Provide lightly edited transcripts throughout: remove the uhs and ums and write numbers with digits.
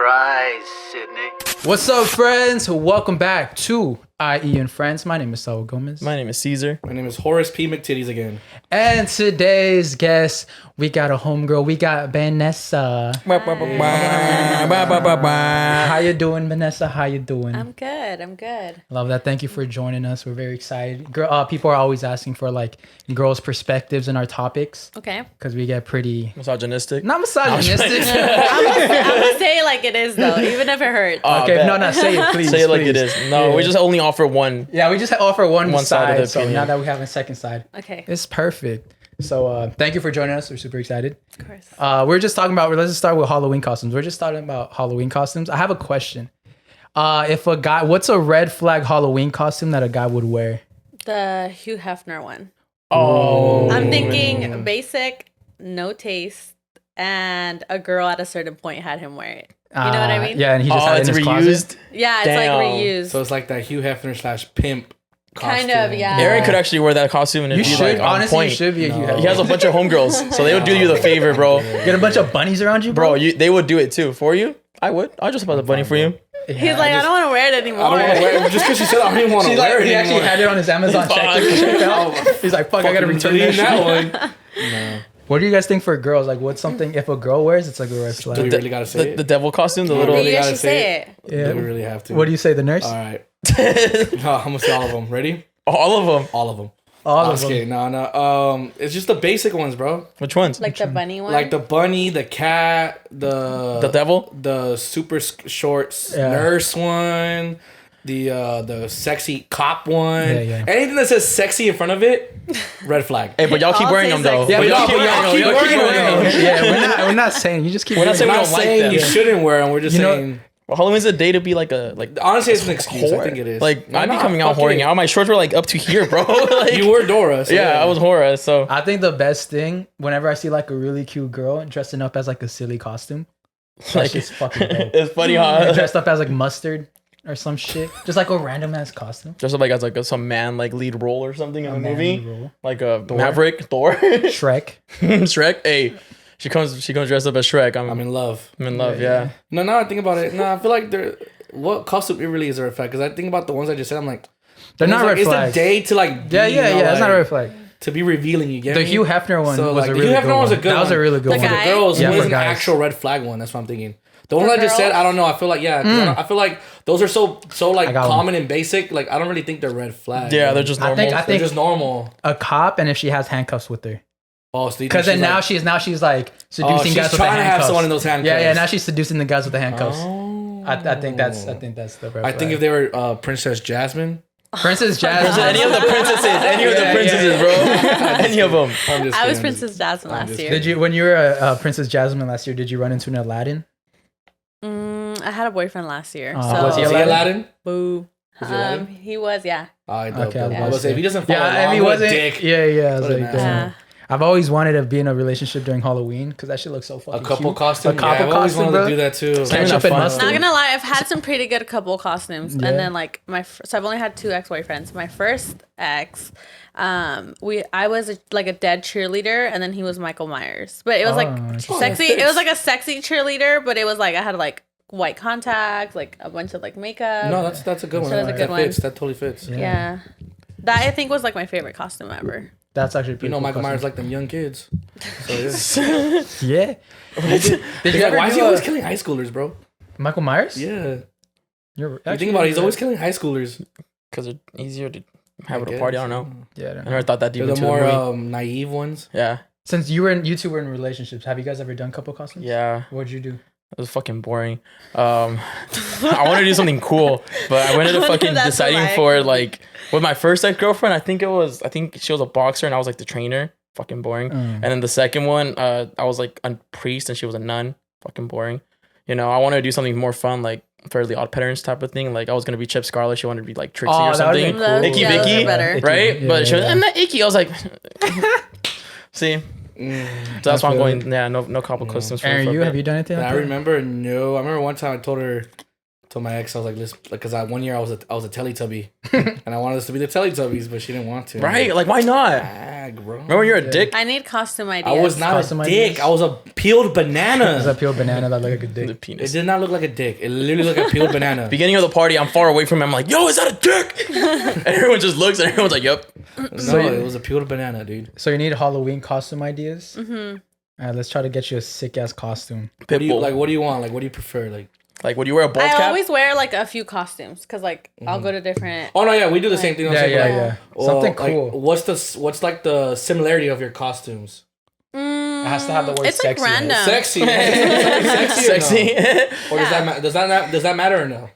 Surprise, Sydney. What's up, friends? Welcome back to I.E In Friends. My name is Saul V Gomez. My name is Cesar. My name is Horace P. McTitties again. And today's guest, we got a homegirl. We got Baenessa. How you doing, Baenessa? How you doing? I'm good. Love that. Thank you for joining us. We're very excited. People are always asking for like girls' perspectives in our topics Okay. because we get pretty Misogynistic. not misogynistic. I'm gonna say it like it is though, even if it hurts. Okay, bet. no, say it, please. Say it like please. it is. No, we just only offer one. Yeah, we just offer one One side of side. the So opinion. now that we have a second side, Okay. it's perfect. So thank you for joining us. We're super excited. Of course. We're just talking about, let's just start with Halloween costumes. We're just talking about Halloween costumes. I have a question. If a guy, what's a red flag Halloween costume that a guy would wear? The Hugh Hefner one. Oh. I'm thinking basic, no taste, and a girl at a certain point had him wear it. You know what I mean? Yeah, and he just Oh, had it's it in his reused. closet. Yeah, it's Damn. like reused. So it's like that Hugh Hefner / pimp costume. Kind of, yeah. Aaron could actually wear that costume and You it'd be should, like on honestly, point. you should be a Hugh Hefner. He has a bunch of homegirls, so they would do you the favor, bro. Get a bunch of bunnies around you, bro. Bro, they would do it too for you. I would. I'll just about the bunny for you. He's like, I don't want to wear it anymore. I don't want to wear it. Just because she said I don't even want to She's wear like, it he actually anymore. had it on his Amazon check out. He's like, fuck, I gotta return that Delete shit. that one. What do you guys think for girls? Like, what's something, if a girl wears, it's like a red Do we flag. really gotta say it? The devil costume, the Yeah. little. Really You gotta should say say it. Yeah. Do we really have to? What do you say, the nurse? All right. No, I'm gonna say all of them. Ready? All of them. All of them. All I'm of just them. kidding. No. It's just the basic ones, bro. Which ones? Like the bunny one. Like the bunny, the cat, The devil. the super short Yeah. nurse one, the sexy cop one. Yeah. Anything that says sexy in front of it, red flag. Hey, but y'all keep I'll wearing say them though. sexy. Yeah, But but y'all keep y'all wearing them. keep Y'all keep wearing wearing them. Yeah, we're not saying. You just keep. We're not doing saying I'm we not don't like saying that. you shouldn't wear them. We're just You know- saying. Well, Halloween's a day to be like a like. Honestly, it's an excuse. whore. I think it is. Like Why I'd be not? coming out Fuck whoring it. out. My shorts were like up to here, bro. Like, You were Dora. So yeah, I was horror. So I think the best thing, whenever I see like a really cute girl dressing up as like a silly costume, like that's just fucking dope. it's funny Like, how dressed up as like mustard or some shit, just like a random ass costume. dressed up like as like some man like lead role or something in a movie, Role. like a Maverick, Thor, Shrek. Shrek. Hey, she comes dressed up as Shrek. I'm in love. I'm in love. Yeah. No, now I think about it. No, I feel like what costume it really is a red flag? Because I think about the ones I just said. I'm like, They're not red it's flags. the day to like. Be, Yeah, you know, that's not a like, red flag. To be revealing, you get The me? Hugh Hefner one So, was like, a the really Hugh good Hefner one. was a good That was a one. really good The one. guy? The girls, Yeah, what for is an guys. actual red flag one? That's what I'm thinking. The one I just said, girls? I don't know. I feel like I feel like those are so like I got common and basic. Like I don't really think they're red flags. Yeah, they're just normal. I they're think just normal. a cop, and if she has handcuffs with her. Oh, so Because then now she's like seducing she's guys with the trying to have handcuffs. someone in those handcuffs. Yeah. Now she's seducing the guys with the handcuffs. Oh. I think that's the red I flag. think if they were Princess Jasmine. Princess Jasmine. any of the princesses, bro. Any of them. I'm just I was kidding. Princess Jasmine last year. Did you, when you were Princess Jasmine last year, did you run into an Aladdin? I had a boyfriend last year. So was he Was he Aladdin? boo. Was he Aladdin? He was, yeah. Alright, dope, Okay, dope. I I was was say, if he doesn't follow Yeah, if along, he what a wasn't. dick. Yeah. I was What an like, ass. damn. I've always wanted to be in a relationship during Halloween because that shit looks so fucking A couple cute. costume. A couple I've always costume, wanted bro. to do that too. Ketchup not and fun. mustard. Not gonna lie, I've had some pretty good couple costumes, Yeah. and then like so I've only had 2 ex-boyfriends. My first ex, I was like a dead cheerleader, and then he was Michael Myers, but it was like sexy. It was like a sexy cheerleader, but it was like I had like white contacts, like a bunch of like makeup. No, that's a good one. So that's a good that one. fits. That totally fits. Yeah, that I think was like my favorite costume ever. That's actually pretty You know, cool Michael costume. Myers like them young kids. So yeah. Yeah. Did you He's like, ever why is he do always killing high schoolers, bro? Michael Myers? Yeah. You're You think about it, he's always killing high schoolers. Because it's easier to have at a guess. party. I don't know. Yeah. I don't I know. never thought that deep They're the into the more movie. naive ones. Yeah. Since you two were in relationships, have you guys ever done couple costumes? Yeah. What'd you do? It was fucking boring. I wanted to do something cool, but I ended up fucking That's deciding why. for like with my first ex-girlfriend. I think she was a boxer and I was like the trainer. Fucking boring. And then the second one, I was like a priest and she was a nun. Fucking boring. You know, I wanted to do something more fun, like Fairly Odd Parents type of thing. Like I was gonna be Chip Scarlett. She wanted to be like Trixie or that would've something. been cool. Icky Yeah, those Vicky, are better. right? Yeah, but she was, yeah. I'm not icky. I was like, see. So that's why I'm going. Yeah, no couple customs. For Aaron, for a you bit. have you done anything? And Like I that? remember one time I told her told my ex, I was like, listen, because one year I was a Teletubby, and I wanted us to be the Teletubbies, but she didn't want to. Right? Like, why not? Bro. Remember you're a dick? I need costume ideas. I was not Costume a dick. ideas? I was a peeled banana. There's a peeled banana that looked like a The dick. It penis. did not look like a dick. It literally looked like a peeled banana. Beginning of the party, I'm far away from him. I'm like, yo, is that a dick? And everyone just looks and everyone's like, yep. No, it was a peeled banana, dude. So you need Halloween costume ideas? Mm-hmm. All right, let's try to get you a sick ass costume. What do you like? What do you want? Like, what do you prefer? Like, would you wear a bald I cap? always wear like a few costumes because like I'll go to different. oh no, yeah, we do the same thing. Yeah. Something like, cool. What's like the similarity of your costumes? It has to have the word It's like sexy. in it. random. Sexy. Sexy. Or, no? Or does that matter or no?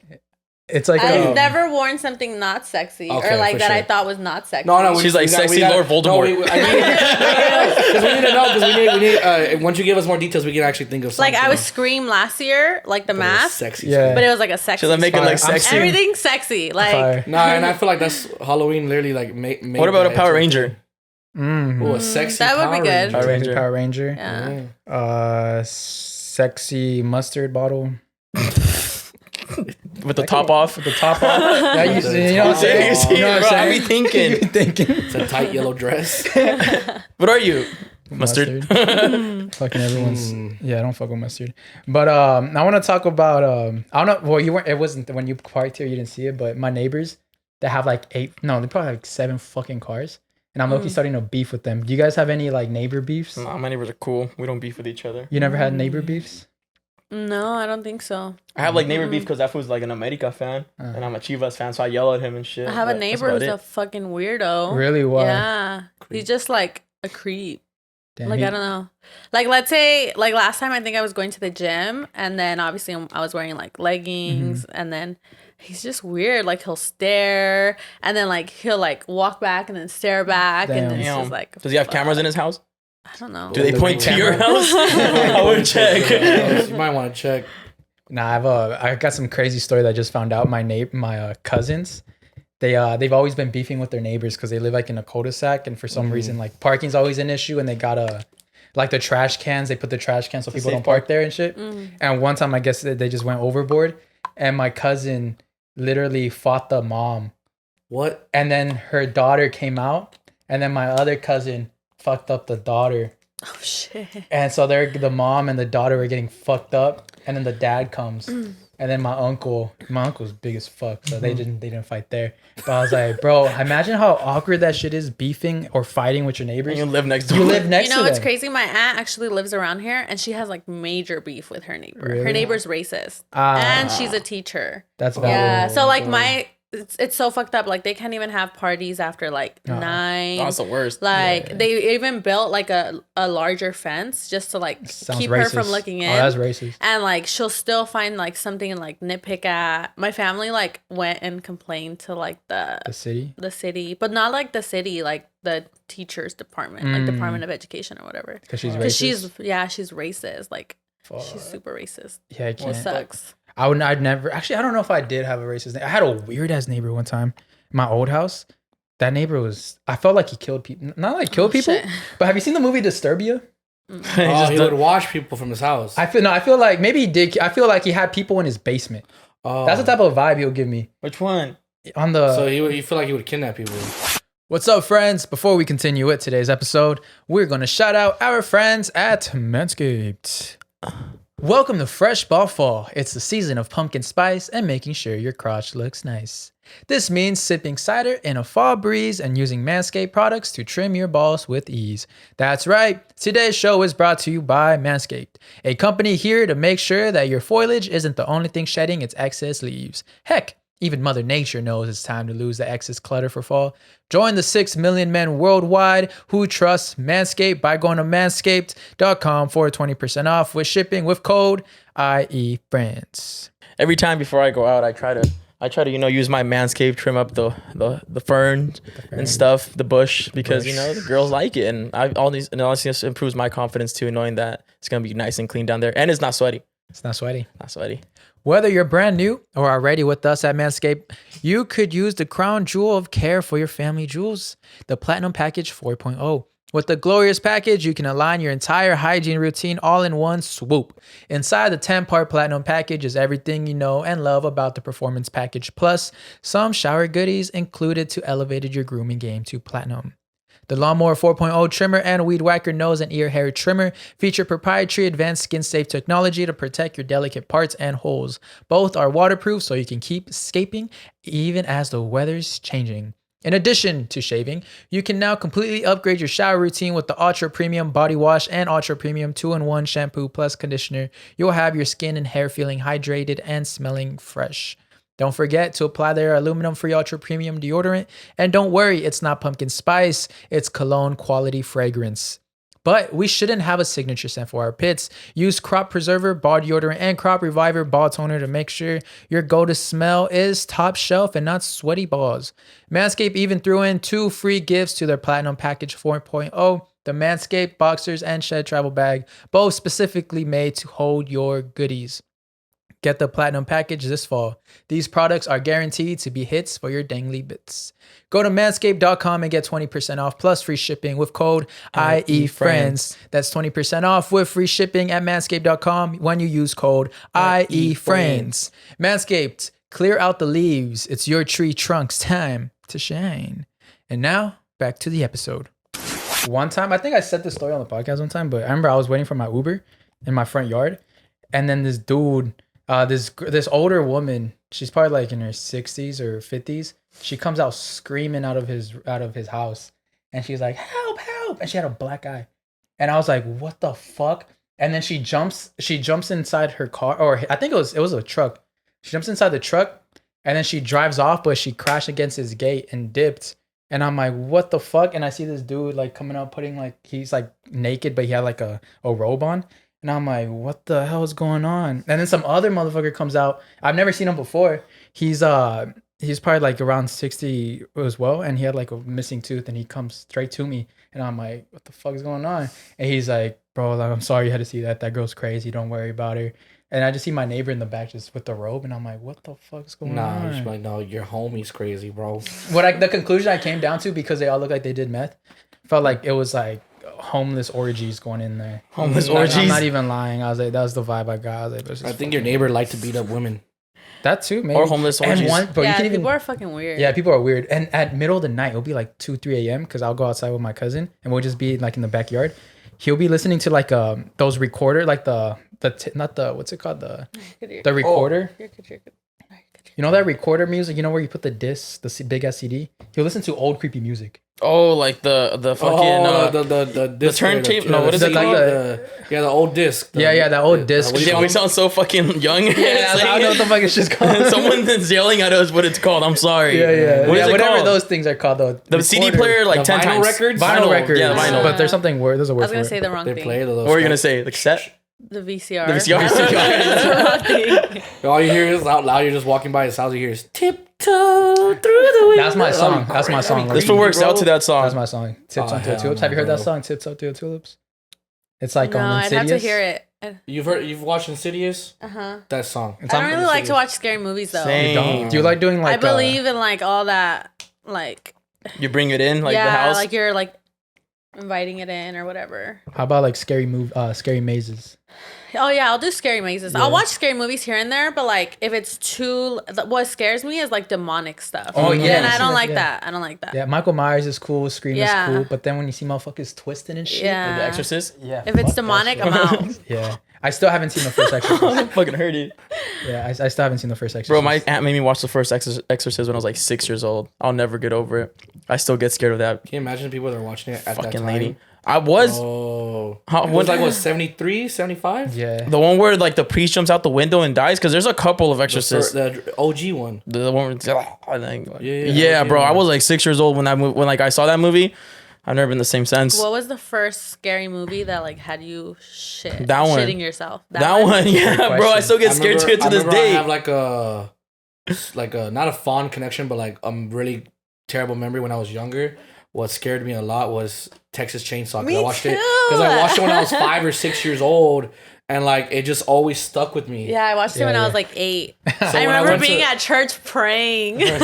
It's like I've never worn something not sexy Okay, or like for that I sure. thought was not sexy. No. She's like, sexy Lord Voldemort. No, because we need to know. Because we need. Once you give us more details, we can actually think of something. Like I was Scream last year, like the mask, Sexy. Yeah. but it was like a sexy. She's like, make it like Fire. sexy. everything sexy. Like fire. No, and I feel like that's Halloween. Literally, like made What about a that Power into- Ranger? Oh, a sexy. that would be Power good. Power Ranger. Ranger. Power Ranger. yeah. Sexy mustard bottle. With the top off? With the top off. Yeah, you know what I'm saying? You see, You know what I'm bro, I saying? be thinking. You be thinking. It's a tight yellow dress. What are you? Mustard. Fucking everyone's. Yeah, I don't fuck with mustard. But I want to talk about. I don't know. Well, you weren't. It wasn't when you parked here. You didn't see it, but my neighbors, they have like 8. No, they probably have like 7 fucking cars, and I'm low-key starting to beef with them. Do you guys have any like neighbor beefs? Nah, my neighbors are cool. We don't beef with each other. You never had neighbor beefs? No, I don't think so. I have like neighbor beef because that fool's like an America fan and I'm a Chivas fan, so I yell at him and shit. I have a but that's neighbor about who's it. a fucking weirdo. Really? Why? Yeah, he's just like a creep. Damn, Like, I don't know. Like, let's say, like, last time I think I was going to the gym, and then obviously I was wearing, like, leggings, and then he's just weird. Like, he'll stare, and then, like, he'll, like, walk back and then stare back, and then it's Damn. just, like... Does he have cameras in his house? I don't know. Do they the point to camera? your house? I would check. You might want to check. Nah, I got some crazy story that I just found out. My cousins, they've always been beefing with their neighbors because they live like in a cul-de-sac, and for some reason like parking's always an issue, and they got like the trash cans. They put the trash cans so people don't park there and shit. And one time I guess they just went overboard, and my cousin literally fought the mom. What? And then her daughter came out, and then my other cousin fucked up the daughter. Oh, shit. And so the mom and the daughter were getting fucked up, and then the dad comes, and then my uncle's big as fuck, so they didn't fight there. But I was like, bro, imagine how awkward that shit is, beefing or fighting with your neighbors. You live next door. You live next You know to what's them. crazy? My aunt actually lives around here, and she has, like, major beef with her neighbor. Really? Her neighbor's racist, Ah. and she's a teacher. That's valid. Yeah, so, like, it's so fucked up. Like, they can't even have parties after, like, 9. Oh, that's the worst. Like they even built like a larger fence just to like Sounds keep her racist. from looking in. Oh, that's racist. And like she'll still find like something and like nitpick at. My family like went and complained to like The city, but not like the city, like the teachers department, like Department of Education or whatever. because she's racist. She's racist. Like she's super racist. Yeah, I can't. It sucks. I'd never. Actually, I don't know if I did have a racist neighbor. I had a weird ass neighbor one time in my old house. That neighbor I felt like he killed people. Not like killed people, shit. but have you seen the movie Disturbia? He would watch people from his house. I feel like maybe he did. I feel like he had people in his basement. Oh. That's the type of vibe he'll give me. Which one? On the So you feel like he would kidnap people. What's up, friends? Before we continue with today's episode, we're gonna shout out our friends at Manscaped. Welcome to Fresh Ball Fall. It's the season of pumpkin spice and making sure your crotch looks nice. This means sipping cider in a fall breeze and using Manscaped products to trim your balls with ease. That's right. Today's show is brought to you by Manscaped, a company here to make sure that your foliage isn't the only thing shedding its excess leaves. Heck, even Mother Nature knows it's time to lose the excess clutter for fall. Join the 6 million men worldwide who trust Manscaped by going to manscaped.com for 20% off with shipping with code I.E Friends. Every time before I go out, I try to use my Manscaped, trim up the fern and stuff, the bush, because the girls like it, and honestly this improves my confidence too, knowing that it's gonna be nice and clean down there, and it's not sweaty. It's not sweaty. Not sweaty. Whether you're brand new or already with us at Manscaped, you could use the crown jewel of care for your family jewels, the Platinum Package 4.0. With the glorious package, you can align your entire hygiene routine all in one swoop. Inside the 10-part platinum package is everything you know and love about the performance package, plus some shower goodies included to elevate your grooming game to platinum. The Lawnmower 4.0 trimmer and Weed Whacker nose and ear hair trimmer feature proprietary advanced skin-safe technology to protect your delicate parts and holes. Both are waterproof, so you can keep escaping even as the weather's changing. In addition to shaving, you can now completely upgrade your shower routine with the Ultra Premium Body Wash and Ultra Premium 2-in-1 Shampoo plus Conditioner. You'll have your skin and hair feeling hydrated and smelling fresh. Don't forget to apply their aluminum-free Ultra Premium deodorant. And don't worry, it's not pumpkin spice, it's cologne quality fragrance. But we shouldn't have a signature scent for our pits. Use Crop Preserver, Ball Deodorant, and Crop Reviver Ball Toner to make sure your go-to smell is top shelf and not sweaty balls. Manscaped even threw in 2 free gifts to their Platinum Package 4.0, the Manscaped Boxers and Shed Travel Bag, both specifically made to hold your goodies. Get the Platinum Package this fall. These products are guaranteed to be hits for your dangly bits. Go to manscaped.com and get 20% off plus free shipping with code I.E Friends. That's 20% off with free shipping at manscaped.com when you use code I.E Friends. Manscaped, clear out the leaves. It's your tree trunk's time to shine. And now, back to the episode. One time, I think I said this story on the podcast one time, but I remember I was waiting for my Uber in my front yard. And then this dude... this older woman, she's probably like in her 60s or 50s. She comes out screaming out of his house, and she's like, "Help, help!" And she had a black eye, and I was like, "What the fuck?" And then she jumps inside her car, or I think it was a truck. She jumps inside the truck, and then she drives off, but she crashed against his gate and dipped. And I'm like, "What the fuck?" And I see this dude like coming out, putting like he's like naked, but he had like a robe on. And I'm like, what the hell is going on? And then some other motherfucker comes out. I've never seen him before. He's probably like around 60 as well. And he had like a missing tooth, and he comes straight to me. And I'm like, what the fuck is going on? And he's like, bro, like, I'm sorry you had to see that. That girl's crazy. Don't worry about her. And I just see my neighbor in the back just with the robe. And I'm like, what the fuck is going on? Nah, just like, no, your homie's crazy, bro. The conclusion I came down to, because they all look like they did meth, felt like it was like homeless orgies going in there. Homeless orgies? I'm not even lying. I was like, that was the vibe I got. I was like, I think your neighbor liked to beat up women. That too, maybe. Or homeless orgies. Bro, yeah, you can't people are fucking weird. Yeah, people are weird. And at middle of the night, it'll be like 2, 3 a.m. because I'll go outside with my cousin, and we'll just be like in the backyard. He'll be listening to like those recorder, like not the what's it called, the recorder. Oh. You know that recorder music? You know where you put the disc, the big ass CD? He'll listen to old creepy music. Oh, like the fucking the turntable. No, what is it called? The old disc. That old disc. Yeah, we sound so fucking young. Yeah, I don't know what the fuck it's just called. Someone's yelling at us what it's called. I'm sorry. Yeah. What is it whatever called? those things are called though. The CD player, like 10 times. Vinyl records. Yeah, vinyl. But there's something word. There's a word. I was gonna say the wrong They thing. play those. What were you gonna say? The cassette? The VCR. The VCR. That's the wrong thing. All you hear is out loud. You're just walking by his house. You hear is tiptoe through the window. That's my song. That's my song. This one works out to that song. That's my song. Tips on Tulips. Have you heard that song? Tips on Tulips. It's like No, on I'd Insidious. have to hear it. You've watched Insidious? That song. It's I on don't really like to watch scary movies though. Same. You don't? Do you like doing like? I believe in like all that, like You bring it in, like yeah, the house. like you're like inviting it in or whatever. How about like scary mazes? Oh yeah, I'll do scary mazes. I'll watch scary movies here and there, but like if it's too, what scares me is like demonic stuff. Oh, yeah. and I don't like Yeah. that. I don't like that. Yeah, Michael Myers is cool. Scream Yeah. is cool. But then when you see motherfuckers twisting and shit. Yeah. The Exorcist. Yeah. If it's demonic, I'm out. Yeah. I still haven't seen the first Exorcist. I fucking heard it. Yeah, I still haven't seen the first Exorcist. Bro, my aunt made me watch the first Exorcist when I was like 6 years old. I'll never get over it. I still get scared of that Can you imagine people that are watching it at that fucking time? lady. I was Oh. How- It was what- like, what, 73, 75? Yeah. the one where like the priest jumps out the window and dies, because there's a couple of Exorcists. The OG one. The one where I think, Yeah, bro. OG I one. was like 6 years old when I saw that movie. I've never been the same since. What was the first scary movie that like had you That one. shitting yourself? That one, yeah, bro. I question. still get scared to it to this I day. have like a not a fond connection, but like a really terrible memory when I was younger. What scared me a lot was Texas Chainsaw. Me I watched it too. because I watched it when I was 5 or 6 years old, and like it just always stuck with me. Yeah, I watched it when I was like 8. I remember being at church praying. Remember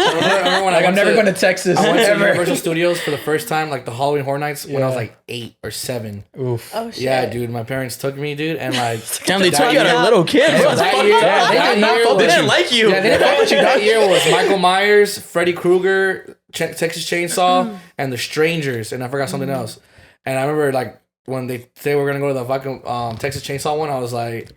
when Like I'm never going to Texas. I went to ever. Universal Studios for the first time, like the Halloween Horror Nights, when I was like 8 or 7. Oof. Oh shit. Yeah, dude, my parents took me, dude, and like Damn, they took you at a little kid. Bro. that year, They didn't like you. Yeah, they didn't fuck with you. that year was Michael Myers, Freddy Krueger, Texas Chainsaw, and The Strangers, and I forgot something else. And I remember like when they say we're gonna go to the fucking Texas Chainsaw one, I was like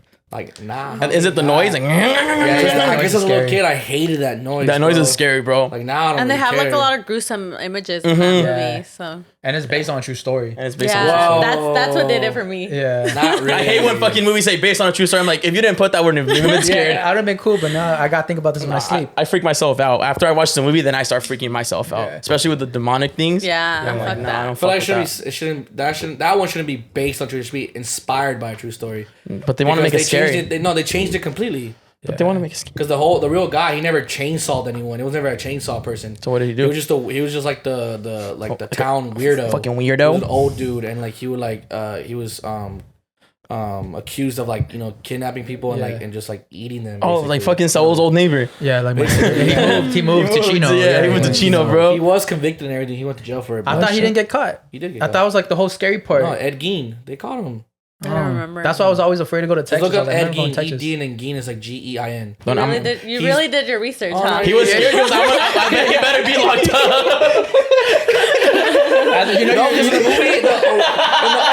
nah. And is it the noise? Like, I noise guess is as a little scary. kid, I hated that noise. that noise bro. is scary, bro. Like now, I don't And they really have like care. a lot of gruesome images in that Yeah. movie. So And it's based on a true story. And it's based on. Whoa. that's what did it for me. Yeah. Not really. I hate when fucking movies say based on a true story. I'm like, if you didn't put that, wouldn't have even been scared. Yeah, I would have been cool, but now I got to think about this when I sleep. I freak myself out after I watch the movie. Then I start freaking myself out, Yeah. especially with the demonic things. Yeah, I'm like, fuck nah, I that. don't I feel like fuck with that one shouldn't be based on true. It should be inspired by a true story. that. But they want to make it Because they scary. changed it. They changed it completely. But they want to make it scary. Because the real guy, he never chainsawed anyone. He was never a chainsaw person. So what did he He do? was just like the town weirdo. Fucking He was weirdo. an old dude, and like he would like he was accused of like kidnapping people and Yeah. like and just like eating them. Oh, like basically. fucking Saul's old neighbor. Yeah, like he moved to Chino. Yeah, he moved to Chino, bro. He was convicted and everything. He went to jail for it. I But thought he didn't get caught. he did get I caught. thought it was like the whole scary part. No, Ed Gein. They caught him. I don't remember. That's why I was always afraid to go to Just Texas. look up I was like, Ed I'm going Gein. to Texas. E-D and Gein is like Gein. But You I'm- really did. You really did your research, Oh, huh? no, He was scared. He was like, I bet he better be locked up. You know, No, because in the movie,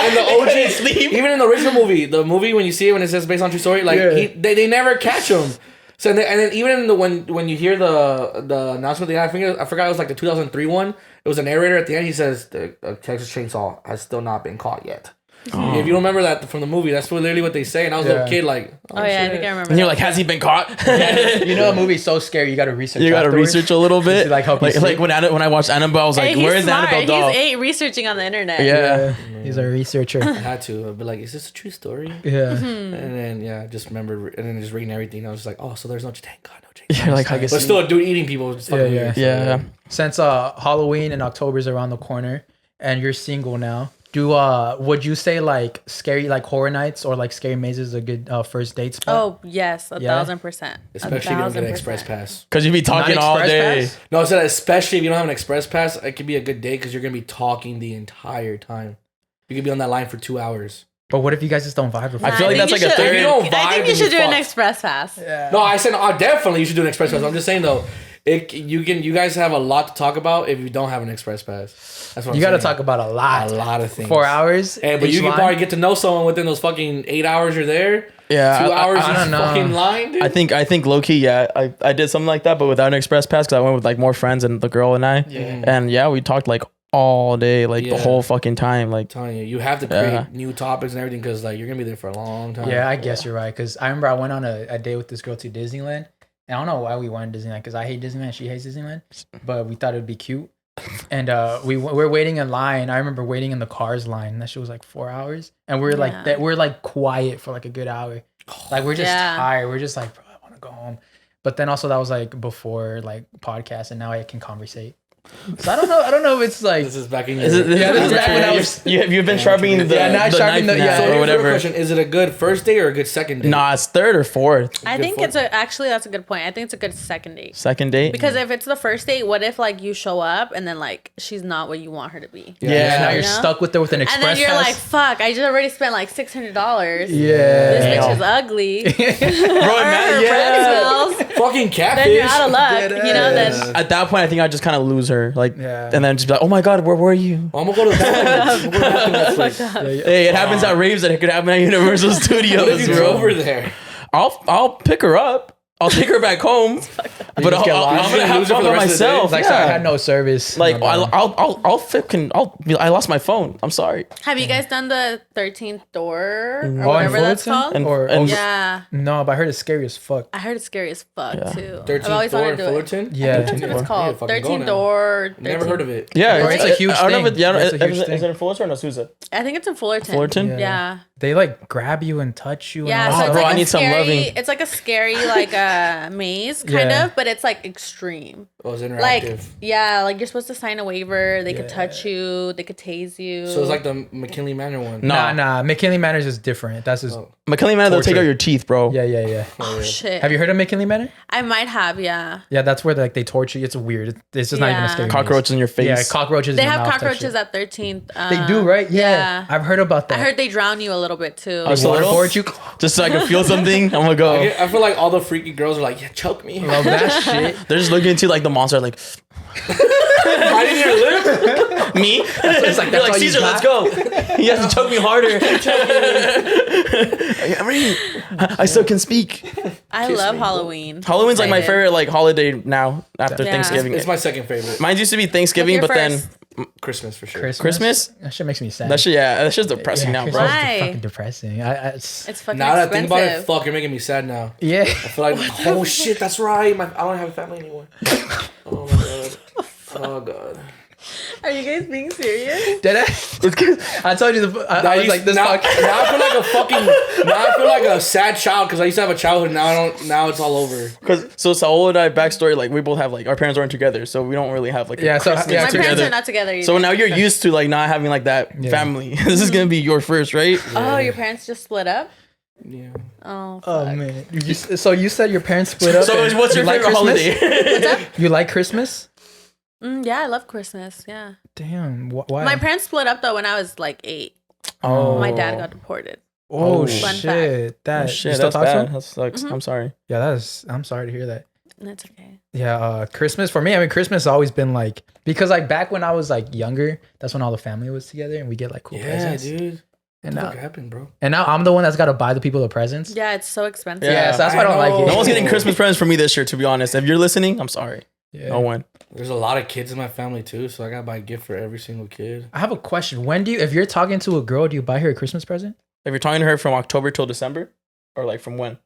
in the OG, Sleep. even in the original movie, the movie when you see it when it says based on true story, like Yeah. they never catch him. So and then even in the when you hear the announcement, I forgot it was like the 2003 one. It was a narrator at the end. He says the Texas Chainsaw has still not been caught yet. Oh. If you don't remember that from the movie, that's literally what they say. And I was a little Yeah. kid, like, Oh yeah, I shit. think I remember. And you're that. like, has he been caught? you know, a movie's so scary. You got to research. You gotta afterwards. research a little bit. To, like, help you sleep. when I watched Annabelle, I was like, Hey, where he's is the smart. Annabelle doll? He's 8 researching on the internet. Yeah. He's a researcher. I had to. I'd be like, is this a true story? Yeah. And then just remember, and then just reading everything. I was just like, oh, so there's no thank God, no Chainsaw. You're like, I guess. But still, a dude eating people is fucking Yeah, weird. so, Yeah. Since Halloween and October's around the corner, and you're single now, would you say like scary like horror nights or like scary mazes is a good first date spot? Oh yes, 1,000%. Especially if you don't get an express pass. Because you be talking Not all express day. pass? No, I said especially if you don't have an express pass, it could be a good day because you're gonna be talking the entire time. You could be on that line for 2 hours. But what if you guys just don't vibe? I feel like that's like a third. If you don't I vibe, think you then should do you're an fucked. express pass. Yeah. No, I said definitely you should do an express pass. I'm just saying though, you guys have a lot to talk about if you don't have an express pass. That's what You got to saying. talk about a lot. a lot of things. 4 hours. Hey, but each you can line? probably get to know someone within those fucking 8 hours you're there. Yeah, 2 hours I in don't know. fucking line, dude. I think low key, yeah, I did something like that, but without an express pass because I went with like more friends and the girl and I, and yeah, we talked like all day, like the Yeah. whole fucking time, like. I'm telling you have to create Yeah. new topics and everything because like you're gonna be there for a long time. Yeah, I guess you're right. Because I remember I went on a date with this girl to Disneyland. And I don't know why we went to Disneyland because I hate Disneyland. She hates Disneyland. But we thought it would be cute. And we're waiting in line. I remember waiting in the Cars line. That shit was like 4 hours. And we're like Yeah. we're like quiet for like a good hour. Like we're just tired. We're just like, bro, I want to go home. But then also that was like before like podcast, and now I can conversate. So I don't know if it's like This is back in Is it, Yeah, this is back when I was- you've been sharpening the, Yeah, now the sharpening knife the- yeah. now So or here's the whatever. question: is it a good first date or a good second date? Nah, it's third or fourth. I Good think for- it's actually that's a good point. I think it's a good second date. Second date. Because if it's the first date, what if like you show up and then like she's not what you want her to be? yeah, Yeah. now you're You know? stuck with her with an And express then you're pass. like, fuck, I just already spent like $600. Yeah. This bitch Damn. is ugly. Bro, Or her breath smells. Fucking catfish. Then you're out of luck. Dead You know, ass. then at that point, I think I just kind of lose her, like, Yeah. and then just be like, oh my god, where were you? I'm gonna go to the bathroom. I'm gonna go to the bathroom. Hey, it happens at raves that it could happen at Universal What if Studios, you bro. drove her there? I'll pick her up. I'll take her back home, but just get I'm lost. gonna You're have lose her fun for the by rest of the day? myself. It's like, yeah. sorry, I had no service. Like No, no. I lost my phone. I'm sorry. have you guys done the 13th door or Oh, in whatever that's Fullerton? called? And- Or and- Yeah. no, but I heard it's scary as fuck. I heard it's scary as fuck Yeah. too. 13th I've always floor wanted in to do it. Fullerton? Yeah, That's what it's called. Yeah, fucking go 13th now. door. Never 13th heard of it. Yeah, Bro, it's a huge I don't know if thing. it, yeah, It's a huge is thing. it in Fullerton or Azusa? I think it's in Fullerton. Fullerton? Yeah. They like grab you and touch you. Yeah, and all so that. it's bro, like I a need some scary, loving. it's like a scary like maze kind Yeah. of, but it's like extreme. Oh, it's interactive. Like like you're supposed to sign a waiver. They could Yeah. touch you. They could tase you. So it's like the McKinley Manor one. No. Nah, McKinley Manors is different. That's just Oh. McKinley Manor, they'll take Torture. out your teeth, bro. Yeah. Oh shit. Have you heard of McKinley Manor? I might have, yeah. Yeah, that's where like they torture you. It's weird. It's just not even a Yeah. scary. Cockroaches in your face. Yeah, cockroaches. They in your have mouth type cockroaches shit. at 13th. They do, right? Yeah. I've heard about that. I heard they drown you a little bit too. Oh, so little? Waterboard you. Just so I can feel something. I'm gonna go. I feel like all the freaky girls are like, yeah, choke me. Love that shit. They're just looking into like the monster, like Biting your lip. me. It's like, They're that's like all you Cesar, got? let's go. He has to choke me harder. I still can speak. I love Halloween. Halloween's like my Excited. favorite like holiday now after Yeah. Thanksgiving. It's my second favorite. Mine used to be Thanksgiving, What's but your then first? Christmas for sure. Christmas? That shit makes me sad. that shit, yeah, that shit's depressing now, bro. Christmas is Why? fucking depressing. It's fucking Now that I think about it, expensive. fuck, you're making me sad now. Yeah. I feel like, oh shit, that's right. I don't have a family anymore. Oh my god. Oh god. Are you guys being serious? Did I? I told you I was like this. now, Fuck. now I feel like a fucking. Now I feel like a sad child because I used to have a childhood. Now I don't. Now it's all over. Because so Saul and I backstory, like we both have like our parents aren't together, so we don't really have like Yeah, so- Christmas yeah, My parents together. are not together either. So now you're used to like not having like that family. This is gonna be your first, right? Oh, your parents just split up? Yeah. Oh, Oh fuck. man. So you said your parents split up. So and what's your you like favorite Christmas? holiday? You like Christmas? Yeah, I love Christmas. Yeah. Damn. Why? My parents split up though when I was like 8. Oh. My dad got deported. Oh Fun shit. That. Oh, you shit, still that's talk to bad. him? That sucks. I'm sorry. Yeah, that is. I'm sorry to hear that. That's okay. Yeah, Christmas for me. I mean, Christmas has always been like because like back when I was like younger, that's when all the family was together and we get like cool Yeah, presents. dude. And What now, happened, bro? and now I'm the one that's got to buy the people the presents. Yeah, it's so expensive. Yeah, so that's why I don't I like know. it. No one's getting Christmas presents for me this year, to be honest. If you're listening, I'm sorry. Yeah. No one. There's a lot of kids in my family too, so I gotta buy a gift for every single kid. I have a question. When do you, if you're talking to a girl, do you buy her a Christmas present? If you're talking to her from October till December, or like from when?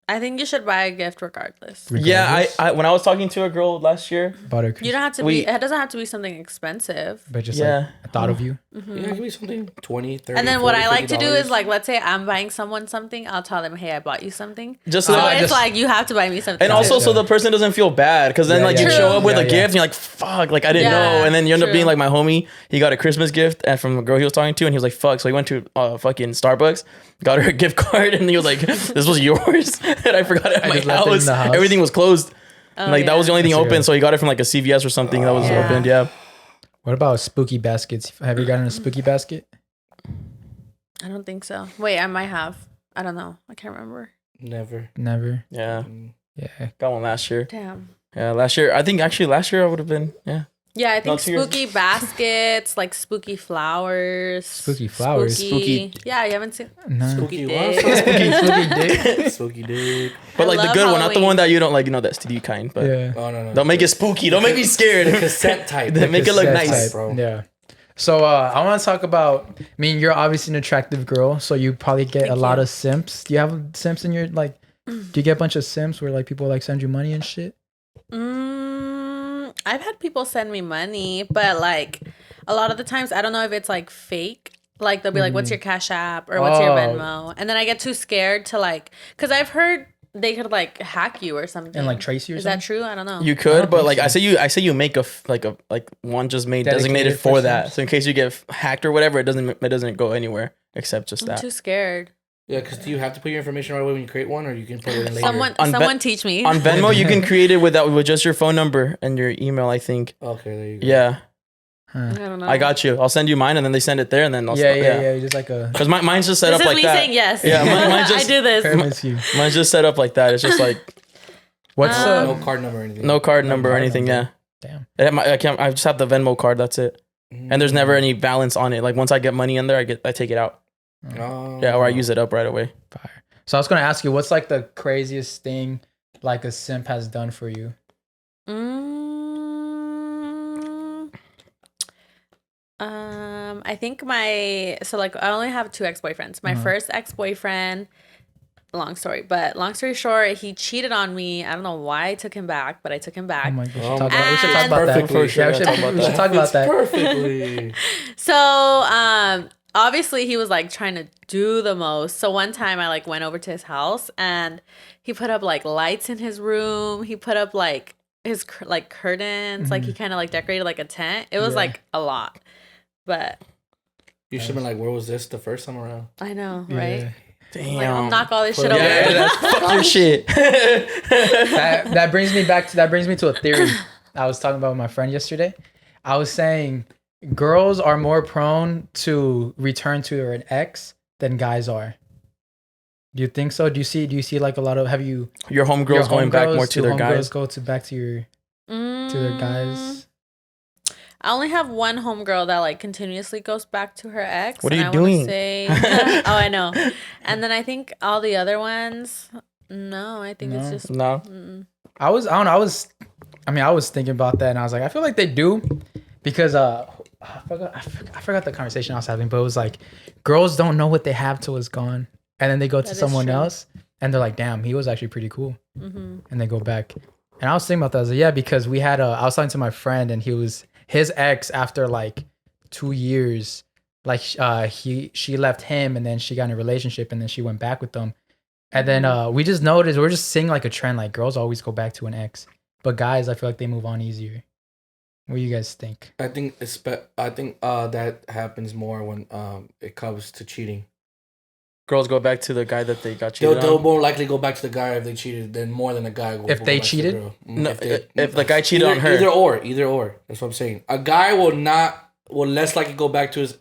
I think you should buy a gift regardless. Yeah, Regardless? I when I was talking to a girl last year, Bought her You Christmas, don't have to We- be. It doesn't have to be something expensive. but just yeah. like I thought of you. Yeah, give me something 20, 30, And then what 40, I like to do $50. is like, let's say I'm buying someone something, I'll tell them, hey, I bought you something. Just So so that- it's just- like you have to buy me something. and also Yeah. so the person doesn't feel bad, because then Yeah, like yeah, you yeah. show up with Yeah, a yeah. gift and you're like, fuck, like I didn't Yeah, know, and then you end up true. being like my homie. He got a Christmas gift and from the girl he was talking to, and he was like, fuck. So he went to fucking Starbucks, got her a gift card, and he was like, this was yours, and I forgot it at I my just left it in house. the house. Everything was closed. Oh, Like that was the only thing That's open, good. so he got it from like a CVS or something that was Yeah. opened. Yeah. What about spooky baskets? Have you gotten a spooky basket? I don't think so. Wait, I might have. I don't know. I can't remember. Never. Never. Yeah. Yeah. Got one last year. Damn. Yeah, last year. I think actually last year I would have been. Yeah. Yeah, I No, think 2 years. spooky baskets, like spooky flowers. Spooky flowers? Spooky- Yeah, you haven't seen No. Spooky dick. what? Spooky dick. Spooky dick. But I like the love good one, not the Halloween. one that you don't like. You know, the STD kind. But Yeah. Oh no. don't make it spooky. Don't make me scared. Cassette type. Then make it look Cassette nice. type, bro. Yeah. So I want to talk about. I mean, you're obviously an attractive girl, so you probably get Thank a lot you. of simps. Do you have simps in your like? Do you get a bunch of simps where like people like send you money and shit? I've had people send me money, but like a lot of the times, I don't know if it's like fake. Like they'll be like, "What's your Cash App?" or "What's your Oh. Venmo?" And then I get too scared to like, because I've heard they could like hack you or something And like trace you or Is something? that true? I don't know. You I could, don't but think like so. I say you make a one just made Dedicated designated for for that. Sims? So in case you get hacked or whatever, it doesn't go anywhere except just I'm that. too scared. Yeah, because do you have to put your information right away when you create one, or you can put it in later? Someone On teach me. On Venmo, you can create it with just your phone number and your email. I think. Okay, there you go. Yeah, I don't know. I got you. I'll send you mine, and then they send it there, and then I'll Yeah. Just like a Because mine's just set This up is like me that. saying yes. Yeah, mine just- I do this. pyramid scheme. Mine's just set up like that. It's just like What's No card number or anything. no card number or card anything. number. Yeah. Damn. I can't. I just have the Venmo card. That's it. And there's never any balance on it. Like once I get money in there, I take it out. Oh. Yeah, or I use it up right away. Fire. So I was gonna ask you, what's like the craziest thing like a simp has done for you? I think I only have 2 ex-boyfriends. My first ex-boyfriend, long story short, he cheated on me. I don't know why I took him back, but I took him back. Oh my gosh, Oh we should talk And- about that. Perfectly. Yeah, we should talk about that. Perfectly. So, obviously he was like trying to do the most. So one time I like went over to his house and he put up like lights in his room. He put up like his like curtains. Like he kind of like decorated like a tent. It was Yeah. like a lot, but You should have been like, where was this the first time around? I know, Yeah. right? Damn. Like, I'll knock all this shit over. Yeah, fuck your shit. That brings me to a theory I was talking about with my friend yesterday. I was saying girls are more prone to return to an ex than guys are. Do you think so? Do you see like a lot of your homegirls going back more to their guys? Go to back to their guys. I only have one homegirl that like continuously goes back to her ex. What are you doing? Oh, I know. And then I think all the other ones, no, I think it's just no. I was thinking about that, and I was like, I feel like they do, because I forgot the conversation I was having, but it was like girls don't know what they have till it's gone, and then they go to someone else, and they're like, damn, he was actually pretty cool, and they go back. And I was thinking about that. I was like, yeah, because I was talking to my friend, and his ex, after like 2 years, like she left him, and then she got in a relationship, and then she went back with them. And then we just noticed, we're just seeing like a trend, like girls always go back to an ex, but guys, I feel like they move on easier. What do you guys think? I think that happens more when it comes to cheating. Girls go back to the guy that they got cheated They'll on. more likely go back to the guy if they cheated than more than a guy. If they cheated? No, if the guy cheated on her. Either or. That's what I'm saying. A guy will less likely go back to his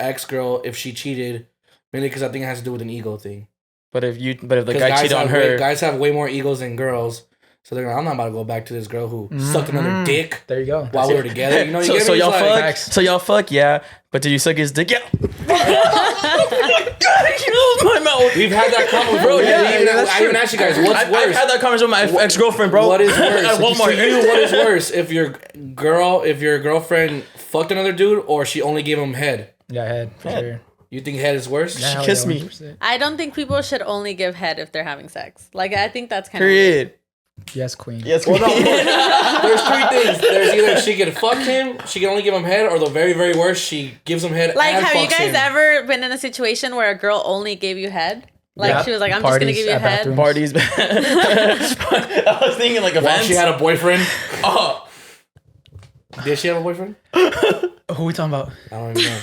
ex-girl if she cheated, mainly because I think it has to do with an ego thing. But if the guy cheated on her, guys have way more egos than girls. So they're like, I'm not about to go back to this girl who sucked another dick. There you go. While we were together. You know, so y'all fuck. So y'all fuck, yeah. But did you suck his dick? Yeah. My mouth. We've had that conversation, bro. Yeah, I even asked you guys, what's worse? I've had that conversation with my ex-girlfriend, bro. What is worse? At Walmart. For you, what is worse? If your girlfriend fucked another dude, or she only gave him head? Yeah, head for sure. You think head is worse? She kissed me. I don't think people should only give head if they're having sex. Like, I think that's kind of Period. Yes, queen. Yes, queen. Well, no, there's three things. There's either she can fuck him, she can only give him head, or the very, very worst, she gives him head. Like, and have you fucks guys him. ever been in a situation where a girl only gave you head? Like, she was like, I'm just gonna give you head. Parties. I was thinking like events. While she had a boyfriend. Oh. Did she have a boyfriend? Who we talking about? I don't even know.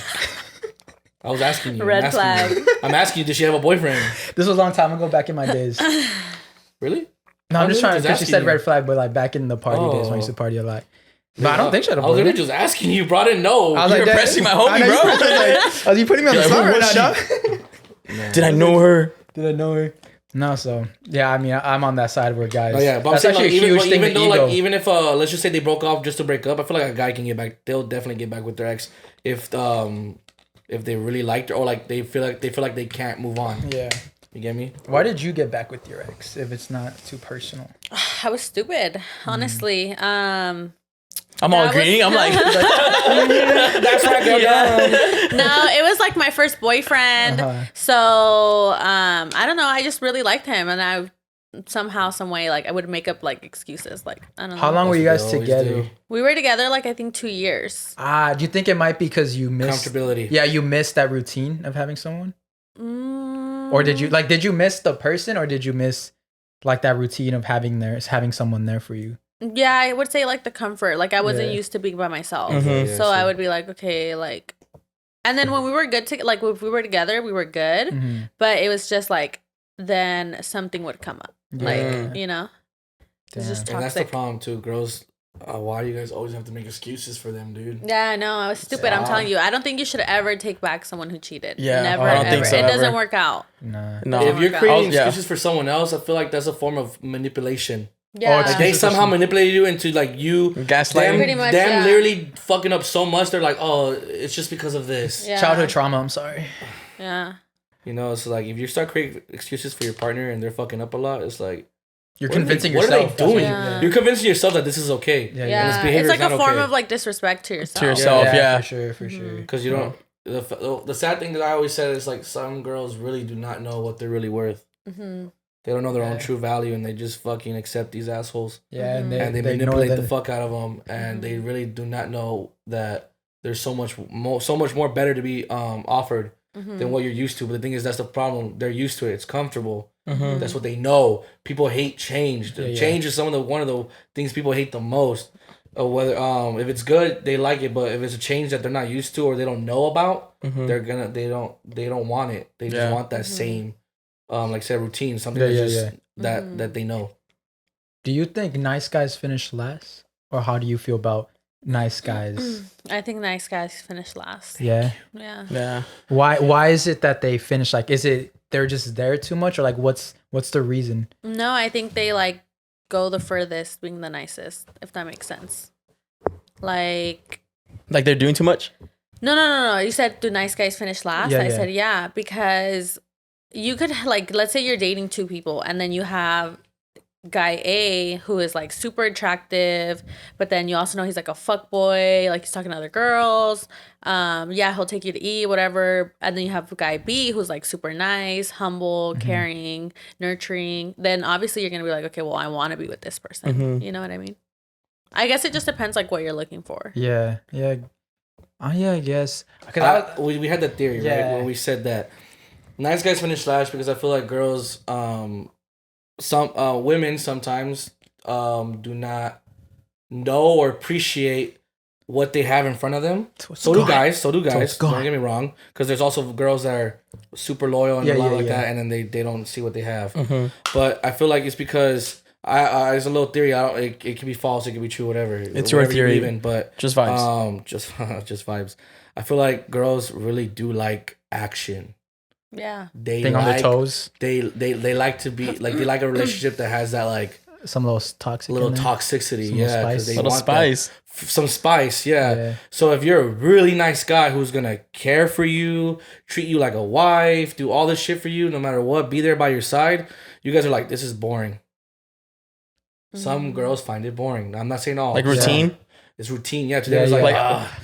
I was asking you. Red flag. I'm asking you, did she have a boyfriend? This was a long time ago, back in my days. Really? No, I'm just trying to, because she said you. red flag, but like back in the party days when I used to party a lot. But I don't think she had a I was boyfriend. literally just asking you, bro. I didn't know. I was You're like, pressing my homie, bro. Are you putting me on the spot right now, dog? Did I know her? Did I know her? No, so yeah, I mean, I'm on that side where guys. Oh yeah, but that's I'm saying, actually like, a huge thing. even though, ego. like, even if let's just say they broke off just to break up, I feel like a guy can get back. They'll definitely get back with their ex if they really liked her, or like they feel like they can't move on. Yeah. You get me? Why did you get back with your ex if it's not too personal? I was stupid, honestly. I'm all agreeing. I'm like, that's right, girl. No, it was like my first boyfriend. So I don't know. I just really liked him, and I somehow, some way, like I would make up like excuses. Like I don't know. How long were you guys together? We were together like I think 2 years. Do you think it might be because you missed Comfortability? Yeah, you missed that routine of having someone. Or did you miss the person, or did you miss like that routine of having someone there for you? Yeah, I would say like the comfort. Like I wasn't used to being by myself, so I would be like, okay, like. And then when we were good like if we were together, we were good, but it was just like then something would come up, like you know, it's just toxic. And that's the problem too, girls. Why do you guys always have to make excuses for them, dude? Yeah, no, I was stupid. I'm telling you, I don't think you should ever take back someone who cheated. Yeah, never, I don't ever. think so, it doesn't ever. work out. Nah. no. If you're creating Yeah. excuses for someone else, I feel like that's a form of manipulation. Yeah, it's Like they somehow manipulated you into like you Gaslighting. Pretty much, them yeah. literally fucking up so much. They're like, oh, it's just because of this. Yeah. Childhood trauma. I'm sorry. Yeah. You know, it's like if you start creating excuses for your partner and they're fucking up a lot, it's like You're what are convincing they, yourself. What are they doing? Yeah. You're convincing yourself that this is okay. Yeah, Yeah, this behavior it's like is a not form okay. of like disrespect to yourself. To yourself. Yeah. for sure, for sure. Because you don't. The sad thing that I always said is like some girls really do not know what they're really worth. They don't know their own true value, and they just fucking accept these assholes. Yeah, and And they ignore manipulate that. the fuck out of them, and they really do not know that there's so much more better to be offered than what you're used to. But the thing is, that's the problem. They're used to it. It's comfortable. That's what they know. People hate change. Change is one of the things people hate the most. Whether if it's good, they like it, but if it's a change that they're not used to or they don't know about, they don't want it. They just want that same like say a routine, something that's just that Mm-hmm. that they know. Do you think nice guys finish last, or how do you feel about nice guys? I think nice guys finish last. Yeah. Yeah. Yeah. Why is it that they finish? Like, is it they're just there too much, or like what's the reason? No, I think they like go the furthest being the nicest, if that makes sense. Like Like they're doing too much. no. You said do nice guys finish last? Yeah, I yeah. said yeah, because you could like let's say you're dating two people and then you have guy A who is like super attractive, but then you also know he's like a fuck boy, like he's talking to other girls. Yeah, he'll take you to eat, whatever. And then you have guy B who's like super nice, humble, caring, nurturing. Then obviously you're gonna be like, okay, well, I want to be with this person. You know what I mean? I guess it just depends like what you're looking for. Yeah. I guess. Because We had that theory, right? Where we said that nice guys finish last because I feel like girls, some women sometimes do not know or appreciate what they have in front of them. So do guys. Don't get me wrong, because there's also girls that are super loyal and a lot like that, and then they don't see what they have. But I feel like it's because it's a little theory. It can be false. It can be true. Whatever. It's your theory. Even, but Just vibes. Just vibes. I feel like girls really do like action. Yeah. They thing like, on their toes. They like to be like they like a relationship that has that like Some little toxic. little in there. toxicity. Some Yeah, spice. because they Little want spice. some spice. Yeah. Yeah. So if you're a really nice guy who's gonna care for you, treat you like a wife, do all this shit for you, no matter what, be there by your side, you guys are like, this is boring. Some girls find it boring. I'm not saying all. Like routine. It's routine. Yeah. Today it's like,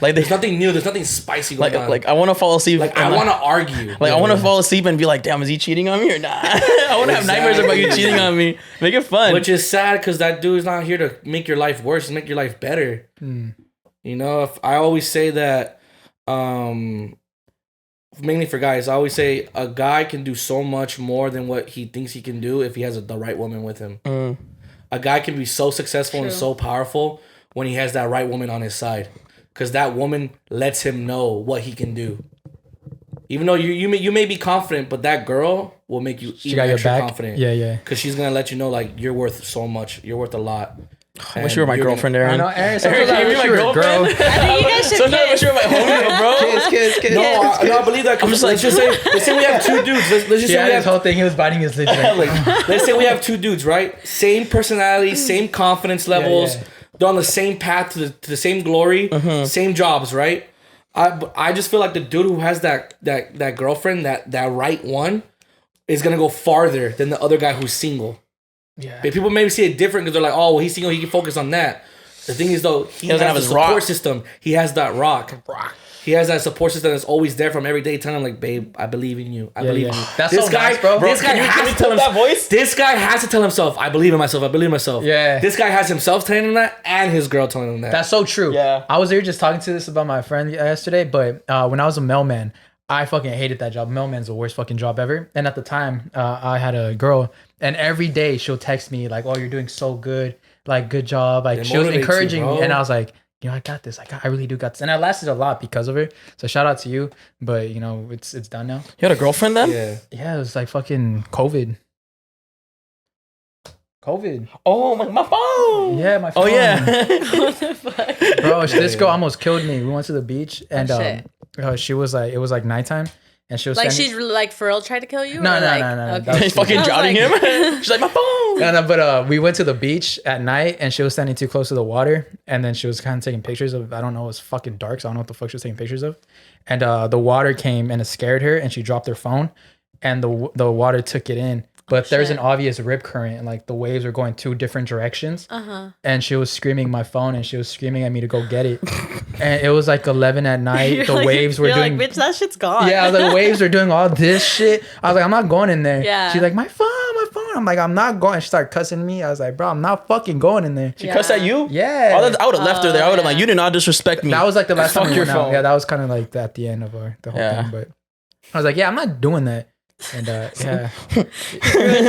Like there's nothing new. There's nothing spicy going on. like I want to fall asleep. Like and I want to argue. Like I want to fall asleep and be like, damn, is he cheating on me or not? I want to have nightmares about you cheating on me. Make it fun. Which is sad because that dude is not here to make your life worse, make your life better. You know, if I always say that, mainly for guys, I always say a guy can do so much more than what he thinks he can do if he has the right woman with him. A guy can be so successful and so powerful when he has that right woman on his side, because that woman lets him know what he can do. Even though you may be confident, but that girl will make you even extra confident. Yeah. Because she's gonna let you know like you're worth so much. You're worth a lot. I wish you were my girlfriend, Aaron. I know, Aaron. Aaron, can you be my girlfriend? I think you guys should Sometimes I wish kiss. you were my homie, bro. Kiss. No, I believe that. I'm just like, let's say we have two dudes. Let's just say we His have whole thing, he was biting his lips. Like, let's say we have two dudes, right? Same personality, same confidence levels. yeah. They're on the same path to the same glory, same jobs, right? I just feel like the dude who has that girlfriend, that right one, is gonna go farther than the other guy who's single. yeah. But people maybe see it different because they're like, oh, well, he's single, he can focus on that. The thing is though, he doesn't has have a his support rock. system. He has that rock. He has that support system that's always there from every day, telling him like, babe, I believe in you. I believe in you. That's This so guy, nice, bro. This guy has to tell him that voice? This guy has to tell himself, I believe in myself. I believe in myself. Yeah. This guy has himself telling him that, and his girl telling him that. That's so true. Yeah. I was there just talking to this about my friend yesterday, but when I was a mailman, I fucking hated that job. Mailman's the worst fucking job ever. And at the time, I had a girl, and every day she'll text me like, "Oh, you're doing so good. Like, good job." Like, It she was motivates you, encouraging me, bro. and I was like, you know, I got this. I really do got this. And I lasted a lot because of her. So shout out to you. But you know, it's done now. You had a girlfriend then? Yeah. Yeah, it was like fucking COVID. Oh, my phone. Yeah, my phone. Oh yeah. What the fuck? Bro, this girl almost killed me. We went to the beach, and shit. she was like, it was like nighttime, and she was Like standing- she's like for real tried to kill you? No, or no, like, no. Okay. That was Fucking I was drowning like- him. She's like, my phone. No, but we went to the beach at night, and she was standing too close to the water, and then she was kind of taking pictures of. I don't know, it was fucking dark, so I don't know what the fuck she was taking pictures of. And the water came and it scared her, and she dropped her phone, and the water took it in. But there's an obvious rip current, and like the waves were going two different directions. And she was screaming my phone, and she was screaming at me to go get it. And it was like 11 at night. The waves were doing. like, bitch, that shit's gone. Yeah, the waves are doing all this shit. I was like, I'm not going in there. Yeah. She's like, my phone. I'm like, I'm not going. She started cussing me. I was like, bro, I'm not fucking going in there. She cussed at you? Yeah. I would have left her there. I would have like, you did not disrespect me. That was like the last time Fuck we your went out. phone. Yeah, that was kind of like at the end of the whole thing. But I was like, yeah, I'm not doing that. And yeah,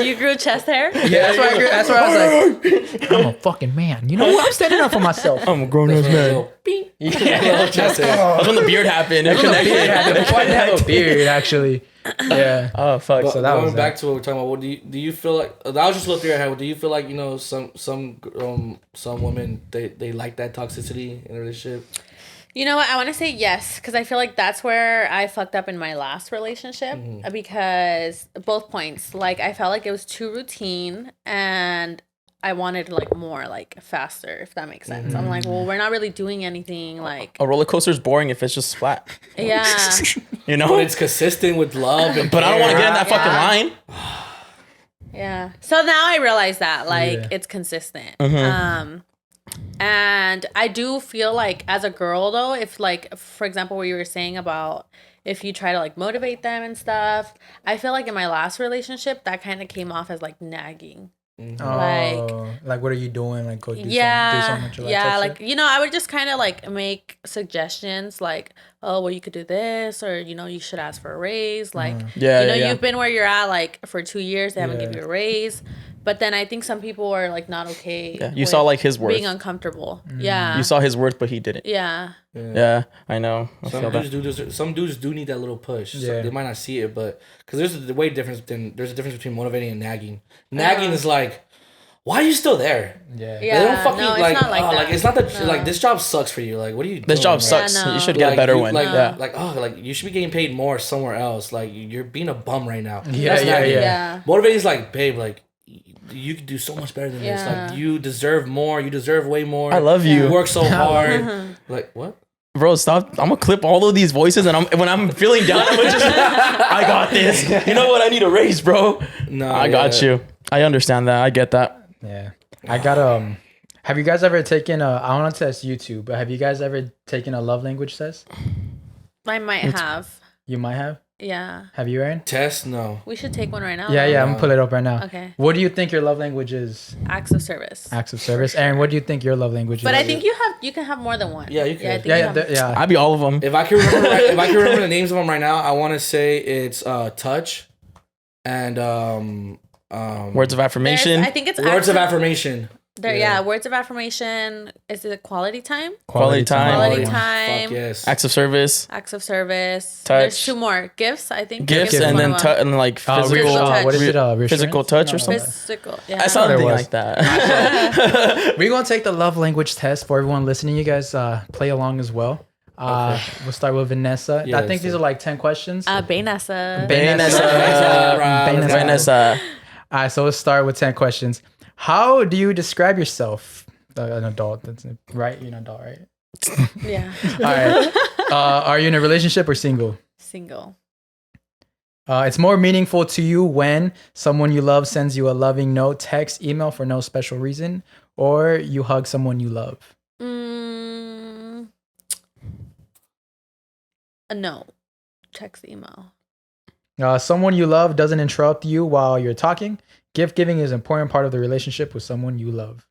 You grew chest hair? yeah. That's why I was like, I'm a fucking man. You know what? I'm standing up for myself. I'm a grown ass man. Yeah, Chest hair. That's when the beard happened. It Beard connected. happened before I didn't have a beard, actually. Yeah. Oh fuck. But So that was going back to what we're talking about, what do you feel like? That was just a little through your head. Do you feel like some women they like that toxicity in a relationship? You know what? I want to say yes, because I feel like that's where I fucked up in my last relationship. Because both points, like I felt like it was too routine, and I wanted like more, like faster, if that makes sense. I'm like, well, we're not really doing anything. Like A roller coaster is boring if it's just flat. yeah, You know. But it's consistent with love and. But I don't want to get in that fucking Yeah. line. yeah. So now I realize that like Yeah. it's consistent. And I do feel like as a girl though, if like for example what you were saying about if you try to like motivate them and stuff, I feel like in my last relationship that kind of came off as like nagging. Like what are you doing? Like go do Yeah, something with your life yeah, type like shit? you know, I would just kind of like make suggestions, like, oh, well, you could do this, or you know, you should ask for a raise. Like, Yeah, you know, yeah. you've been where you're at like for 2 years, they haven't Yeah. given you a raise. But then I think some people are like not okay. Yeah, you with saw, like, his worth. being uncomfortable. Yeah, You saw his worth, but he didn't. yeah, Yeah, I know. I feel that. Some dudes do need that little push. Yeah. They might not see it, but because there's a difference between motivating and nagging. Nagging is like, why are you still there? Yeah. yeah. They don't fucking no, it's like, not like that. like it's not that No. like this job sucks for you. Like what are you? This doing, job man? sucks. no. You should get a Like, better you- one. Like, Yeah. like you should be getting paid more somewhere else. Like you're being a bum right now. Yeah, That's yeah, nagging. yeah. Yeah. Motivating is like, babe, like you could do so much better than this. Yeah. Like you deserve more. You deserve way more. I love You you. work so hard. Like what? Bro, stop. I'm gonna clip all of these voices, and when I'm feeling down, I'm just I got this. You know what? I need a raise, bro. No, I got you. I understand that. I get that. Yeah. I got have you guys ever taken I want to test you two, but have you guys ever taken a love language test? I might have. You might have. Yeah, Have you, Aaron? Test no. we should take one right now. Yeah, though. yeah. I'm gonna pull it up right now. Okay. What do you think your love language is? Acts of service. Acts of service. Aaron, what do you think your love language But is? I think you can have more than one. Yeah, you Yeah, I could. think yeah, you yeah, have- yeah. I be all of them. If I can remember, if I can remember the names of them right now, I want to say it's touch, and Words of affirmation. I think it's words of acts affirmation. yeah, words of affirmation. Is it quality time? Quality time. Quality Quality time. Fuck yes. Acts of service. Acts of service. Touch. There's 2 more. Gifts, I think. Gifts, Gifts and is then one of them. and like What touch. is it? physical Reassurance? touch or No. something. Physical. Yeah. Something There was. like that. We're gonna take the love language test for everyone listening. You guys play along as well. We'll start with Vanessa. Yeah, I think these are like 10 questions. Baenessa. Baenessa. Baenessa. Baenessa. All right, so let's start with 10 questions. How do you describe yourself? An adult, that's right? You're an adult, right? Yeah. All right. Are you in a relationship or single? Single. It's more meaningful to you when someone you love sends you a loving note, text, email for no special reason, or you hug someone you love. No. Text, email. Someone you love doesn't interrupt you while you're talking. Gift giving is an important part of the relationship with someone you love.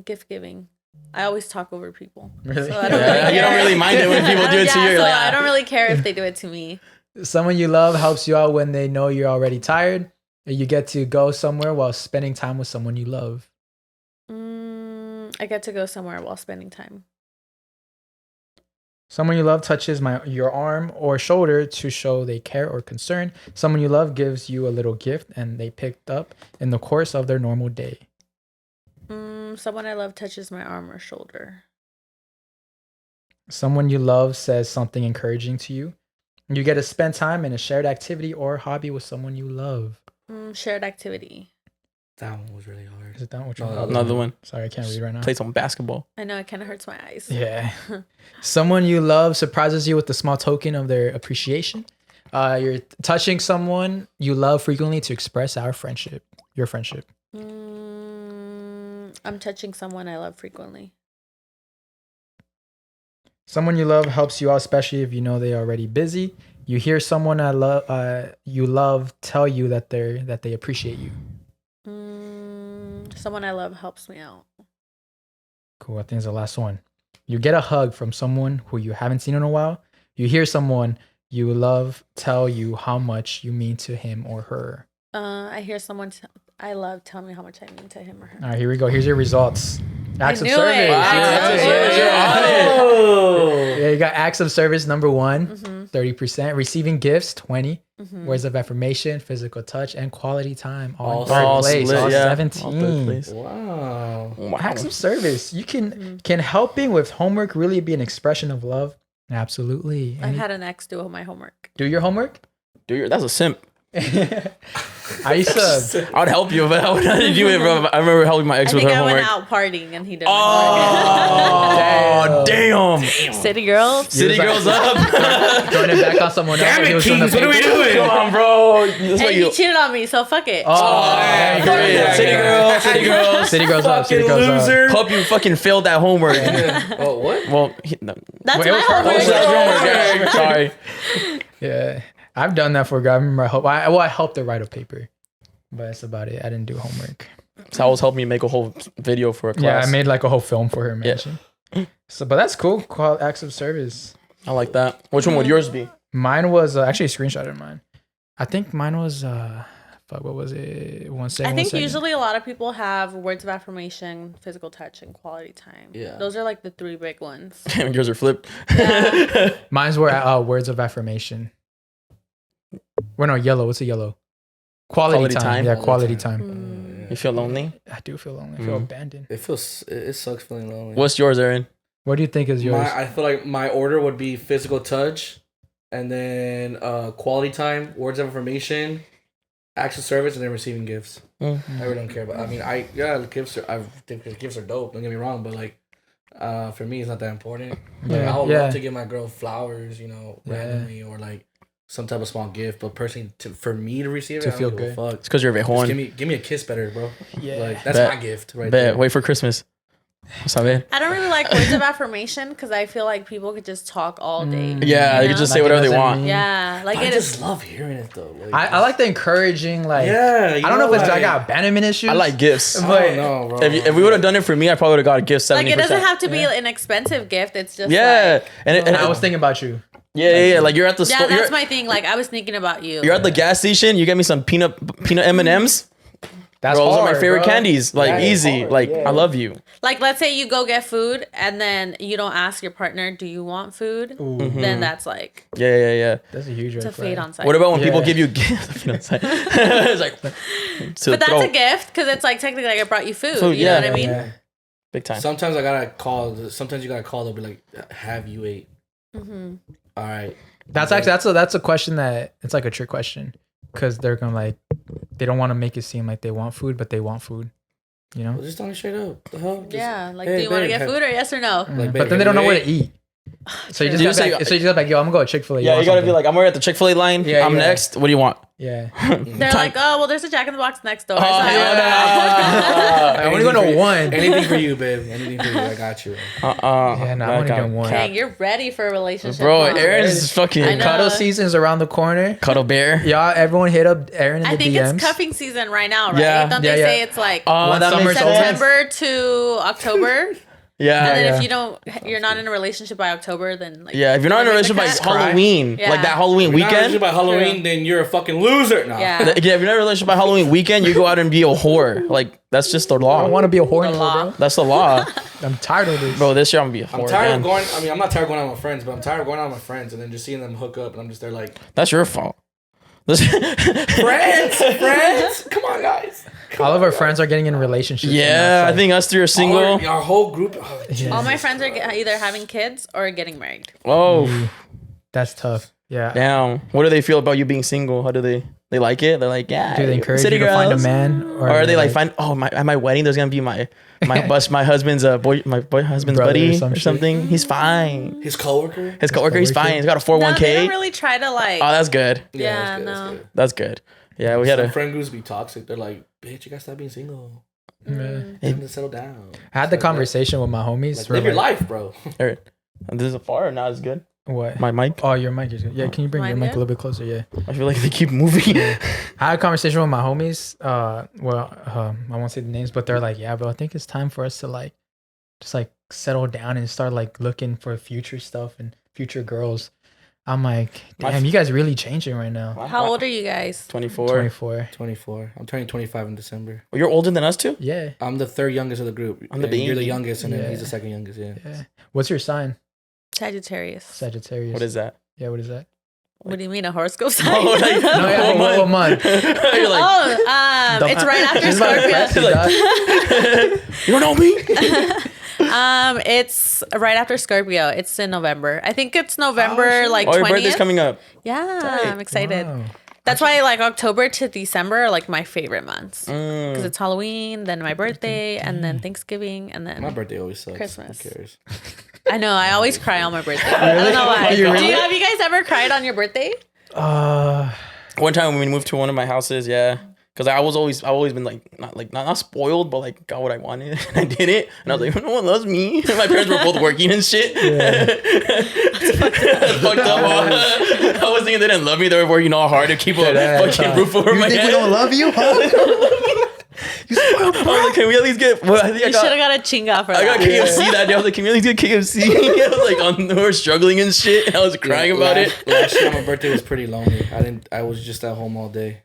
Gift giving. I always talk over people. Really? So I don't Yeah, really you don't care. really mind it when people do it to you. You're So like, I ah. don't really care if they do it to me. Someone you love helps you out when they know you're already tired. You get to go somewhere while spending time with someone you love. I get to go somewhere while spending time. Someone you love touches your arm or shoulder to show they care or concern. Someone you love gives you a little gift and they picked up in the course of their normal day. Someone I love touches my arm or shoulder. Someone you love says something encouraging to you. You get to spend time in a shared activity or hobby with someone you love. Shared activity. That one was really hard. Is it that? Which No, one? Another one. Sorry, I can't read right now. Play some basketball. I know it kind of hurts my eyes. Yeah. Someone you love surprises you with a small token of their appreciation. You're touching someone you love frequently to express your friendship. I'm touching someone I love frequently. Someone you love helps you out, especially if you know they're already busy. You hear someone you love tell you that they appreciate you. Someone I love helps me out. Cool. I think it's the last one. You get a hug from someone who you haven't seen in a while. You hear someone you love tell you how much you mean to him or her? I hear someone I love tell me how much I mean to him or her. All right, here we go. Here's your results. Acts of knew service. it. Yeah. Acts of service. Oh. Yeah, you got acts of service number 1, Mm-hmm. 30%. Receiving gifts, 20. Mm-hmm. Words of affirmation, physical touch, and quality time. All All in third place. split, All yeah. 17. All third place. Wow. Acts of service. You can helping with homework really be an expression of love? Absolutely. I've had an ex do my homework. Do your homework? Dude, that's a simp. I used to. I would help you, but I would not do it, bro. I remember helping my ex I with think her I went homework. out partying and he did my Oh, damn. homework. City girls. City like- girls up. Throwing it back on someone else. Damn when he it, was doing the Kings, what are we paper. doing? Come on, bro. That's And what he you. cheated on me, so fuck it. Oh, yeah, yeah, Great. yeah, City yeah. girls. City girls. City girls up. City Fucking girls up. loser. Hope you fucking failed that homework. Oh, what? Well, That's Wait, it my was her homework. that was your homework. Yeah, sorry. Yeah, I've done that for a guy. I remember I helped her write a paper, but that's about it. I didn't do homework. Sal was helping me make a whole video for a class. Yeah, I made like a whole film for her. Imagine. So, but that's cool. Call acts of service. I like that. Which one would yours be? Mine was actually a screenshot of mine. I think mine was fuck. What was it? One second. I one think second. usually a lot of people have words of affirmation, physical touch, and quality time. Yeah. Those are like the 3 big ones. Yours are flipped. Yeah. Mine's were words of affirmation. Well, no, yellow. What's a yellow? Quality time. Yeah, quality time. Mm. You feel lonely? I do feel lonely. I feel Mm. abandoned. It sucks feeling lonely. What's yours, Aaron? What do you think is yours? I feel like my order would be physical touch, and then quality time, words of affirmation, acts of service, and then receiving gifts. Mm. I really don't care about. I mean, gifts are. I think gifts are dope. Don't get me wrong, but like, for me, it's not that important. Like, Yeah, I would yeah. love to give my girl flowers, randomly, or like some type of small gift. But personally, for me to receive To it, I feel don't give a good. fuck. It's because you're a Just Vejon. give me a kiss better, bro. Yeah. Like that's Bet. my gift right there. Bet. Wait for Christmas. Sabe? I don't really like words of affirmation because I feel like people could just talk all day. Yeah, they You can just know? say Like, it whatever they doesn't want. mean- Yeah, like I it just is. love hearing it though. Like, I like the encouraging, like, yeah. I don't know if it's I got abandonment issues. I like gifts. I but- don't know, bro. If we would have done it for me, I probably would have got a gift 70%. Like it doesn't have to be an expensive gift. It's just Yeah. like, And I was thinking about you. yeah. Like you're at the yeah, store. that's my thing. Like I was thinking about you. You're at the gas station. You get me some peanut M&Ms. That's Bro, those are my hard, favorite bro. candies. Like Yeah, it's easy. hard, Like yeah. I love you. Like let's say you go get food and then you don't ask your partner, "Do you want food?" Then that's like Yeah. That's a huge red it's a flag. fade on site. What about when Yeah. people give you gifts? It's like to But that's throw. a gift because it's like technically like I brought you food. Food, You yeah. know what I mean? Yeah. Big time. Sometimes I gotta call. Sometimes you gotta call. They'll be like, "Have you ate?" Mm-hmm. All right. That's actually that's a question that it's like a trick question because they're gonna like they don't want to make it seem like they want food, but they want food. You know. Well, just tell me straight up. The hell? Just, Yeah. Like, hey, do you want to babe, get food or yes or no? Like, But babe, then they don't know have where you to eat. So you Do just you got say- so you just got like, yo, I'm gonna go to Chick-fil-A. Yeah, you gotta be like, I'm already at the Chick-fil-A line. Yeah, I'm yeah. next. What do you want? yeah. They're like, oh, well, there's a Jack in the Box next door. Oh, So I yeah. I only go to one. Anything for you, babe. Anything for you. I got you. Yeah, no, I'm only doing one. Dang, you're ready for a relationship. Bro, huh? Aaron is I fucking know. Cuddle season's around the corner. cuddle bear. Y'all, everyone hit up Aaron in I the think DMs. it's cuffing season right now, right? Yeah. Don't Yeah, they yeah. say it's like When that summer's makes over. sense. September to October? Yeah. And then yeah. if you're not in a relationship by October, then like Yeah, if you're not in a break the relationship by cut. Halloween, Yeah. like that Halloween If you're not weekend. relationship by Halloween, then you're a fucking loser. No. Yeah. Yeah, if you're not in a relationship by Halloween weekend, you go out and be a whore. Like that's just the I don't law. want to be a whore anymore, law. bro. That's the law, I'm tired of this. bro. This year I'm gonna be a whore. I'm tired again. of going. I mean, I'm not tired of going out with my friends, but I'm tired of going out with my friends and then just seeing them hook up, and I'm just there like, That's your fault. friends. Come on, guys. All of our friends are getting in relationships. and Yeah, that's I like- think us three are single. Our whole group. Oh, All my friends are either having kids or getting married. Oh, that's tough. Yeah. damn. What do they feel about you being single? How do they like it? They're like, yeah. Do they encourage city you to find a girls. man, Or are they like find? Oh, at my wedding, there's gonna be my husband's husband's Brother or buddy some or shit. something. He's fine. his coworker. His coworker, he's coworker. fine. He's got a No, they 401k. don't really try to like. Oh, that's good. Yeah, that's no. good. That's good. Yeah, we had Some a. friend groups be toxic. They're like, bitch, you gotta stop being single. Yeah. Time to settle down. I had the Like, conversation with my homies. Like, where, live your like, life, bro. And this is far or not as good. What? My mic. Oh, your mic is good. Yeah, can you bring your Mine mic a good? little bit closer? Yeah. I feel like they keep moving. I had a conversation with my homies. I won't say the names, but they're like, yeah, bro, I think it's time for us to like, just like settle down and start like looking for future stuff and future girls. I'm like, damn, you guys really changing right now. How old are you guys? 24. 24. 24. I'm turning 25 in December. Well, you're older than us too? Yeah. I'm the third youngest of the group. I'm the You're the baby. youngest, and then Yeah. he's the second youngest. Yeah. Yeah. What's your sign? Sagittarius. Sagittarius. What is that? Yeah, what is that? What do you mean, a horoscope sign? Oh, like, No, yeah, what month? You're like, it's right after She's about to press Scorpio. it, dog. you don't know me? It's right after Scorpio. It's in November. I think it's November like Oh, your birthday's 20th. coming up. Yeah, Tight. I'm excited. Wow. That's why like October to December are like my favorite months because Mm. it's Halloween, then my birthday, and then Thanksgiving, and then My birthday always sucks. Christmas. Who cares? I know I always cry on my birthday. I don't know why. You really? Have you guys ever cried on your birthday? One time when we moved to one of my houses, yeah. Because I've always been not spoiled, but like got what I wanted. And I did it. And I was like, no one loves me. My parents were both working and shit. That's fucked up. I was thinking they didn't love me. They were working all hard to keep a fucking roof over my You think head. we don't love you? Huh? I was like, can we at least get? Well, I think You should have got a chinga for I got that. KFC that day. I was like, can we at least get KFC? I was like, we were struggling and shit. And I was crying about it. Last year, my birthday was pretty lonely. I was just at home all day.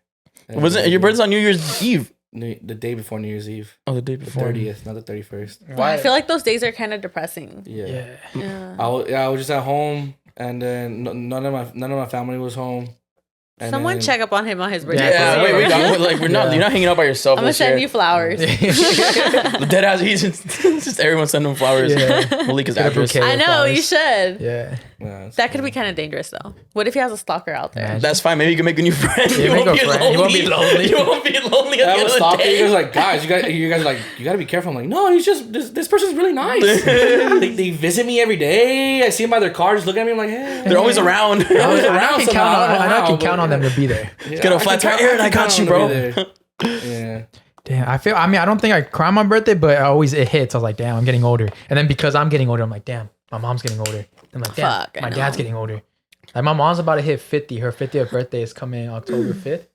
And Wasn't your birthday's on New Year's Eve? the day before New Year's Eve? Oh, the day The before. 30th, not the 31st. I feel like those days are kind of depressing. Yeah. Yeah. Yeah. I was just at home, and then none of my family was home. And Someone then- check up on him on his birthday. Yeah, wait, we're not. Yeah. You're not hanging out by yourself. I'm gonna this send year. you flowers. Dead ass. He's just everyone send him flowers. Yeah. We'll leak his Get a address. bouquet. I know Flowers. you should. Yeah. Yeah, it's That could be kind of dangerous though. What if he has a stalker out there? Imagine. That's fine. Maybe you can make a new friend. Yeah, you make won't a be friend. lonely. You won't be lonely. You won't be lonely. I At the have end a of the stalker. You day. guys are like, guys, you guys are like, you gotta be careful. I'm like, no, he's just this person's really nice. they visit me every day. I see them by their car, just looking at me. I'm like, hey. They're always around. I know around I can somehow. count on, I don't know I know I how, can but count on them to be there. Yeah, Get a I flat can tire and I count got you, on them bro. to be there. Yeah. Damn, I don't think I cry on my birthday, but it hits. I was like, damn, I'm getting older. And then because I'm getting older, I'm like, damn, my mom's getting older. I'm like, damn, Fuck, I my know. dad's getting older. Like my mom's about to hit 50. Her 50th birthday is coming October 5th.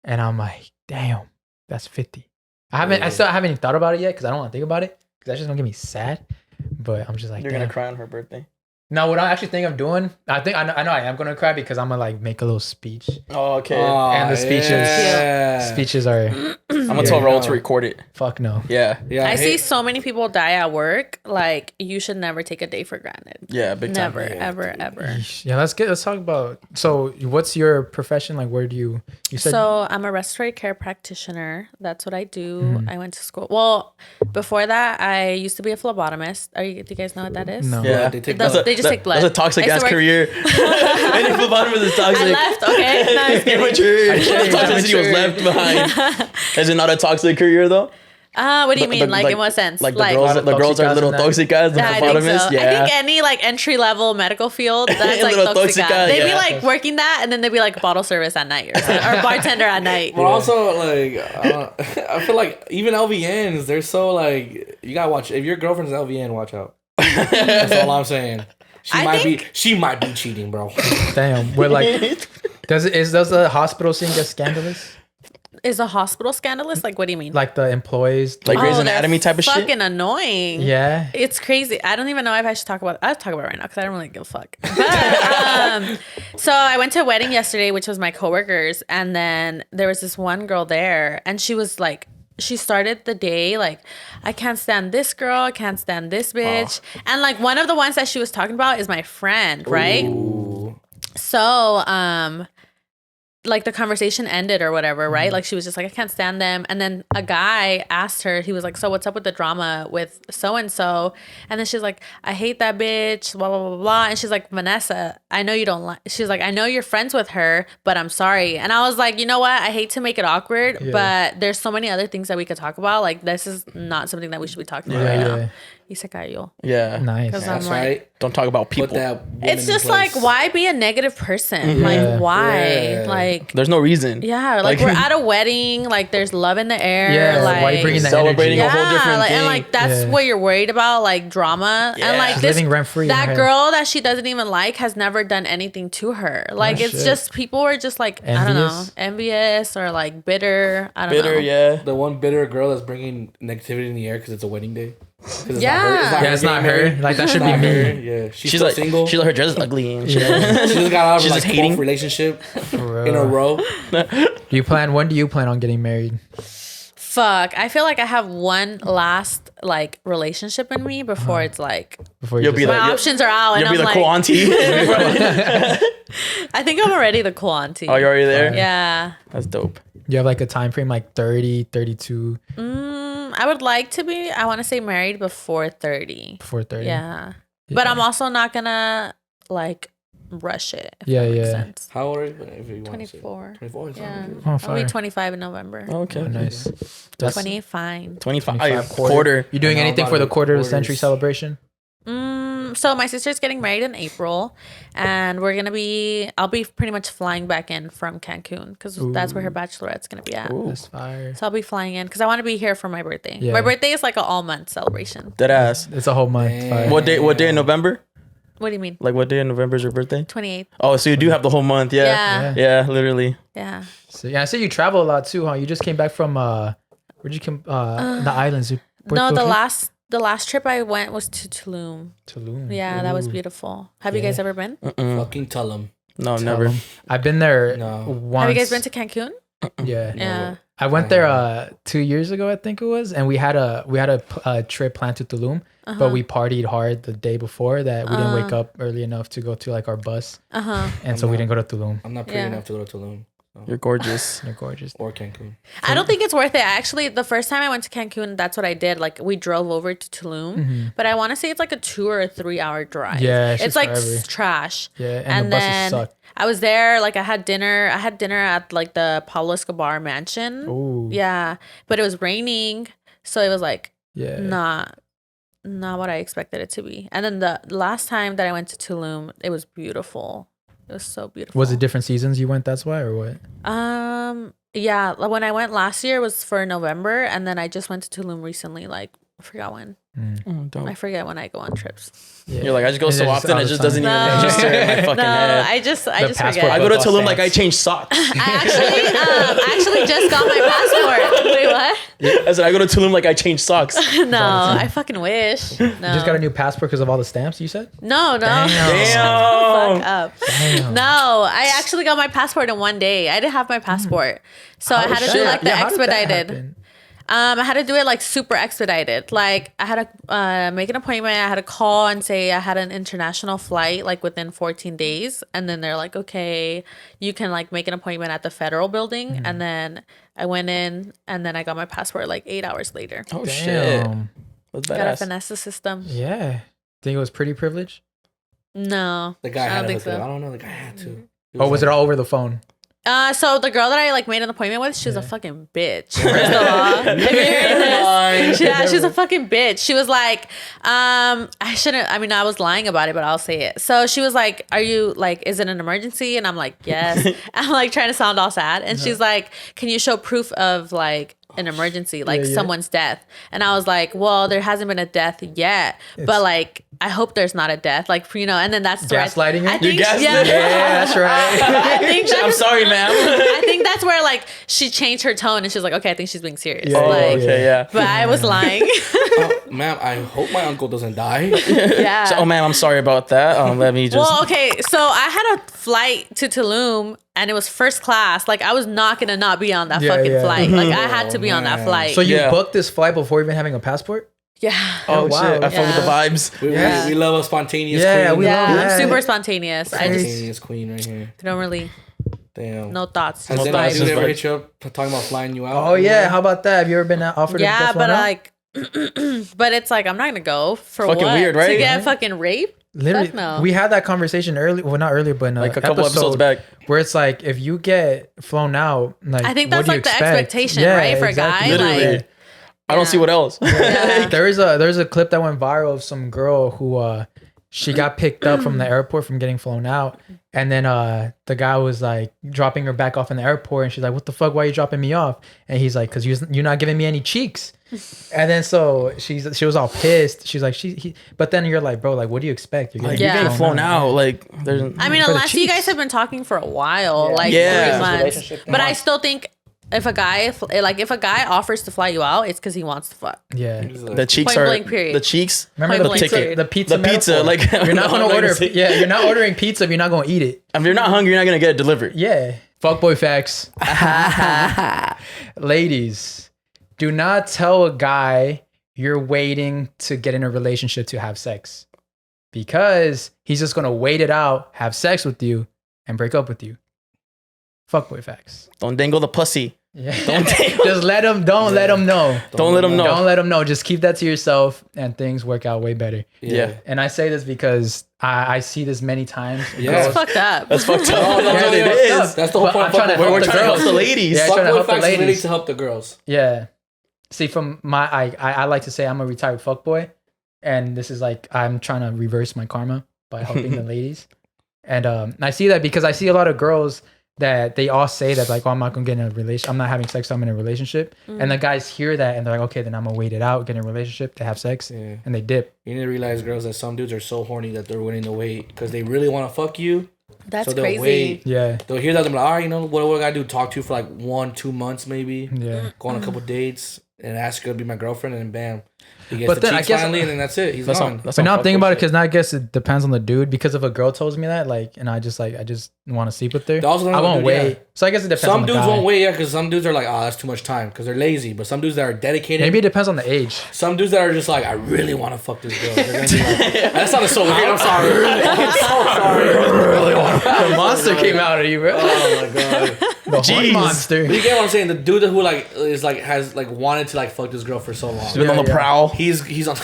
And I'm like, damn, that's 50. I haven't even thought about it yet because I don't want to think about it because that's just gonna get me sad. But I'm just like, You're damn. gonna cry on her birthday. No, what I actually think I'm doing, I know I am gonna cry because I'm gonna like make a little speech. Oh, okay. And the speeches are I'm gonna tell Raul to record it. fuck no. Yeah. Yeah, I see so many people die at work. Like you should never take a day for granted. Yeah, big time. Never, ever, ever. Yeah, let's talk about. So, what's your profession? Like, where do you said? So I'm a respiratory care practitioner. That's what I do. Mm-hmm. I went to school. Well, before that, I used to be a phlebotomist. Do you guys know what that is? No. Yeah. They take They just take blood. That's a toxic I used ass to work- career. Any phlebotomist is toxic. I left. Okay, no, I'm just kidding. Immature. Toxicity was left behind. Is it not a toxic career though? What do you The- mean? the- Like in what sense? Like lot of the girls toxic are little guys in that. toxic guys. The Yeah, I think phlebotomists. so. Yeah. I think any like entry level medical field that's like Little toxic. toxic guy, They'd be yeah. like working that, and then they'd be like bottle service at night or bartender at night. But also, like, I feel like even LVNs, they're so like, you gotta watch. If your girlfriend's LVN, watch out. That's all I'm saying. She might be cheating, bro. Damn, we're like, does the hospital scene get scandalous? Is a hospital scandalous? Like, what do you mean? Like the employees, Like Grey's they're Anatomy type of shit. Fucking annoying. yeah. It's crazy. I don't even know if I should talk about it. I'll talk about it right now because I don't really give a fuck. But, so I went to a wedding yesterday, which was my coworkers. And then there was this one girl there and she was like, she started the day like, I can't stand this girl. I can't stand this bitch. And like one of the ones that she was talking about is my friend, right? Ooh. So, like the conversation ended or whatever, right? Like she was just like, I can't stand them. And then a guy asked her, he was like, so what's up with the drama with so-and-so? And then she's like, I hate that bitch, blah, blah, blah, blah. And she's like, Baenessa, I know you don't like, she's like, I know you're friends with her, but I'm sorry. And I was like, you know what? I hate to make it awkward, but there's so many other things that we could talk about. Like this is not something that we should be talking about right now. Y se cayó. Yeah. Nice. 'Cause I'm That's like, right. Don't talk about people. Put that woman it's in just place. like, why be a negative person? Yeah. Like, why? Yeah. Like, There's no reason. yeah, like we're at a wedding, like there's love in the air. Yeah, like why you bringing that Celebrating energy? a whole different like, thing. and like that's Yeah. what you're worried about, like drama. Yeah. And like She's this living rent-free in her that head. girl that she doesn't even like has never done anything to her. Like it's shit. just people are just like I don't know, envious or like bitter. I don't know. Bitter, yeah. the one bitter girl that's bringing negativity in the air because it's a wedding day. Yeah. It's not her. Like that should be me. Yeah, She's like single. She's like her dress is ugly and shit. She just got out of She's like just hating. relationship For in a real. row. When do you plan on getting married? Fuck. I feel like I have one last like relationship in me before it's like Before You'll be my like- options are out and You'll I'm be the like, cool auntie. I think I'm already the cool auntie. Oh, you're already there? Yeah. That's dope. you have like a time frame like 30, 32, I would like to be, I want to say married before 30. before 30. Yeah. But I'm also not gonna like rush it. If Yeah, that makes yeah. sense. How old are you? If you want to say. 24. 24. Yeah. Oh, I'll fire. be 25 in November. Okay. Oh, nice. That's 25. 25 quarter. quarter. You doing I know anything about for the it. quarter of the century Quarters. celebration? So my sister's getting married in April, and I'll be pretty much flying back in from Cancun because that's where her bachelorette's gonna be at. That's fire. So I'll be flying in because I want to be here for my birthday. Yeah. My birthday is like an all month celebration. Dead ass. It's a whole month. Damn. Fire. What day in November? What do you mean? Like what day in November is your birthday? 28th. Oh, so you do have the whole month. Yeah. Yeah. Yeah, literally. Yeah. So, yeah, I see you travel a lot too, huh? You just came back from where'd you come? The islands. No, the last trip I went was to Tulum. Tulum. Yeah, that was beautiful. Have you guys ever been? Fucking tell them. No, never. I've been there No. once. Have you guys been to Cancun? Yeah. Yeah. I went there 2 years ago, I think it was, and we had a trip planned to Tulum, but we partied hard the day before that. We didn't wake up early enough to go to like our bus, and so we didn't go to Tulum. I'm not pretty Yeah. enough to go to Tulum. You're gorgeous. You're gorgeous. Or Cancun. I don't think it's worth it. Actually, the first time I went to Cancun, that's what I did. Like we drove over to Tulum, but I want to say it's like a 2 or 3 hour drive. Yeah, it's it's just like forever. trash. Yeah, and the buses then suck. I was there. Like I had dinner. I had dinner at like the Pablo Escobar mansion. Ooh. Yeah, but it was raining, so it was like Yeah. not what I expected it to be. And then the last time that I went to Tulum, it was beautiful. It was so beautiful. Was it different seasons you went? That's why, or what? Yeah, like, when I went last year was for November, and then I just went to Tulum recently. Like I forgot when. Oh, dope. I forget when I go on trips. Yeah. You're like, I just go It's so just often, all it the just time. doesn't even No. register in my fucking No, head. I just passport forget. I go to Football Tulum like I stamps. change socks. I actually just got my passport. Wait, what? I said, I go to Tulum like I change socks. No, I fucking wish. No, You just got a new passport because of all the stamps you said? no. Damn. Fuck up. Damn. No, I actually got my passport in one day. I didn't have my passport, so I had to do shit. like the Yeah, how did that expedited. happen? I had to do it like super expedited. Like I had to make an appointment. I had to call and say I had an international flight like within 14 days. And then they're like, okay, you can like make an appointment at the federal building. And then I went in and then I got my passport like 8 hours later. Oh, shit. Damn. That's Got to badass. finesse the system. Yeah. Think it was pretty privileged? No, The guy I had don't to think hook it up. I so. don't know. The guy had to. Oh, was it all over the phone? So the girl that I like made an appointment with, she was a fucking bitch. First of all, have you heard this? Yeah, she was a fucking bitch. She was like, I was lying about it, but I'll say it. So she was like, are you like, is it an emergency? And I'm like, yes. I'm like trying to sound all sad. And she's like, can you show proof of like an emergency, like Yeah. someone's death? And I was like, well, there hasn't been a death yet, but like, I hope there's not a death, like, you know. And then that's where Gaslighting her? I think, You're gaslighting? Yeah, that's right. I think I'm sorry, ma'am. I think that's where like she changed her tone and she's like, okay, I think she's being serious. Yeah, like, Okay, yeah. but I was lying. Ma'am, I hope my uncle doesn't die. Yeah. So, oh, man, I'm sorry about that. Let me just. Well, okay, so I had a flight to Tulum and it was first class. Like I was not gonna not be on that Yeah, fucking yeah. flight. Like I had to be on that man. flight. So you Yeah. booked this flight before even having a passport? yeah. oh, wow. shit. I felt with the Yeah. vibes. We love a spontaneous Yeah, queen. we love Yeah, that. I'm super spontaneous. I just Spontaneous queen right here. don't really Damn. no thoughts. Has just that thoughts, vibes. dude just ever vibes. hit you up talking about flying you out? Oh, yeah. How about that? Have you ever been offered to Yeah, get but flown out? like, but it's like I'm not gonna go for Fucking what? weird, right? To get Yeah. fucking raped? Literally, Fuck no. we had that conversation earlier. Well, not earlier, but in Like a couple episodes episode back. where it's like if you get flown out, like I think what that's do you like the expect? expectation, right, for a guy, Literally. like- I don't see what else. Yeah. There's a clip that went viral of some girl who she got picked up from the airport from getting flown out, and then the guy was like dropping her back off in the airport, and she's like, "What the fuck? Why are you dropping me off?" And he's like, "Cause you're not giving me any cheeks." And then so she was all pissed. She's like, but then you're like, bro, like, what do you expect? You're Like, Yeah. you're getting flown out. Like, there's. I mean, For the unless you cheeks. guys have been talking for a while, like Yeah. 3 months. But I still think if a guy offers to fly you out, it's because he wants to fuck. Yeah. The cheeks Point are blank, period. the cheeks. Remember Point the blank, pizza, the pizza, The pizza, metaphor. like you're not gonna I'm order. say- Yeah, you're not ordering pizza if you're not gonna eat it. If you're not hungry, you're not gonna get it delivered. Yeah. Fuckboy facts. Ladies, do not tell a guy you're waiting to get in a relationship to have sex, because he's just gonna wait it out, have sex with you, and break up with you. Fuckboy facts. Don't dangle the pussy. Yeah. Don't dangle. Just let him. Don't let him know. Don't let him know. Don't let him know. Just keep that to yourself, and things work out way better. Yeah. And I say this because I see this many times. Yeah. It's fucked up. That's fucked up. No, That's what it yeah, is. That's the whole But point. I'm trying to We're help trying to help the ladies. Yeah, trying to Fuckboy help the facts is really ladies. to help the girls. Yeah. See, from my, I like to say I'm a retired fuckboy, and this is like I'm trying to reverse my karma by helping the ladies. And I see that because I see a lot of girls that they all say that like, oh, I'm not gonna get in a relationship. I'm not having sex. So I'm in a relationship. And the guys hear that and they're like, okay, then I'm gonna wait it out, get in a relationship to have sex, Yeah. and they dip. You need to realize, girls, that some dudes are so horny that they're willing to wait because they really want to fuck you. That's so they'll crazy. wait. Yeah. They'll hear that. They're like, all right, you know, what I gotta do? Talk to you for like 1-2 months, maybe. Yeah. Go on a couple dates and ask her to be my girlfriend, and then bam, he gets But the then I cheeks guess- finally, and then that's it. He's That's gone. on. That's But on now I'm thinking about it fuckboy because now I guess it depends on the dude. Because if a girl tells me that, like, and I just want to sleep with her, Also depends I on the won't dude, wait. yeah. So I guess it depends. Some on the dudes guy. won't wait, yeah, because some dudes are like, oh, that's too much time because they're lazy. But some dudes that are dedicated, Maybe it depends on the age. some dudes that are just like, I really want to fuck this girl. They're gonna be like, that sounded so weird. I'm sorry. I'm so sorry. The monster came out of you, bro. Oh my god. The horn Jeez. monster. But you get what I'm saying? The dude who like is like has like wanted to like fuck this girl for so long. He's been on the Yeah. prowl. He's on.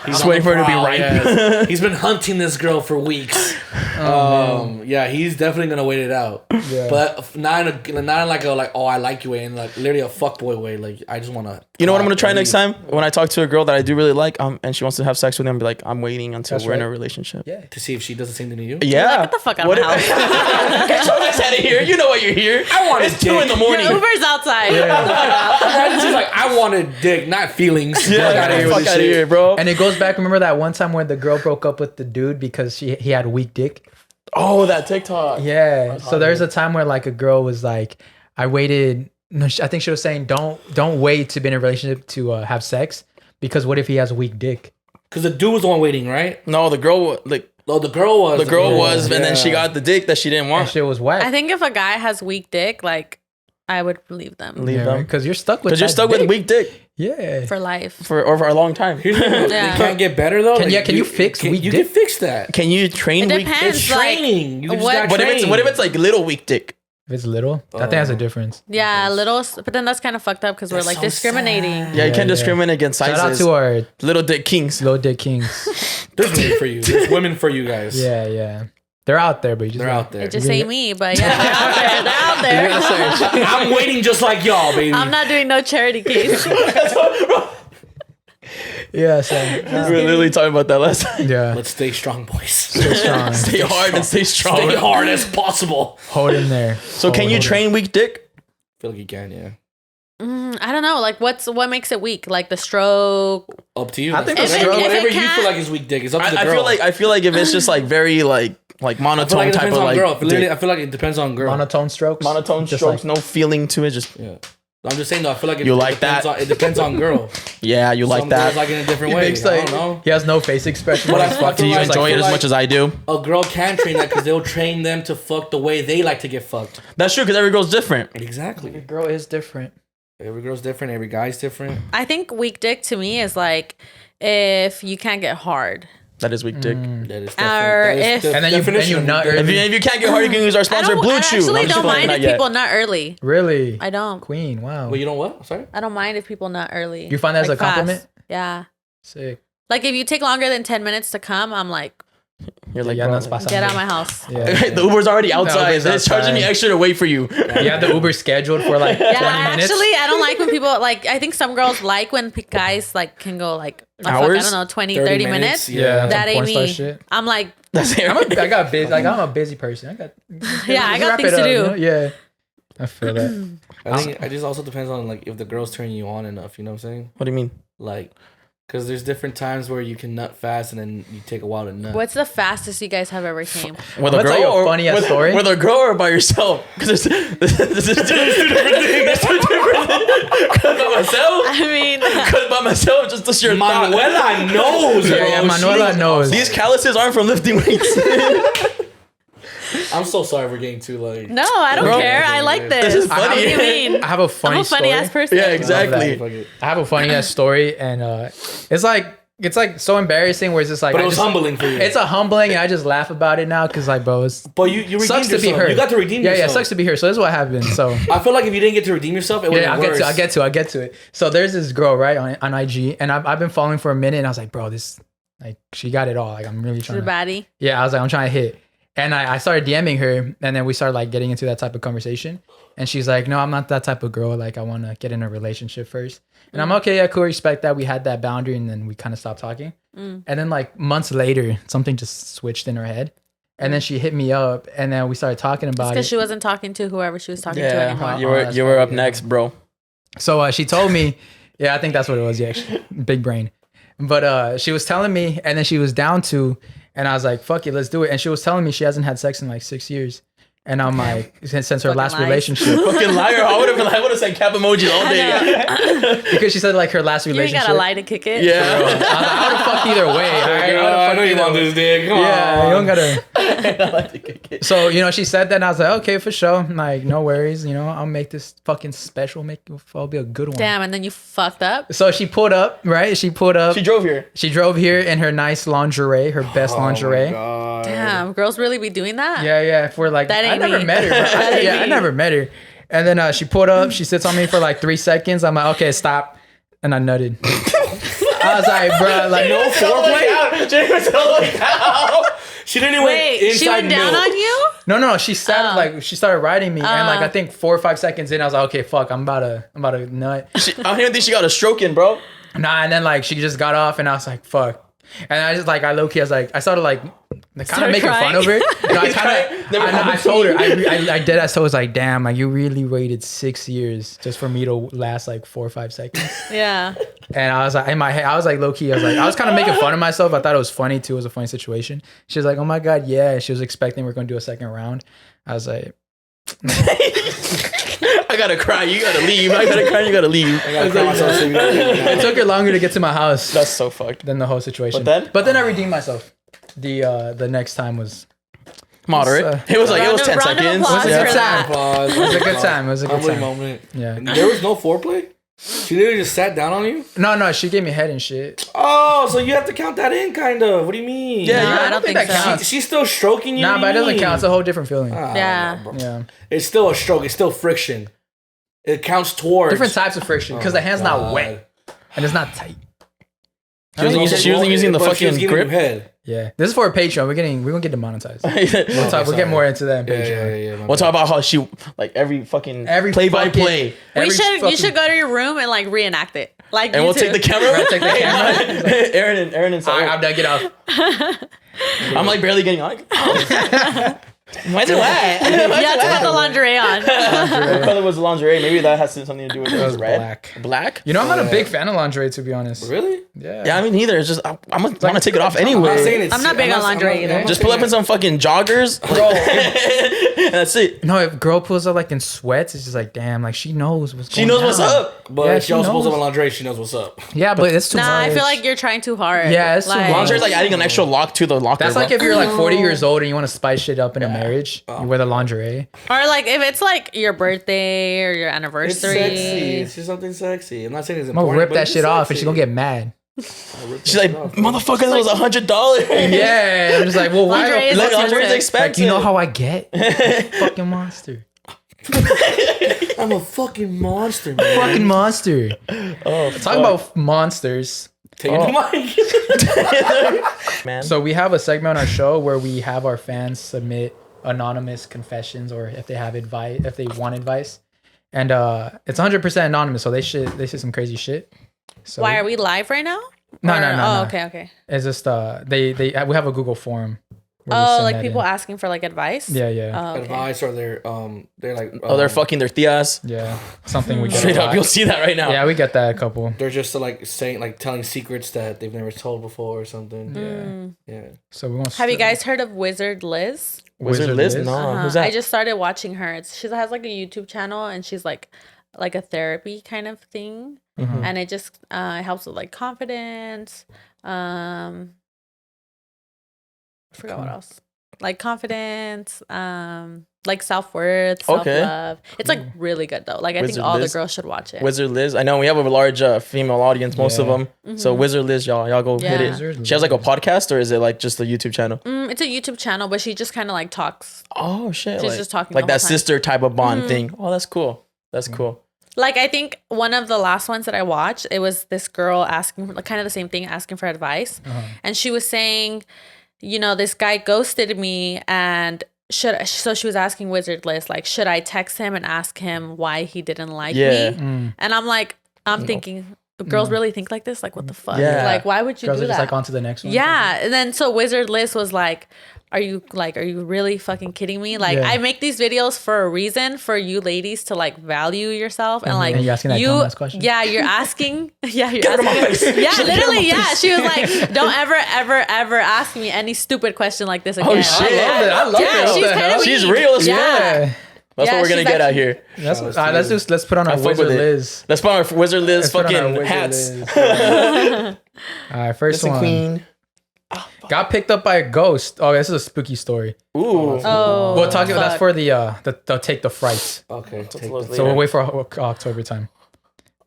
Just waiting for her to be ripe. Yes. He's been hunting this girl for weeks. Yeah, he's definitely gonna wait it out. Yeah. But not in like a like, oh, I like you way, in like literally a fuckboy way. Like I just wanna. You know what I'm gonna try next time? When I talk to a girl that I do really like, and she wants to have sex with me, I'm be like, I'm waiting until That's we're in right. a relationship. Yeah. To see if she does the same thing to you. Yeah. Like, get the fuck out of my house. Get your ass out of here. You know why you're here. I want It's a 2 in the dick. morning. Your Uber's outside. She's like, I wanted dick, not feelings. Yeah, Fuck outta here with fuck this out of shit. here, bro. And it goes back. Remember that one time where the girl broke up with the dude because he had a weak dick? Oh, that TikTok. Yeah. So there's a time where like a girl was like, I waited. No, I think she was saying, don't wait to be in a relationship to have sex, because what if he has a weak dick? Because the dude was the one waiting, right? No, the girl, like Oh, the girl was. the girl was, yeah. and then she got the dick that she didn't That want. shit was whack. I think if a guy has weak dick, like I would leave them Leave them. because you're stuck with. Because you're that stuck with dick. weak dick Yeah. for life. for a long time. Here's the thing, Yeah. They can't get better though. Can you fix weak You dick? can fix that. Can you train It weak? depends. It's like, training. You just what- gotta What if train. it's like little weak dick? If it's little, I think that's a difference. Yeah, little, but then that's kind of fucked up because we're That's like so discriminating. sad. Yeah, you Yeah, can't yeah. discriminate against Shout out sizes. to our Little dick kings. low dick kings. There's women for you. There's women for you guys. Yeah, yeah. They're out there, but you just They're out there. It just ain't me, but yeah, they're out there. They're out there. I'm waiting just like y'all, baby. I'm not doing no charity case. Yeah, so We were literally talking about that last time. yeah. Let's stay strong, boys. Stay strong. Stay hard and stay strong. Stay hard as possible. Hold in there. So can you train weak dick? I feel like you can, yeah. I don't know. Like, what makes it weak? Like the stroke. Up to you. I think That's the whatever, stroke- whatever if it you can't- feel like is weak dick. It's up to the I girl. feel like if it's just like very like I feel monotone like it type depends of on like girl. Literally, dick. I feel like it depends on girl. Monotone strokes. monotone Just strokes, like- no feeling to it. Just Yeah. I'm just saying though. I feel like it, You it like depends that? On, it depends on girl. yeah, you like Some that. girls like it in a different He way. makes I like don't know. he has no face expression. But when I he's feel fucking Do you like- enjoy it as like- much as I do? A girl can train that because they'll train them to fuck the way they like to get fucked. That's true because every girl's different. Exactly. Your girl is different. Every girl's different. Every guy's different. I think weak dick to me is like if you can't get hard. That is weak dick. That is Or that is if- the And then you- definition and you of nut weak dick. early. If you can't get hard, you can use our sponsor Blue I Chew. actually I'm just don't playing, mind not if yet. people nut early. Really? I don't. Queen. Wow. But you know what? Sorry. I don't mind if people nut early. You find that as a fast. compliment? Yeah. Sick. Like if you take longer than 10 minutes to come, I'm like, You're like, Yeah, bro, that's pasando. get out of my house. Yeah. the Uber's already outside. Uber's It's charging me outside. extra to wait for you. You have the Uber scheduled for like 20 Yeah, minutes. actually, I don't like when people like. I think some girls like when guys like can go like I Hours? don't know, 20, 30 minutes. Yeah. That some ain't porn star me. shit. I'm like, That's I'm a busy person. I got I got wrap things it to up, do. you know? Yeah. I feel that. I think it just also depends on like if the girl's turning you on enough. You know what I'm saying? What do you mean? Like Because there's different times where you can nut fast and then you take a while to nut. What's the fastest you guys have ever came? With a I'll tell girl you a or funny ass story. With a girl or by yourself? Because this is two different things. It's two different things. Because by myself? I mean, Because by myself, just your thought. Manuela knows, bro. Yeah, Manuela knows. These calluses aren't from lifting weights. I'm so sorry for getting too like. no, I don't Bro, care. I like this. This is funny. What do you mean? I have a funny I'm a funny story. ass person. Yeah, exactly. Fuck it. I have a funny ass story, and it's like so embarrassing. Where it's just like, But I it was just- humbling for you. It's a humbling, and I just laugh about it now because like, bro, it's But you redeemed sucks to yourself. be her. You got to redeem yeah, yourself. it sucks to be her. So this is what happened. So I feel like if you didn't get to redeem yourself, it would yeah, have been worse. I'll get to it. So there's this girl right on IG, and I've been following for a minute, and I was like, bro, this like she got it all. Like I'm really She's trying a to. baddie. Yeah, I was like, I'm trying to hit. And I started DMing her, and then we started like getting into that type of conversation. And she's like, no, I'm not that type of girl. Like, I want to get in a relationship first. And I'm okay, yeah, cool, respect that. We had that boundary, and then we kind of stopped talking. And then like months later, something just switched in her head. And then she hit me up, and then we started talking about Because it. she wasn't talking to whoever she was talking to Yeah, anymore. you were up next, bro. So she told me, yeah, I think that's what it was. Yeah, big brain. But she was telling me, and then she was down to, and I was like, fuck it, let's do it. And she was telling me she hasn't had sex in like 6 years. And I'm like, since her Fucking last lies. relationship. Fucking liar. I would have said cap emojis all day. Because she said like her last You ain't relationship. gotta lie to kick it. Yeah. I was like, I would have fucked either way. All right? I know you want this dick. Come Yeah, on. you don't gotta. So, she said that, and I was like, okay, for sure. Like, no worries. I'll make this fucking special. It'll be a good one. Damn, and then you fucked up. So she pulled up, right? She pulled up. She drove here. She drove here in her nice lingerie, her best lingerie. God. Damn, girls really be doing that? Yeah. For like, That I ain't never me. met her. But That ain't I me. never met her. And then she pulled up. She sits on me for like 3 seconds. I'm like, okay, stop. And I nutted. I was like, bro, like no foreplay. She didn't even Wait, inside she went down milk. on you? No. She sat Oh. like she started riding me, and like I think 4 or 5 seconds in, I was like, okay, fuck, I'm about to nut. I don't even think she got a stroke in, bro. Nah, and then like she just got off, and I was like, fuck. And I just like I low key, I started like kind of Started making crying. fun of her. I told her, I did. I was like, damn, like you really waited 6 years just for me to last like 4 or 5 seconds. Yeah. And I was like, in my head, I was like low key, I was kind of making fun of myself. I thought it was funny too. It was a funny situation. She was like, oh my god, yeah. She was expecting we're gonna do a second round. I was like, I gotta cry. You gotta leave. I gotta cry. You gotta leave. I gotta cry myself so you gotta leave now. it took her longer to get to my house That's so fucked. than the whole situation. But then? I redeemed myself. The next time was Moderate. It's, It was like, it was 10 round of seconds. applause Yeah. for that. Applause. it was a good time. It was a good Humbling time. moment. Yeah. There was no foreplay? She literally just sat down on you? No, she gave me head and shit. Oh, so you have to count that in, kind of. What do you mean? Yeah, No, I don't think that so. counts. She's still stroking you? Nah, What but it do you doesn't mean? count. It's a whole different feeling. Ah, Yeah. no, bro. Yeah. It's still a stroke. It's still friction. It counts towards. Different types of friction because the hand's not God. wet and it's not tight. She wasn't using the But she was fucking giving you grip. head. Yeah. This is for a Patreon. We're gonna get demonetized. We'll sorry. get more into that in Yeah, Patreon. yeah. We'll talk about how she, like, every play by fucking- play. every You fucking- should go to your room and like reenact it. Like And you we'll two. take the camera. Right, take the camera. Aaron and All right, Saul. I'm done. Get off. I'm like barely getting on. Why's it wet? You have to put the lingerie on. What color was the lingerie? Maybe that has something to do with it. It was red. black. Black? You know, I'm not a big fan of lingerie, to be honest. Really? Yeah. Yeah, I mean, neither. It's just, I'm gonna want to take it off I'm not anyway. saying it's. I'm not big on lingerie either. Just pull up in some fucking joggers. Bro, And that's it. no, if girl pulls up like in sweats, it's just like, damn, like she knows what's going She knows on. what's up. But Yeah, if she y'all supposed to knows. have lingerie, she knows what's up. Yeah, but it's too Nah, much. I feel like you're trying too hard. Yeah, it's too much. Lingerie's like adding an extra lock to the locker. That's like bro. if you're like 40 years old and you want to spice shit up in a marriage, you wear the lingerie. Or like if it's like your birthday or your It's anniversary. sexy. It's just something sexy. I'm not saying it's I'm gonna important. rip but that it's shit just off and she's gonna sexy. get mad. She's like, motherfucker, that was $100. Yeah, I'm just like, well, why? Lingerie is Like, lingerie's expensive. expensive. Like, you know how I get? Fucking monster. I'm a fucking monster, man. Fucking monster. Oh, Talk about monsters. Take it to mic. man. So we have a segment on our show where we have our fans submit anonymous confessions, or if they have advice, if they want advice, and it's 100% anonymous. So they say some crazy shit. So Why are we live right now? No, Or- no, no, Oh, no. okay. It's just we have a Google form where they Oh, send like that people in. asking for like advice. Yeah, yeah, Oh, okay. Advice, or they're like they're fucking their tias. yeah. Something we get Straight a up, lot. you'll see that right now. Yeah, we get that a couple. they're just like saying, like telling secrets that they've never told before or something. Yeah. So we won't. Have you guys heard of Wizard Liz? Wizard Liz? No, who's that? I just started watching her. She has like a YouTube channel, and she's like a therapy kind of thing, and it just helps with like confidence. I forgot what else. Like confidence, like self-worth, self-love. It's like really good though. Like I think Wizard all Liz? the girls should watch it. Wizard Liz. I know we have a large female audience, most of them. So Wizard Liz, y'all go hit it. Wizard She has like a podcast, or is it like just a YouTube channel? It's a YouTube channel, but she just kind of like talks. Oh shit! She's like, just talking like the whole that time. sister type of bond thing. Oh, that's cool. That's cool. Like I think one of the last ones that I watched, it was this girl asking, like, kind of the same thing, asking for advice, and she was saying, you know, this guy ghosted me, and so she was asking Wizard Liz, like, should I text him and ask him why he didn't like me? And I'm like, thinking, girls really think like this? Like, what the fuck? Yeah. Like, why would you Girls do are just that? like on to the next one. Yeah, and then so Wizard Liz was like, are you really fucking kidding me? Like, Yeah. I make these videos for a reason, for you ladies to like value yourself, and like And you're asking that dumbass question? Yeah, you're asking. Yeah, you're Get out of my asking. face. Yeah, Get out of my literally. Yeah, face. she was like, don't ever ask me any stupid question like this again. Oh shit! I love it. Yeah, What she's the kind hell? of She's real as fuck. Yeah. That's Yeah, what we're gonna she's get out actually- here. That's let's put on our I fuck Wizard with it. Liz. Let's put on our Wizard Liz Let's put on our fucking Wizard hats. Liz. All right, first Listen, one. Queen. Got picked up by a ghost. Oh, this is a spooky story. Ooh. Oh, We'll talk about that's fuck. for the take the fright. Okay. That's take a little that. So we'll later. wait for October time.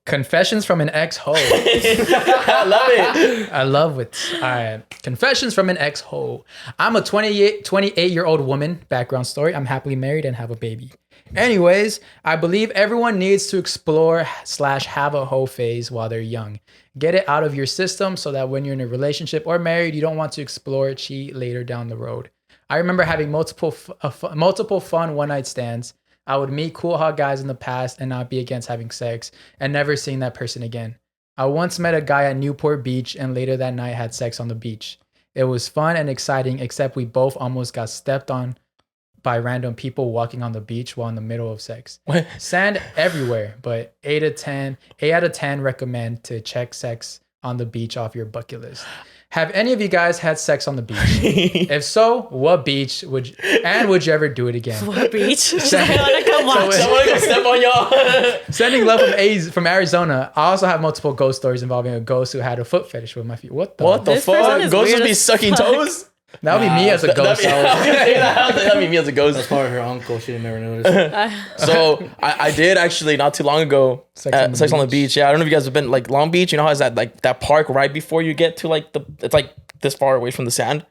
Confessions from an ex-hoe. I love it. I love it. All right. Confessions from an ex-hoe. I'm a 28-year-old woman. Background story. I'm happily married and have a baby. Anyways, I believe everyone needs to explore / have a hoe phase while they're young. Get it out of your system so that when you're in a relationship or married, you don't want to explore cheat later down the road. I remember having multiple fun one-night stands. I would meet cool hot guys in the past and not be against having sex and never seeing that person again. I once met a guy at Newport Beach and later that night had sex on the beach. It was fun and exciting, except we both almost got stepped on by random people walking on the beach while in the middle of sex. What? Sand everywhere, but 8 out of 10 recommend to check sex on the beach off your bucket list. Have any of you guys had sex on the beach? If so, what beach would you ever do it again? What beach? I want to come watch. I want to go step on y'all. Sending love from Arizona. I also have multiple ghost stories involving a ghost who had a foot fetish with my feet. What the? What the This person fuck? is Ghosts weird would be as sucking fuck. toes? That would be me as a ghost. That'd be me as a That's ghost. probably her uncle. She didn't never notice. So I did actually not too long ago sex on the beach. Yeah, I don't know if you guys have been like Long Beach. You know how it's that park right before you get to like it's like this far away from the sand.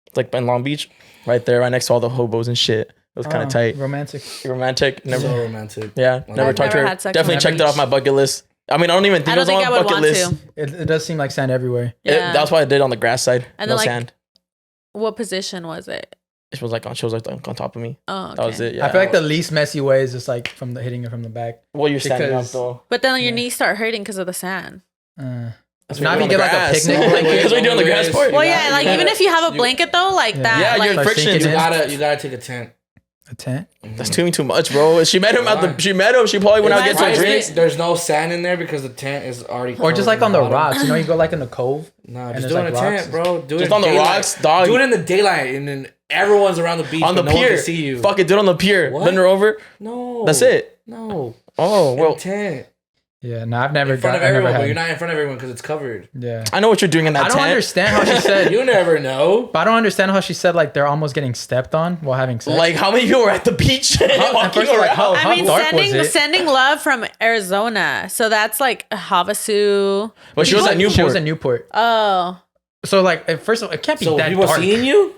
It's like in Long Beach, right there, right next to all the hobos and shit. It was kind of tight, Romantic. romantic. Never, So romantic. yeah, never talked to never her. had sex on Definitely the checked it beach. off my bucket list. I mean, I don't even think I it don't was think on I my would bucket want list. to. It does seem like sand everywhere. Yeah. That's why I did on the grass side. And No then, like, sand. What position was it? She was like on top of me. Oh, okay. That was it. Yeah. I feel like the least messy way is just like hitting it from the back. well, you're standing up because- though. But then your knees start hurting because of the sand. That's Not what even you do get on the like a grass. picnic blanket. That's what you do on the grass part. Well, You yeah, gotta- like you even gotta- if you have a blanket though, like that. Yeah, like, you're Start friction. sinking in. You gotta take a tent. A tent. That's too much, bro. She met him at the. She met him. She probably went out to get some Surprised drinks. There's no sand in there because the tent is already. Or just covered like in on the bottom. rocks. You know, you go like in the cove. Nah, and just there's, do it in like, a rocks. tent, bro. Do it Just in on the daylight. rocks, dog. Do it in the daylight, and then everyone's around the beach, On the but no one pier. can see you. Fuck it, do it on the pier. What? Bend her over. No, That's it. No. Oh In well, a tent Yeah, no, I've never in front of I never everyone, but had. you're not in front of everyone because it's covered. Yeah. I know what you're doing in that I don't tent. understand how she said. You never know. But I don't understand how she said like they're almost getting stepped on while having sex. Like how many people were at the beach walking first of all, like, around? how I mean, dark was it? sending love from Arizona. So that's like Havasu. But she was at She Newport. was in Newport. Oh, So like, first of all, it can't be So that people dark. seeing you?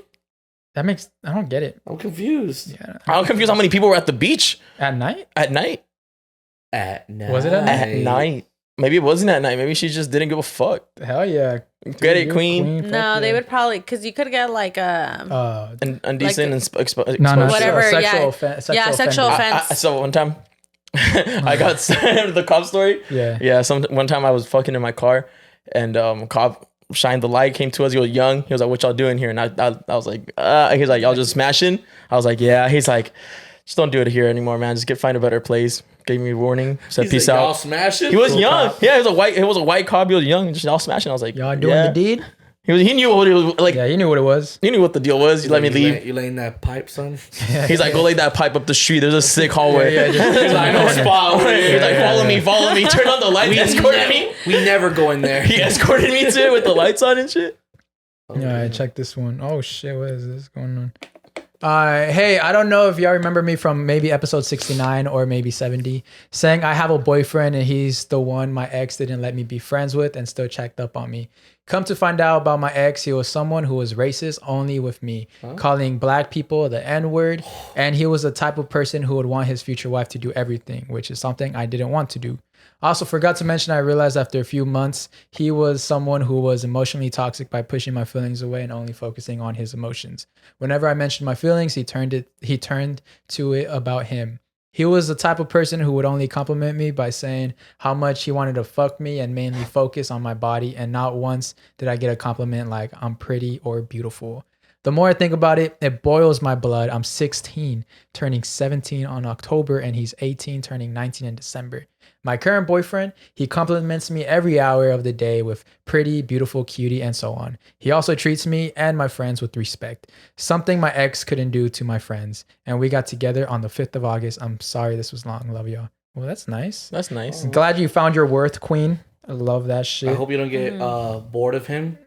That makes I don't get it. I'm confused. Yeah. I'm confused how many people were at the beach At night? at night. At night. Was it at At night. Maybe it wasn't at night. Maybe she just didn't give a fuck. Hell yeah. Get it, you queen. fuck no, they yeah. would probably, because you could get like And indecent and No, Whatever, sexual yeah. offense. Yeah, sexual offender. offense. I saw one time. I got the cop story. Yeah. Yeah, one time I was fucking in my car, and cop shined the light, came to us. He was young. He was like, "What y'all doing here?" And I was like, he's like, "Y'all just smashing?" I was like, "Yeah." He's like, "Just don't do it here anymore, man. Just find a better place." Gave me a warning. Said, He's "Peace like, out." Y'all smashing? He was Cool young. cop. Yeah, it was a white cop. He was young. Just all smashing. I was like, Y'all doing yeah. the deed? He knew what it was like. Yeah, you knew what it was. He knew what the deal was. You let me leave. You laying that pipe, son? He's like, "Go lay that pipe up the street. There's a sick hallway." He's like, I know a spot. over He's here. like, follow me. Turn on the lights. He escorted me. We never go in there. He escorted me to it with the lights on and shit. All right, check this one. Oh shit, what is this going on? Hey, I don't know if y'all remember me from maybe episode 69 or maybe 70, saying I have a boyfriend and he's the one my ex didn't let me be friends with and still checked up on me. Come to find out about my ex, he was someone who was racist only with me, calling black people the N-word, and he was the type of person who would want his future wife to do everything, which is something I didn't want to do. I also forgot to mention I realized after a few months, he was someone who was emotionally toxic by pushing my feelings away and only focusing on his emotions. Whenever I mentioned my feelings, he turned to it about him. He was the type of person who would only compliment me by saying how much he wanted to fuck me and mainly focus on my body, and not once did I get a compliment like I'm pretty or beautiful. The more I think about it, it boils my blood. I'm 16, turning 17 on October, and he's 18, turning 19 in December. My current boyfriend, he compliments me every hour of the day with pretty, beautiful, cutie, and so on. He also treats me and my friends with respect, something my ex couldn't do to my friends. And we got together on the 5th of August. I'm sorry this was long. Love y'all. Well, that's nice. That's nice. I'm glad you found your worth, queen. I love that shit. I hope you don't get bored of him.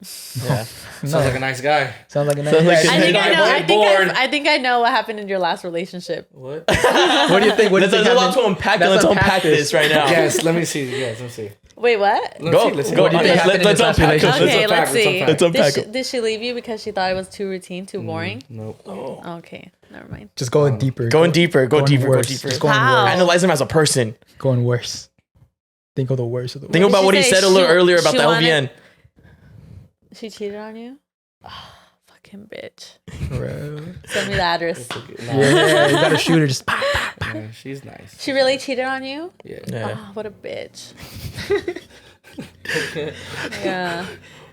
Yeah. Sounds like a nice guy. Sounds like a nice Sounds like guy. I think I know. Bored. I think I know what happened in your last relationship. What? What do you think? What do you There's think a lot happened? to unpack. Let's Let's unpack unpack this right now. Yes, let me see. Yes, let me see. Wait, what? Let's see. Go. What do you think happened in Let's this last unpack it. relationship? Okay, unpack, let's see. let's unpack it. Did she leave you because she thought it was too routine, too boring? Nope. Okay, never mind. Just going deeper. Going deeper. Go deeper. worse. Go deeper. Just going How? worse. Analyze him as a person. Going worse. Think of the worst of the worst. Think about did what she he say? said a little She- earlier about she the wanted- LVN. She cheated on you? Oh, fucking bitch. Bro. Send me the address. Yeah, you gotta shoot her. Just pop, pop, pop. Yeah, she's nice. She really cheated on you? Yeah. Yeah. Oh, what a bitch. Yeah.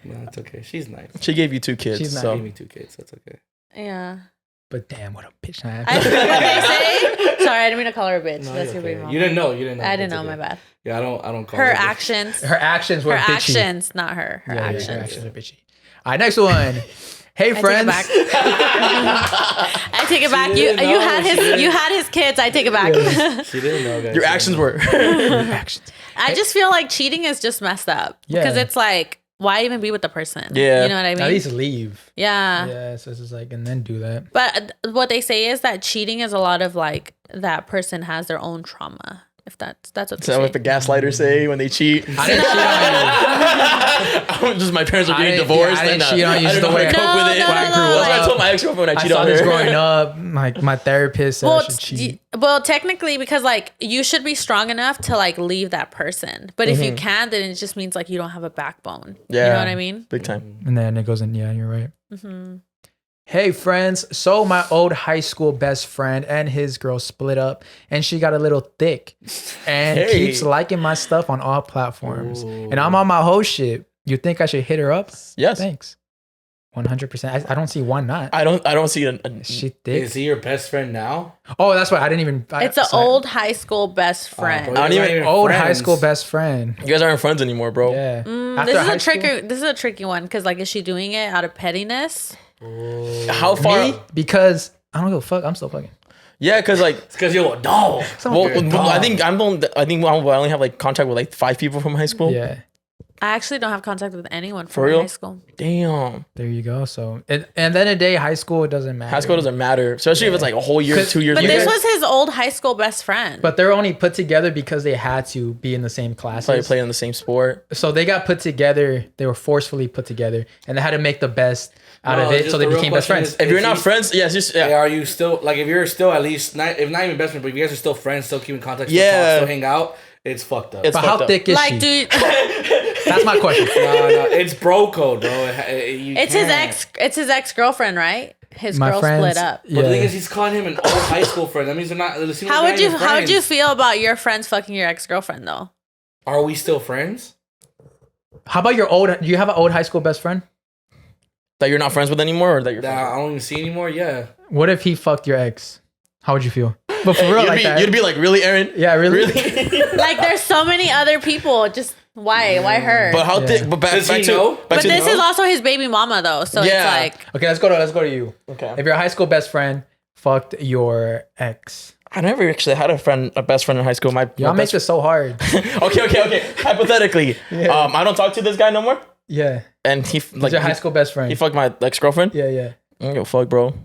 No, it's okay. She's nice. She gave you 2 kids. She's not So Gave me 2 kids. That's okay. Yeah. But damn, what a bitch I I am. think what they say. Sorry, I didn't mean to call her a bitch. No, That's you're your baby okay. mom. You didn't know. You didn't know. I didn't That's know, okay. my bad. Yeah, I don't call Her her bitch. actions. Her actions were Her bitchy. actions, not her. Her Yeah, yeah, actions. her actions are bitchy. All right, next one. Hey, I take it friends. back. I take it back. You didn't know. had She his didn't. you had his kids. I take it back. She didn't know, guys. your actions were. Actions. I just feel like cheating is just messed up because Yeah. it's like, why even be with the person? Yeah. You know what I mean? At least leave. Yeah. Yeah, so it's just like, and then do that. But what they say is that cheating is a lot of like that person has their own trauma. If that's what Is they that say. what the gaslighters say when they cheat? I didn't cheat on you. Just my parents are I getting didn't- divorced. yeah, I didn't and, cheat on you, I just don't know the how to way cope with it. No, When I grew up. That's what I told my ex-girlfriend when I I cheated saw on this her. growing up. My therapist said I should cheat. Well, technically, because like you should be strong enough to like leave that person. But if you can't, then it just means like you don't have a backbone. Yeah. You know what I mean? Big time. And then it goes in, yeah, you're right. Mm-hmm. Hey, friends. So my old high school best friend and his girl split up, and she got a little thick and Hey. keeps liking my stuff on all platforms. Ooh. And I'm on my whole shit. You think I should hit her up? Yes. Thanks. 100%. I don't see why not. I don't see a She thick. Is he your best friend now? Oh, that's why I didn't even. It's an old high school best Oh, friend. bro, I don't you're even- not old high friends. school best friend. You guys aren't friends anymore, bro. Yeah. After This is high a school- tricky. This is a tricky one because like, is she doing it out of pettiness? How far? Me? Because I don't give a fuck. I'm still fucking. Yeah, because like, It's because you're a dog. well, You're a I dog. think I only have like contact with like 5 people from high school. Yeah. I actually don't have contact with anyone For from real? high school. Damn. There you go. So, and then a day, high school, it doesn't matter. High school doesn't matter, especially if it's like a whole year, 2 years. But You this guys- was his old high school best friend. But they're only put together because they had to be in the same probably classes. playing the same sport. So they got put together. They were forcefully put together, and they had to make the best out No, of it. just So they the real became best question friends. is- If you're If not you- friends, yes, just yeah. Are you still like if you're still at least not, if not even best friends, but if you guys are still friends, still keep in contact, still Yeah. talk, still hang out, it's fucked up. It's But fucked how up. thick is like, she? dude, That's my question. no, it's bro code, bro. it's his ex. It's his ex girlfriend, right? His My girl friends, split up. Yeah. But the thing is, he's calling him an old high school friend. That means they're not. How would you feel about your friends fucking your ex girlfriend though? Are we still friends? How about your old? Do you have an old high school best friend? That you're not friends with anymore, or that you're. That I don't even see anymore. Yeah. What if he fucked your ex? How would you feel? But for real, you'd be like, really, Aaron? Yeah, really. Like, there's so many other people. Just why? Why her? But how thick? But Does he know? But this is also his baby mama, though. So it's like. Okay, let's go to you. Okay. If your high school best friend fucked your ex. I never actually had a best friend in high school. Y'all make this so hard. Okay. Hypothetically, I don't talk to this guy no more. Yeah. And he He's your high school best friend. He fucked my ex-girlfriend. Yeah. I don't give a fuck, bro.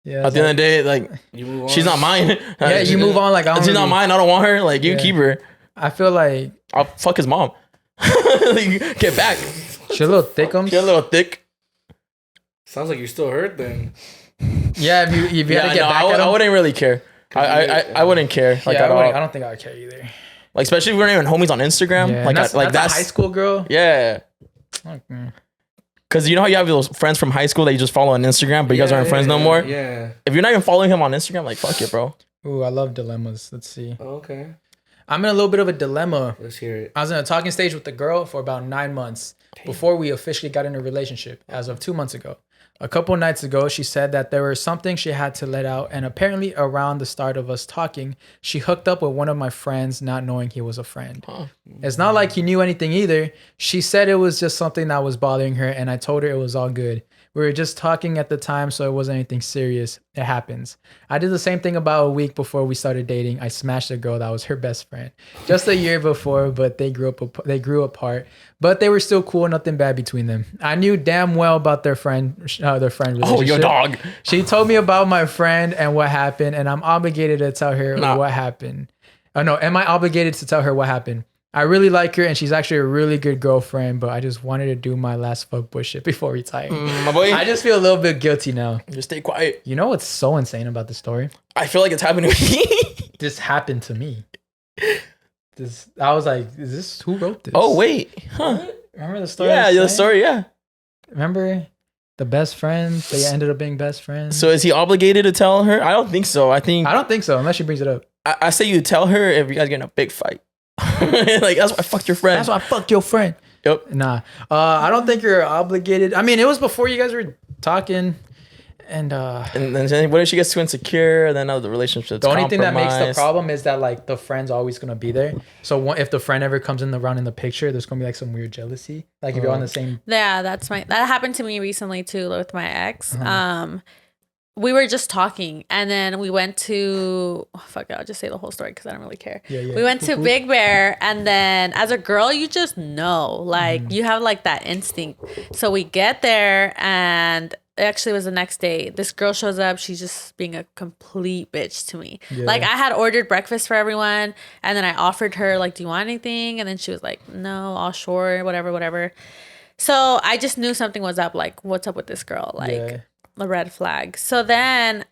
Yeah. At the end of the day, like, You move on. she's not mine. Yeah, you move on. Like, I don't She's not really- mine. I don't want her. Like, you keep her. I feel like I'll fuck his mom. Like, get back. she a little thickums. Get a little thick. Sounds like you're still hurt then. Yeah, if you had to get back at him. I wouldn't really care. I wouldn't care. Like, at all. I don't think I would care either. Like, especially if we're not even homies on Instagram. Yeah, like, that's a high school girl. Yeah. Okay. Because you know how you have those friends from high school that you just follow on Instagram, but you guys aren't friends no more? Yeah. If you're not even following him on Instagram, like, fuck it, bro. Ooh, I love dilemmas. Let's see. Okay. I'm in a little bit of a dilemma. Let's hear it. I was in a talking stage with the girl for about 9 months before we officially got in a relationship as of 2 months ago. A couple nights ago, she said that there was something she had to let out, and apparently around the start of us talking, she hooked up with one of my friends not knowing he was a friend. It's not like he knew anything either. She said it was just something that was bothering her, and I told her it was all good. We were just talking at the time, so it wasn't anything serious. It happens. I did the same thing about a week before we started dating. I smashed a girl that was her best friend just a year before, but they grew apart. But they were still cool. Nothing bad between them. I knew damn well about their friend relationship. Oh, your dog. She told me about my friend and what happened, and I'm obligated to tell her what happened. Oh no, am I obligated to tell her what happened? I really like her, and she's actually a really good girlfriend, but I just wanted to do my last fuckboy shit before retiring. My boy. I just feel a little bit guilty now. Just stay quiet. You know what's so insane about this story? I feel like it's happening to me. This happened to me. I was like, is this who wrote this? Oh, wait. Huh. Remember the story? Yeah, the story, yeah. Remember the best friends? They ended up being best friends. So is he obligated to tell her? I don't think so. I don't I say you tell her if you guys get in a big fight. Like, that's why I fucked your friend. That's why I fucked your friend. Yep. Nah. I don't think you're obligated. I mean, it was before you guys were talking. And then what if she gets too insecure and then the relationship's the only thing that makes the compromised? problem is that like the friend's always gonna be there. So if the friend ever comes around in the picture, there's gonna be like some weird jealousy. Like if you're on the same. Yeah, that happened to me recently too with my ex. We were just talking, and then we went to fuck it, I'll just say the whole story because I don't really care. Yeah. We went to Big Bear, and then as a girl, you just know, like you have like that instinct. So we get there, and it actually was the next day. This girl shows up. She's just being a complete bitch to me. Yeah. Like I had ordered breakfast for everyone, and then I offered her like, "Do you want anything?" And then she was like, "No, all sure, whatever." So I just knew something was up. Like, what's up with this girl? Like. The red flag. So then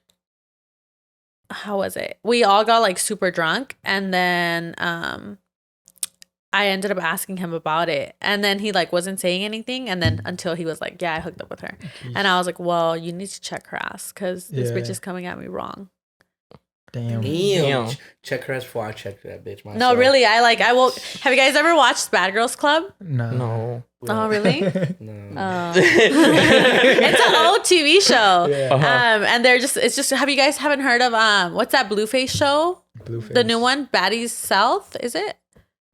how was it? We all got like super drunk, and then I ended up asking him about it, and then he like wasn't saying anything, and then until he was like, yeah, I hooked up with her. And I was like, well, you need to check her ass because this bitch is coming at me wrong. Damn. Check her ass before I check that bitch myself. No, really, I will. Have you guys ever watched Bad Girls Club? No. Oh, really? No. It's an old TV show. Yeah. And it's just, have you guys haven't heard of what's that Blueface show? Blueface. The new one, Baddies South, is it?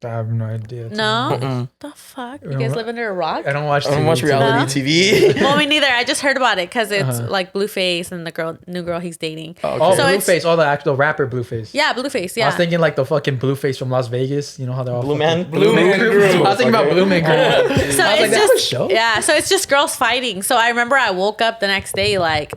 I have no idea. No? The fuck? You guys live under a rock? I don't watch reality TV. Well, me neither. I just heard about it because it's like Blueface and the new girl he's dating. Oh, So Blueface. Oh, the actual rapper Blueface. Yeah, Blueface. I Yeah. was thinking like the fucking Blueface from Las Vegas. You know how they're all Blue Man Group. I was thinking about Blue Man Group. So I was like, it's that was a just show? yeah. So it's just girls fighting. So I remember I woke up the next day like,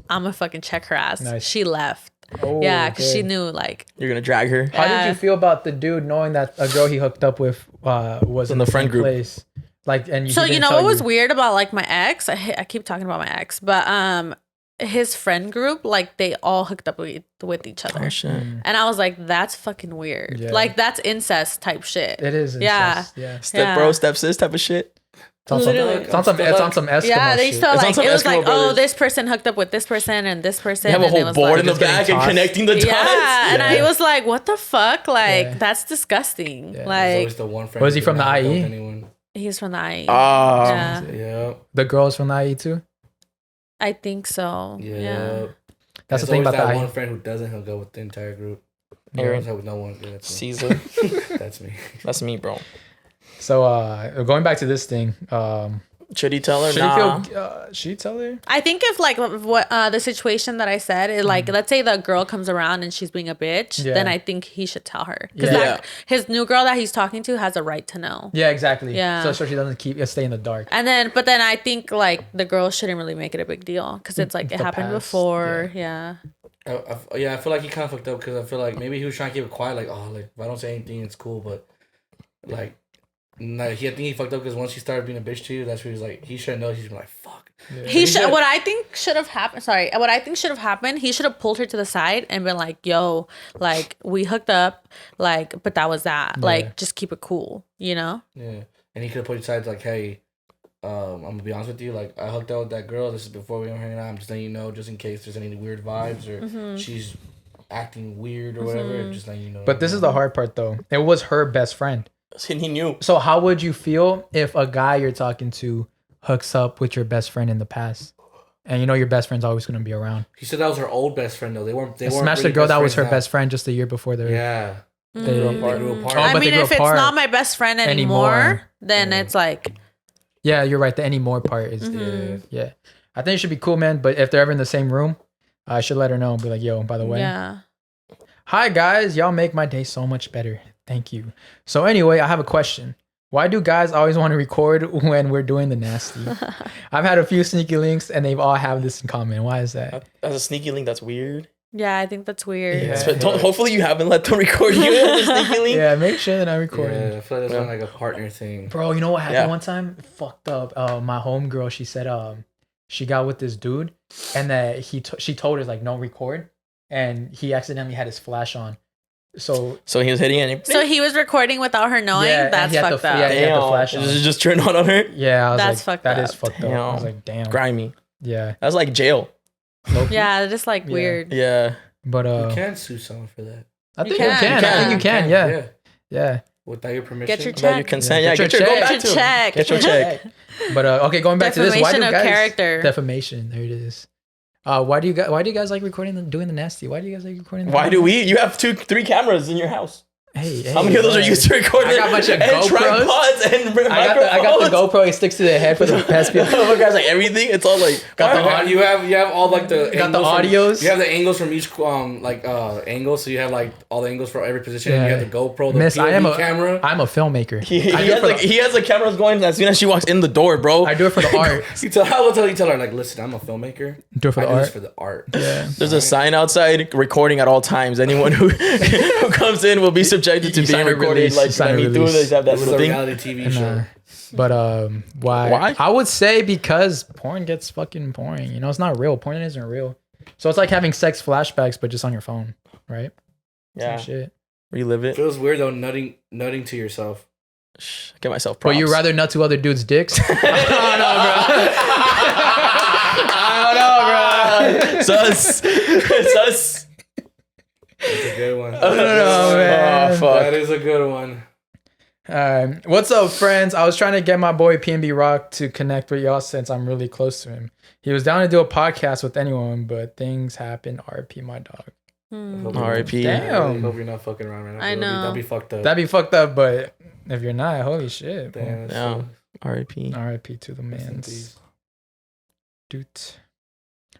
I'm gonna fucking check her ass. Nice. She left. Oh, Yeah, because she okay. knew like. You're gonna drag her. How did you feel about the dude knowing that a girl he hooked up with was in the friend group? Place? Like, and So you know what was weird about like my ex? I keep talking about my ex, but his friend group, like they all hooked up with each other. Oh shit. And I was like, that's fucking weird. Yeah. Like that's incest type shit. It is. Yeah. Incest. Yeah. Step bro, step sis type of shit. It's on some Eskimo Yeah, they shit. felt It's on like some it was Eskimo like, brothers. oh, this person hooked up with this person and this person. They have a and it whole was board like, in the just getting back and tossed. connecting the dots. Yeah, and I Yeah. was like, what the fuck? Like Yeah. that's disgusting. Yeah. There's Like always the one friend Was he who from did the not I.E? help anyone. He's from the IE. Ah. Yeah. The girls from the IE too. I think so. Yeah. Yeah. That's the thing about that the IE. one friend who doesn't hook up with the entire group. Aaron. With no one. Yeah, that's me. Caesar. That's me. That's me, bro. So going back to this thing, Should he tell her? should Nah. he feel? Should he tell her? I think if like what the situation that I said, is like let's say the girl comes around and she's being a bitch, Yeah. then I think he should tell her because Yeah. his new girl that he's talking to has a right to know. Yeah, exactly. Yeah. So she doesn't stay in the dark. And then, but then I think like the girl shouldn't really make it a big deal because it's like it The happened past, before. Yeah. I feel like he kind of fucked up because I feel like maybe he was trying to keep it quiet. Like, oh, like if I don't say anything, it's cool. But like, I think he fucked up because once he started being a bitch to you, that's where he's like, he should know. He's been like, fuck. Yeah. He should. What I think should have happened. Sorry. What I think should have happened. He should have pulled her to the side and been like, "Yo, like we hooked up, like, but that was that. Yeah. Like, just keep it cool, you know." Yeah, and he could have put aside like, hey, I'm gonna be honest with you. Like, I hooked up with that girl. This is before we were hanging out. I'm just letting you know, just in case there's any weird vibes or she's acting weird or whatever. Just letting you know. But this is the hard part, though. It was her best friend. And he knew. So how would you feel if a guy you're talking to hooks up with your best friend in the past, and you know your best friend's always gonna be around? He said that was her old best friend though. They weren't. Smash the girl that was her best friend just a year before they. Yeah. They They grew apart. Oh, I but mean, they grew if it's apart not my best friend anymore, then it's like, Yeah, you're right. The anymore part is yeah. I think it should be cool, man. But if they're ever in the same room, I should let her know and be like, "Yo, by the way, yeah. hi guys, y'all make my day so much better. Thank you." So anyway, I have a question. Why do guys always want to record when we're doing the nasty? I've had a few sneaky links and they've all have this in common. Why is that? That's a sneaky link. That's weird. Yeah, I think that's weird. Yeah. So hopefully you haven't let them record you as a sneaky link. Yeah, make sure that I'm recording. Yeah, I feel like that's not like a partner thing. Bro, you know what happened Yeah. one time? Fucked up. My homegirl, she said she got with this dude and that she told her like no record and he accidentally had his flash on. So he was hitting it. So he was recording without her knowing. Yeah, and That's he had fucked the- up. yeah, he had the flash on. Does it just turn on her? yeah, I was That's like, fucked that up. is fucked up. I was like, damn. Grimy. Yeah. That's like jail. Yeah, just like Yeah. weird. Yeah. But You can sue someone for that. I think can. you can. I think you can. Yeah. Without your permission. Get your Without your check. consent. Yeah, Yeah, get get your your, go check. back to him. check. Get your check. But okay, going back to this, why do Defamation of guys character. defamation? There it is. Why do you guys like recording doing the nasty? Why do you guys like recording? Why do we? You have 3 cameras in your house. Hey, How many of those are used to record? I got a bunch of and GoPros. tripods and I got the GoPro. It sticks to the head for the past people. Oh, guys, like everything. It's all like You have all like the Got the angles audios. You have the angles from each angle, so you have like all the angles for every position. Yeah. You have the GoPro, the Miss, POV camera. I'm a filmmaker. he I do it for has the cameras going as soon as she walks in the door, bro. I do it for the art. I will tell her like, listen, I'm a filmmaker. Do it for I the do art. this for the art. Yeah. There's a sign outside recording at all times. Anyone who who comes in will be subjected to You being sign a recorded. release, Like you sign a I mean, release. they have that This is little a thing. reality TV And, show. but why? Why? I would say because porn gets fucking boring. You know, it's not real. Porn isn't real. So it's like having sex flashbacks, but just on your phone, right? Yeah, Same shit. relive it. Feels weird though, nutting to yourself. Shh, get myself But props. you rather nut to other dudes' dicks? I don't know, bro. sus. That's a good one. I don't know, man. Oh fuck. That is a good one. What's up, friends? I was trying to get my boy PNB Rock to connect with y'all since I'm really close to him. He was down to do a podcast with anyone, but things happen. RP my dog. R.I.P. Damn. I hope you're not fucking around right now. I know. That'd be fucked up. That'd be fucked up, but if you're not, holy shit. Damn, Yeah. R.I.P. RIP to the Rest in mans. peace. Dude.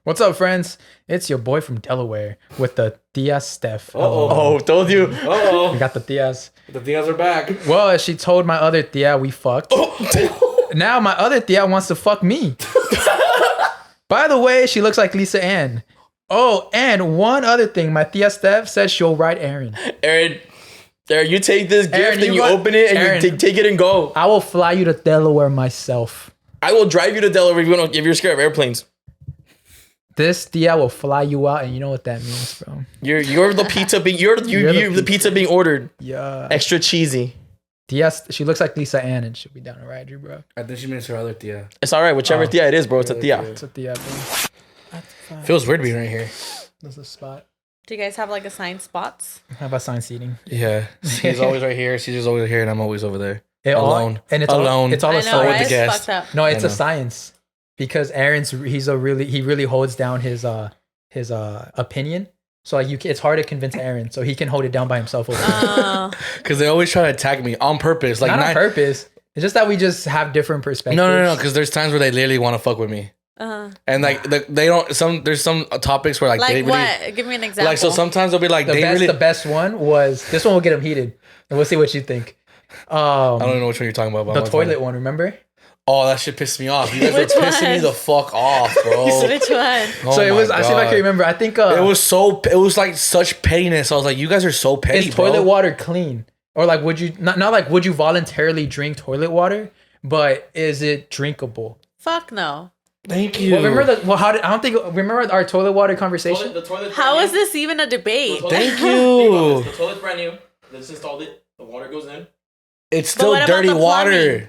What's up, friends? It's your boy from Delaware with the Tia Steph. Uh-oh. Oh, told you. We Uh-oh. got the Tias. The Diaz are back. Well, as she told my other Tia, we fucked. Now my other Tia wants to fuck me. By the way, she looks like Lisa Ann. Oh, and one other thing. My Tia Steph says she'll ride Aaron. Aaron, you take this gift Aaron, and you got- open it and Aaron, you take it and go. I will fly you to Delaware myself. I will drive you to Delaware if you're scared of airplanes. This Tia will fly you out, and you know what that means, bro. You're the pizza being you're the pizza being ordered. Yeah. Extra cheesy. Tia, she looks like Lisa Ann, and she'll be down to ride you, bro. I think she means her other Tia. It's all right, whichever Oh. Tia it is, bro. It's a Tia. It's a Tia, bro. Feels weird being right here. That's a spot. Do you guys have like assigned spots? How about sign seating? Yeah. He's always right here. Caesar's always here, and I'm always over there. Alone. And it's Alone. It's all I a know, science. right? the It's guest. fucked up. No, it's I a know. science because he really holds down his opinion. So like it's hard to convince Aaron, so he can hold it down by himself over there. Oh. Because they always try to attack me on purpose. Like Not on purpose. It's just that we just have different perspectives. No. Because there's times where they literally want to fuck with me, and like they don't. There's some topics where like they Like really what? Give me an example. like. So sometimes they'll be like The best one was this one. Will get him heated, and we'll see what you think. I don't know which one you're talking about. But The I'm toilet one, remember? Oh, that shit pissed me off. You guys were Which pissing me one? the fuck off, bro. Which one? Oh So it was. my I see if I God. can remember. I think It was like such pettiness. I was like, you guys are so petty, is bro. toilet water clean, or like would you not like would you voluntarily drink toilet water, but is it drinkable? Fuck no. Thank you. Well, remember our toilet water conversation? The toilet. How is this even a debate? Thank you. The toilet's brand new. They just installed it. The water goes in. It's still what about dirty the water. plumbing?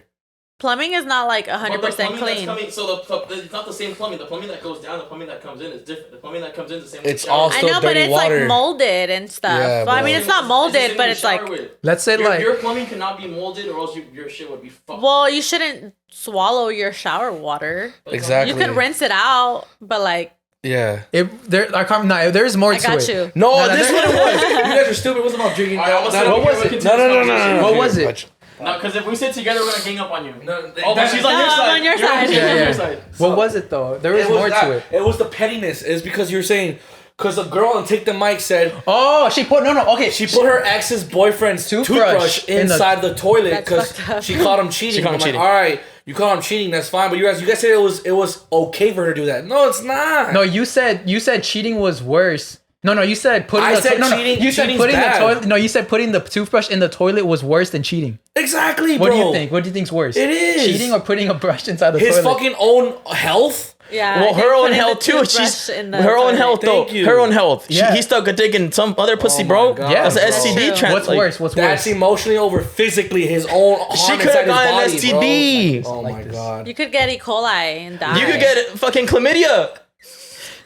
Plumbing is not like 100% But the plumbing clean. that's coming, so it's not the same plumbing. The plumbing that goes down, the plumbing that comes in is different. The plumbing that comes in is the same. It's with the shower. all I still know, but dirty it's water. like molded and stuff. Yeah, well, I bro. mean, it's not the molded, same but you it's shower like, with. Let's say like Your plumbing cannot be molded, or else your shit would be fucked. well, you shouldn't swallow your shower water. Exactly. You could rinse it out, but like, Yeah. there's more I to got it. you. No, No, this there- one it was. You guys are stupid. It wasn't about drinking. Alright, almost That- said what was we it? continue this conversation. What was it? No, because if we sit together, we're gonna gang up on you. No, Oh, but she's on No, your I'm side. on your You're side. she's Yeah, on yeah. your side. What was it though? There was It was more that. to it. It was the pettiness. Is because you're saying because the girl on Take the Mic said Oh, she put okay. she put her ex's boyfriend's toothbrush in the- inside the toilet That's because fucked up. she caught him cheating. She caught him I'm like, cheating. all right, you caught him cheating. That's fine. But you guys said it was okay for her to do that. No, it's not. No, you said cheating was worse. No, you said putting I the said no, cheating- you said cheating's putting bad. the toilet. No, you said putting the toothbrush in the toilet was worse than cheating. Exactly, What bro. do you think? What do you think's worse? It is. Cheating or putting a brush inside the His toilet. fucking own health. yeah. Well, I think her own putting the health too. toothbrush She's in the her own toilet. health though. Thank you. Her own health. Yeah. He stuck a dick in some other pussy, my bro. God, That's an bro. STD. True. trans. What's like, worse? What's That's worse? emotionally over physically his own She harm could have inside gotten an his body, STD. bro. Oh Like my this. god. You could get E. coli and die. You could get fucking chlamydia.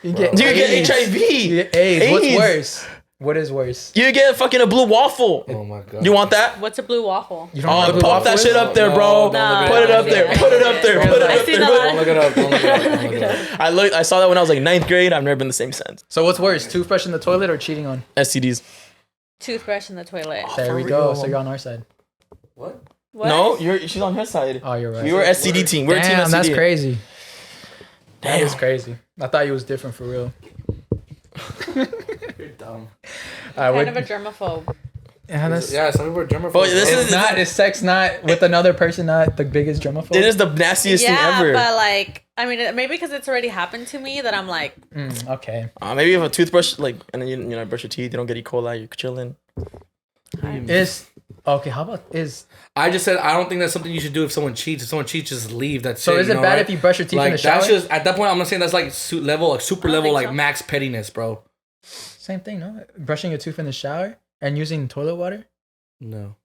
You get You could get AIDS. HIV. You get AIDS. What's AIDS. worse? What is worse? You could get fucking a blue waffle. Oh my god. You want that? What's a blue waffle? You don't know what Oh, blue pop that waffle shit is? up there, No, bro. don't Put it up there. Put it up there. Put it I up seen there. a lot. Don't look it up. Don't look it up. Don't look it up. I saw that when I was like 9th grade. I've never been the same since. So what's worse, toothbrush in the toilet or cheating on? STDs. Toothbrush in the toilet. There for we go. real. So you're on our side. What? What? No, she's on her side. Oh, you're right. We were STD team. We're team Damn, STD. that's crazy. That Damn. is crazy. I thought you was different for real. You're dumb. Kind of a germaphobe. Yeah, that's. Yeah, some people are germaphobes. But this It's not. Is sex not with another person not the biggest germaphobe? It is the nastiest thing Yeah, ever. but like, I mean, maybe because it's already happened to me that I'm like, Okay. Maybe if a toothbrush, like, and then you brush your teeth, you don't get E. coli, you're chilling. Is okay. How about is I just said I don't think that's something you should do if someone cheats. If someone cheats, just leave. That's so? it, Is you it know, bad right? if you brush your teeth in Like the shower? that's just at that point I'm not saying that's like super level, think like so. max pettiness, bro. Same thing, no? Brushing your tooth in the shower and using toilet water, No.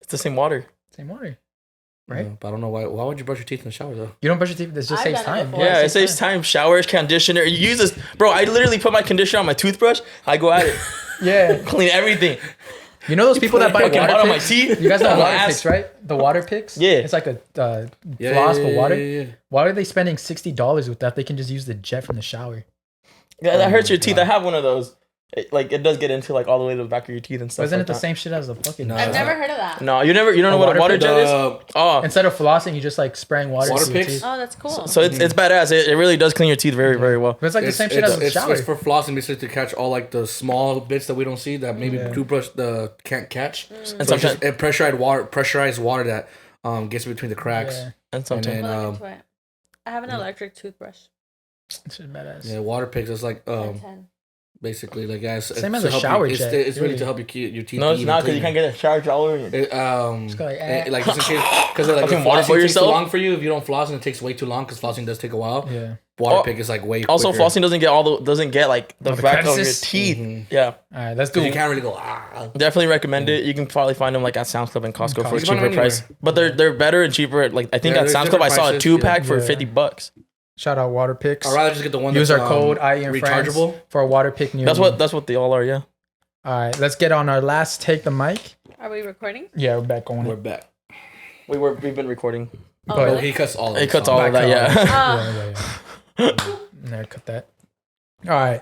It's the same water. same water, right? No, but I don't know why. Why would you brush your teeth in the shower though? You don't brush your teeth. This just I've saves done it time. before. Yeah, it saves time. Showers, conditioner. You use this, bro. I literally put my conditioner on my toothbrush. I go at it, Yeah. clean everything. You know those people that buy Fucking water bottom of my picks? teeth. You guys know on my water ass. picks, right? The water picks. Yeah. It's like a floss for water. Yeah. Why are they spending $60 with that? They can just use the jet from the shower. Yeah, that hurts your my teeth. God. I have one of those. It does get into like all the way to the back of your teeth and stuff. Wasn't like it the that. same shit as the fucking? No. I've That's never not- heard of that. No, you don't know what a water water pick? jet is. Oh, Instead of flossing, you just like spraying water. Water into your picks? teeth. Oh, that's cool. so it's badass. It really does clean your teeth very very well. But it's like the same shit as the shower. It's for flossing, basically to catch all like the small bits that we don't see that maybe toothbrush can't catch. And So it's sometimes just pressurized water that gets between the cracks. Yeah, and sometimes And then, I'll look into it. I have an electric toothbrush. it's just badass. Yeah, water picks. It's like 10. basically like guys. Same as a shower jet, It's really really. to help you keep your teeth. no, it's even not because you cleaner. can't get a shower gel over your. go like, Like just in case, because like Fucking if water flossing for takes too yourself? long for you, if you don't floss and it takes way too long because flossing does take a while. Yeah. Water Oh, pick is like way. Also, quicker. flossing doesn't get like the the back of your crevices? teeth. Yeah, All right, let's do. 'Cause you can't really go. Ah. definitely recommend it. You can probably find them like at Sam's Club and Costco for a You can find cheaper them price. anywhere. But they're better and cheaper. Like I think Yeah, at there's Sam's Club I different saw a prices, 2-pack for yeah. $50. Shout out water picks. I'd rather just get the one. Use that's, our code I.E In Friends rechargeable. for a water pick near That's you. what they all are. Yeah. All right, let's get on our last take the mic. Are we recording? Yeah, we're back on We're it. back. We've been recording. Oh, But- Oh, really? he cuts all. It cuts all of that. Yeah. There, cut that. All right.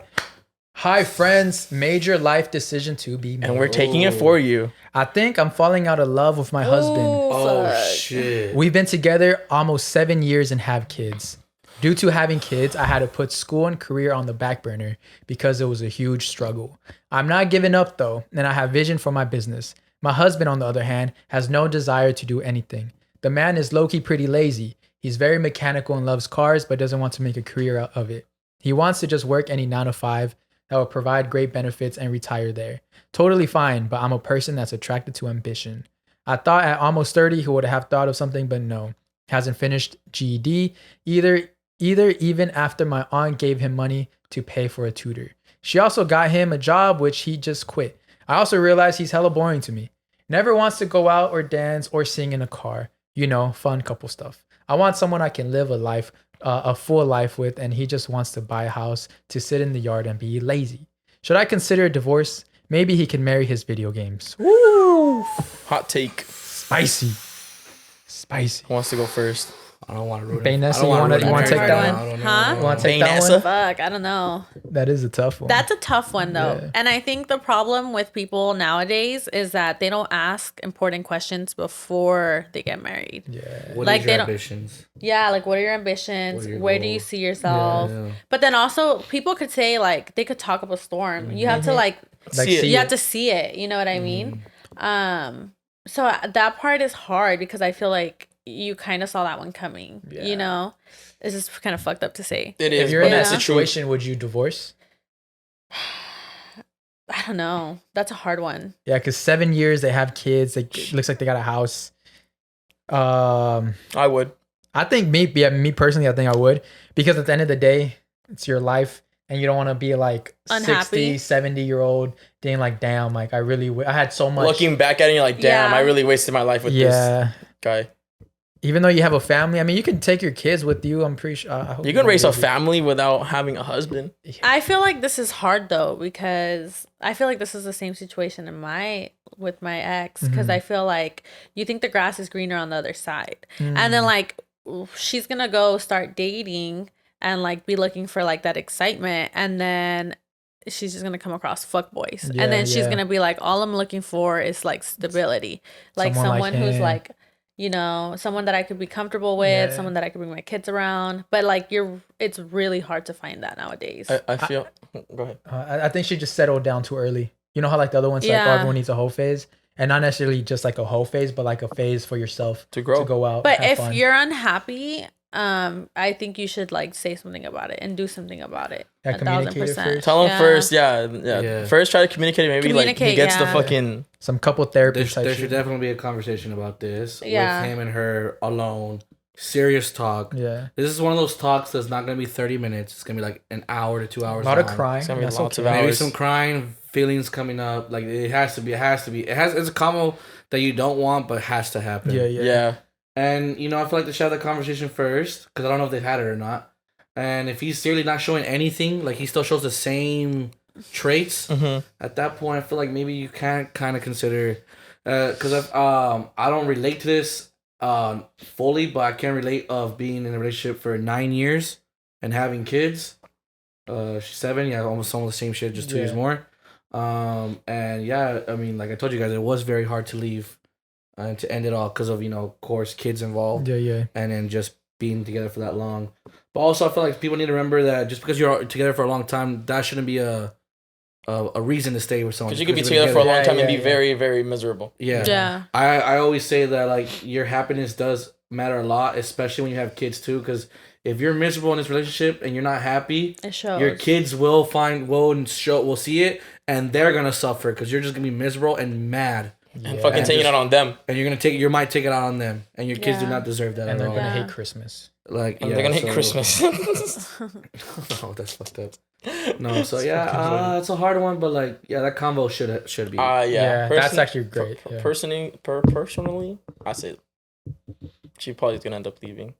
Hi, friends. Major life decision to be made. And we're taking it for you. I think I'm falling out of love with my husband. Oh fuck. shit. We've been together almost 7 years and have kids. Due to having kids, I had to put school and career on the back burner because it was a huge struggle. I'm not giving up though, and I have vision for my business. My husband, on the other hand, has no desire to do anything. The man is low-key pretty lazy. He's very mechanical and loves cars, but doesn't want to make a career out of it. He wants to just work any 9 to 5 that will provide great benefits and retire there. Totally fine, but I'm a person that's attracted to ambition. I thought at almost 30 he would have thought of something, but no. Hasn't finished GED either even after my aunt gave him money to pay for a tutor. She also got him a job which he just quit. I also realized he's hella boring to me. Never wants to go out or dance or sing in a car. You know, fun couple stuff. I want someone I can live a full life with, and he just wants to buy a house to sit in the yard and be lazy. Should I consider a divorce? Maybe he can marry his video games. Woo! Hot take. Spicy. Who wants to go first? I don't want to ruin Baenessa, I don't wanna you wanna ruin take it. that I one? don't know. Huh? You want to take that Baenessa? one? Fuck, I don't know. That is a tough one. That's a tough one though. Yeah. And I think the problem with people nowadays is that they don't ask important questions before they get married. yeah. What Like, is they your don't- ambitions? Yeah, like what are your ambitions? What are your Where do you goals? see yourself? Yeah. But then also people could say like they could talk up a storm. You have to like Like, See it. you have to see it, you know what I mean? So that part is hard because I feel like you kind of saw that one coming. Yeah. You know? It's just kind of fucked up to say. It If is. you're But in that that's the truth. situation, would you divorce? I don't know. That's a hard one. Yeah, because 7 years, they have kids. It looks like they got a house. I would. I think me personally, I think I would. Because at the end of the day, it's your life. And you don't want to be like Unhappy. 60, 70-year-old being like, damn, like I had so much. Looking back at it, you're like, damn, Yeah. I really wasted my life with this Yeah. guy. Even though you have a family, I mean, you can take your kids with you. I'm pretty sure. I hope You can raise a don't do- family without having a husband. I feel like this is hard though because I feel like this is the same situation with my ex because I feel like you think the grass is greener on the other side, and then like she's gonna go start dating and like be looking for like that excitement, and then she's just gonna come across fuck boys, Yeah, and then she's yeah. gonna be like, all I'm looking for is like stability, like Someone like someone who's him. like, you know, someone that I could be comfortable with, Yeah. someone that I could bring my kids around. But like it's really hard to find that nowadays. I feel. Go ahead. I think she just settled down too early. You know how like the other one's like, oh, Yeah. everyone needs a whole phase, and not necessarily just like a whole phase, but like a phase for yourself To grow. to go out. But have if fun. you're unhappy, I think you should like say something about it and do something about it. Yeah, communicate it first. Tell him Yeah. first. Yeah. Yeah. First, try to communicate. Maybe like he Communicate, gets the yeah. fucking. some couple therapy There type should shit. definitely be a conversation about this Yeah. with him and her alone. Serious talk. Yeah, This is one of those talks that's not gonna be 30 minutes. It's gonna be like an hour to 2 a hours. lot of long. crying. It's gonna be That's lots of okay. hours. Maybe some crying, feelings coming up. Like it has to be. It's a combo that you don't want, but has to happen. Yeah, yeah, Yeah. And I feel like they should have that conversation first because I don't know if they've had it or not. And if he's seriously not showing anything, like he still shows the same traits, at that point, I feel like maybe you can kind of consider. Because I don't relate to this fully, but I can relate of being in a relationship for 9 years and having kids. She's 7, yeah, almost the same shit, just 2 years Yeah. more. And yeah, I mean, like I told you guys, it was very hard to leave and to end it all because of of course, kids involved, yeah, yeah. and then just being together for that long. But also, I feel like people need to remember that just because you're together for a long time, that shouldn't be a reason to stay with someone. Because you could be you've been together for a long Yeah, time and yeah, be yeah. very, very miserable. Yeah. Yeah. I always say that like your happiness does matter a lot, especially when you have kids too. Because if you're miserable in this relationship and you're not happy, It shows. your kids will see it, and they're gonna suffer because you're just gonna be miserable and mad, And fucking And taking just- it on them. and you might take it out on them, and your kids do Yeah. not deserve that And at they're all. gonna Yeah. hate Christmas. Like And they're gonna hate so- Christmas. Oh, that's fucked up. No, so yeah, it's a hard one, but like yeah, that combo should be. Yeah. Yeah, that's actually great, Per- yeah. Personally, I say she probably is gonna end up leaving.